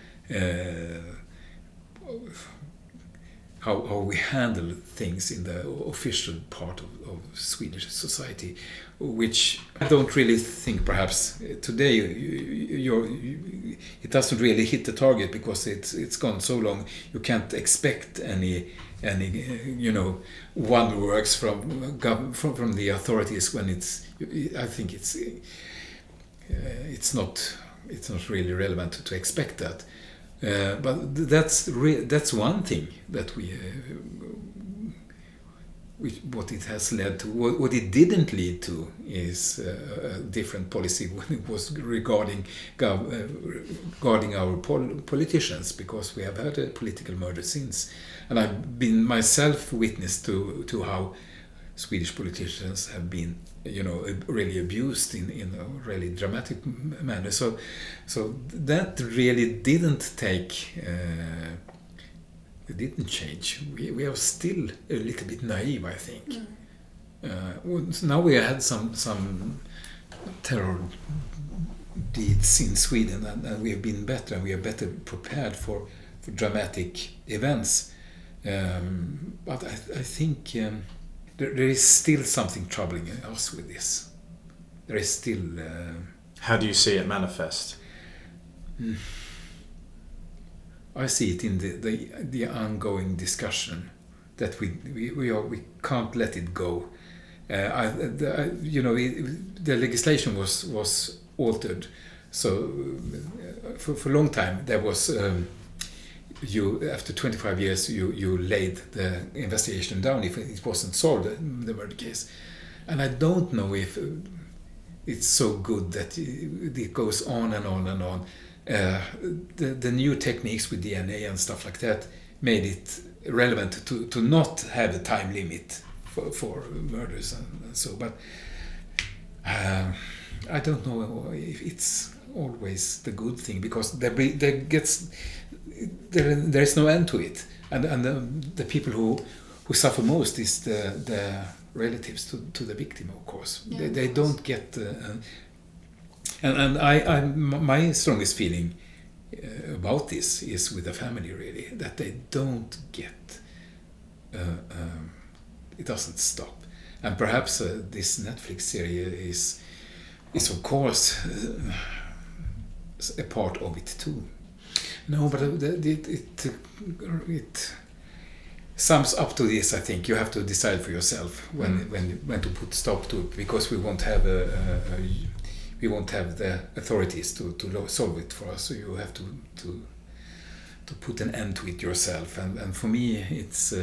we handle things in the official part of Swedish society, which I don't really think perhaps today it doesn't really hit the target, because it's gone so long. You can't expect any one works from the authorities when I think it's not really relevant to expect that. But that's one thing that what it has led to. What it didn't lead to is a different policy when it was regarding our politicians, because we have had a political murder since, and I've been myself witness to how Swedish politicians have been, really abused in a really dramatic manner. So that really didn't it didn't change. We are still a little bit naive, I think. Now we had some terror deeds in Sweden, and we have been better, and we are better prepared for dramatic events. But I think there is still something troubling us with this. There is still... How do you see it manifest? I see it in the ongoing discussion that we can't let it go. The legislation was altered So for a long time there was you after 25 years you laid the investigation down if it wasn't solved, the murder case. And I don't know if it's so good that it goes on and on and on. The new techniques with DNA and stuff like that made it relevant to not have a time limit for murders and so. But I don't know if it's always the good thing, because there is no end to it, and the people who suffer most is the relatives to the victim, of course. Yeah, They don't get and I my strongest feeling about this is with the family, really, that they don't get it doesn't stop. And perhaps this Netflix series is of course a part of it too. No, but it sums up to this. I think you have to decide for yourself when to put stop to it, because we won't have the authorities to solve it for us. So you have to put an end to it yourself. And for me, it's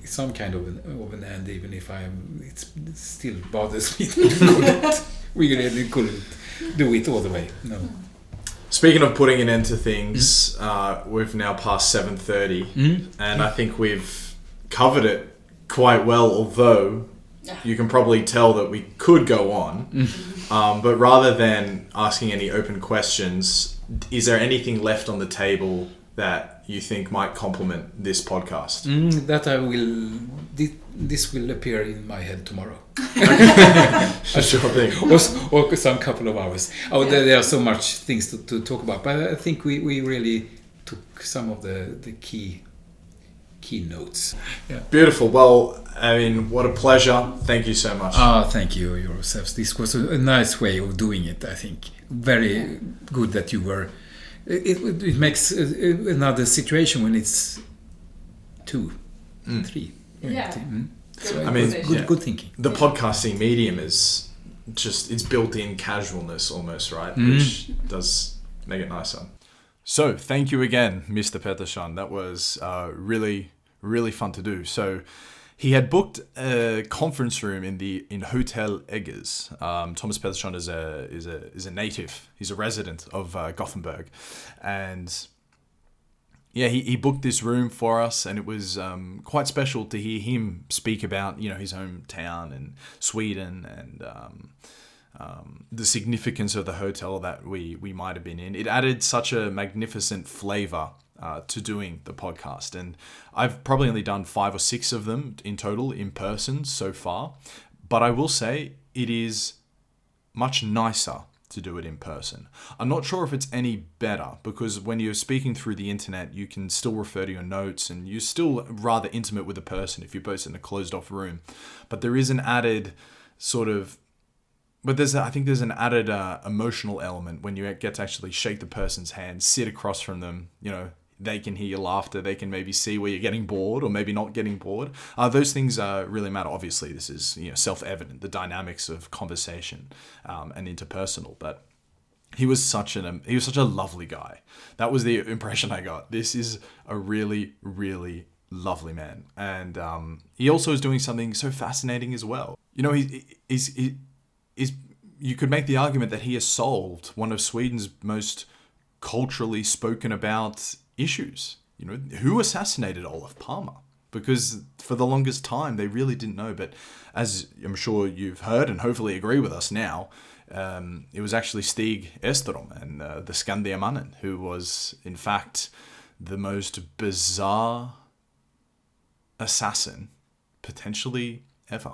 some kind of an end, even if it still bothers me that we really couldn't do it all the way. No. Speaking of putting an end to things, we've now passed 7:30, and I think we've covered it quite well, although you can probably tell that we could go on. But rather than asking any open questions, is there anything left on the table that you think might complement this podcast? That I will. This will appear in my head tomorrow. Sure thing. Or some couple of hours. There are so much things to talk about, but I think we really took some of the key notes. Yeah. Beautiful. Well, I mean, what a pleasure. Thank you so much. Thank you yourselves. This was a nice way of doing it, I think. Very good that you were. It makes another situation when it's 2, 3. Yeah. So I mean, good thinking. The podcasting medium is just, it's built-in casualness almost, right? Which does make it nicer. So thank you again, Mr. Pettersson. That was really, really fun to do. So he had booked a conference room in Hotel Eggers. Thomas Pettersson is a native. He's a resident of Gothenburg, and yeah, he booked this room for us, and it was quite special to hear him speak about his hometown and Sweden and the significance of the hotel that we might have been in. It added such a magnificent flavor to doing the podcast, and I've probably only done 5 or 6 of them in total in person so far, but I will say it is much nicer to do it in person. I'm not sure if it's any better, because when you're speaking through the internet, you can still refer to your notes and you're still rather intimate with a person if you're both in a closed off room, but there is an added sort of I think there's an added emotional element when you get to actually shake the person's hand, sit across from them. They can hear your laughter. They can maybe see where you're getting bored or maybe not getting bored. Those things really matter. Obviously, this is self-evident, the dynamics of conversation and interpersonal. But he was such a lovely guy. That was the impression I got. This is a really, really lovely man, and he also is doing something so fascinating as well. You could make the argument that he has solved one of Sweden's most culturally spoken about issues. Who assassinated Olaf Palma? Because for the longest time they really didn't know. But as I'm sure you've heard and hopefully agree with us now, it was actually Stig Engström and the Skandiamannen who was in fact the most bizarre assassin potentially ever.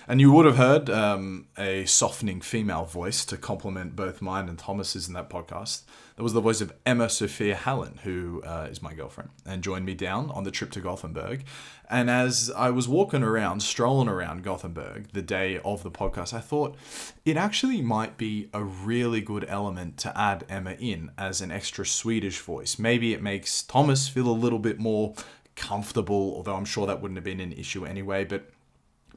And you would have heard a softening female voice to complement both mine and Thomas's in that podcast. That was the voice of Emma Sophia Hallen, who is my girlfriend, and joined me down on the trip to Gothenburg. And as I was strolling around Gothenburg the day of the podcast, I thought it actually might be a really good element to add Emma in as an extra Swedish voice. Maybe it makes Thomas feel a little bit more comfortable, although I'm sure that wouldn't have been an issue anyway, but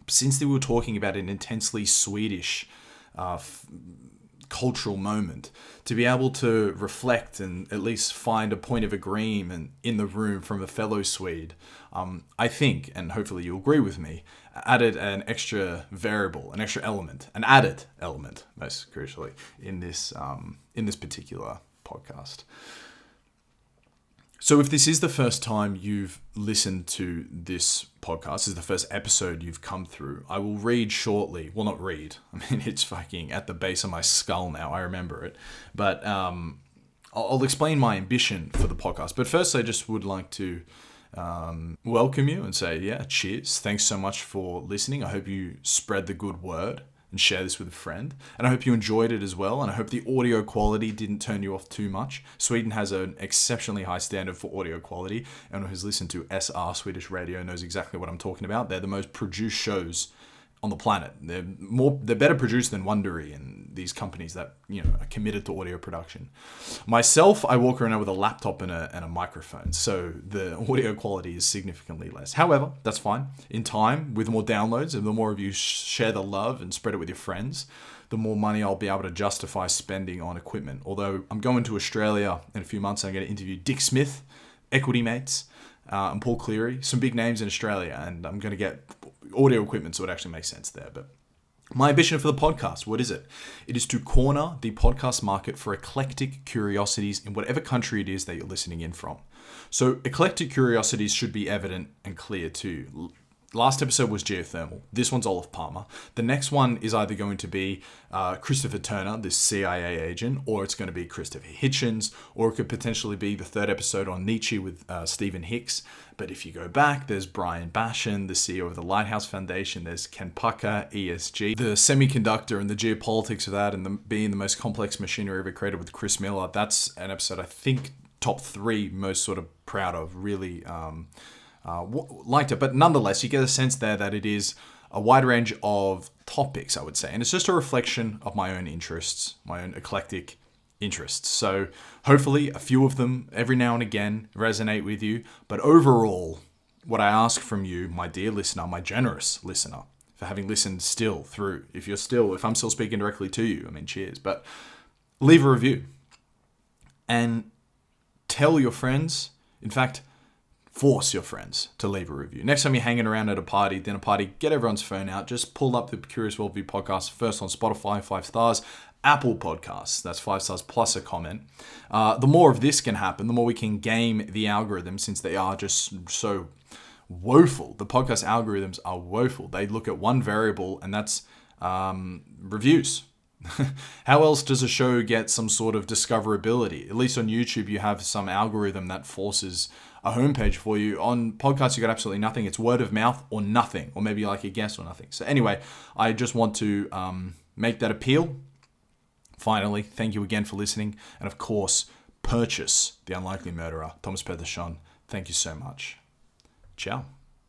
since they were talking about an intensely Swedish cultural moment, to be able to reflect and at least find a point of agreement in the room from a fellow Swede, I think, and hopefully you agree with me, added an extra variable, an extra element, an added element, most crucially, in this particular podcast. So if this is the first time you've listened to this podcast, this is the first episode you've come through, I will read shortly. Well, not read. I mean, it's fucking at the base of my skull now. I remember it. But I'll explain my ambition for the podcast. But first, I just would like to welcome you and say, yeah, cheers. Thanks so much for listening. I hope you spread the good word and share this with a friend. And I hope you enjoyed it as well. And I hope the audio quality didn't turn you off too much. Sweden has an exceptionally high standard for audio quality. Anyone who's listened to SR Swedish radio knows exactly what I'm talking about. They're the most produced shows on the planet. They're better produced than Wondery and these companies that, you know, are committed to audio production. Myself, I walk around with a laptop and a microphone, so the audio quality is significantly less. However, that's fine. In time, with more downloads and the more of you share the love and spread it with your friends, the more money I'll be able to justify spending on equipment. Although I'm going to Australia in a few months, I'm going to interview Dick Smith, Equity Mates, and Paul Cleary, some big names in Australia, and I'm going to get audio equipment so it actually makes sense there. But my ambition for the podcast, what is it? It is to corner the podcast market for eclectic curiosities in whatever country it is that you're listening in from. So eclectic curiosities should be evident and clear too. Last episode was geothermal. This one's Olaf Palma. The next one is either going to be Christopher Turner, this CIA agent, or it's going to be Christopher Hitchens, or it could potentially be the third episode on Nietzsche with Stephen Hicks. But if you go back, there's Brian Bashan, the CEO of the Lighthouse Foundation. There's Ken Pucker, ESG, the semiconductor and the geopolitics of that, and being the most complex machinery ever created with Chris Miller. That's an episode I think top 3 most sort of proud of, really liked it. But nonetheless, you get a sense there that it is a wide range of topics, I would say. And it's just a reflection of my own interests, my own eclectic interests. So hopefully a few of them every now and again resonate with you. But overall, what I ask from you, my dear listener, my generous listener, for having listened still through, if I'm still speaking directly to you, I mean, cheers. But leave a review and tell your friends, in fact, force your friends to leave a review. Next time you're hanging around at a party, dinner party, get everyone's phone out. Just pull up the Curious Worldview podcast first on Spotify, 5 stars. Apple Podcasts, that's 5 stars plus a comment. The more of this can happen, the more we can game the algorithm, since they are just so woeful. The podcast algorithms are woeful. They look at one variable, and that's reviews. How else does a show get some sort of discoverability? At least on YouTube, you have some algorithm that forces a homepage for you. On podcasts, you got absolutely nothing. It's word of mouth or nothing, or maybe like a guest or nothing. So anyway, I just want to make that appeal. Finally, thank you again for listening. And of course, purchase The Unlikely Murderer, Thomas Pettersson. Thank you so much. Ciao.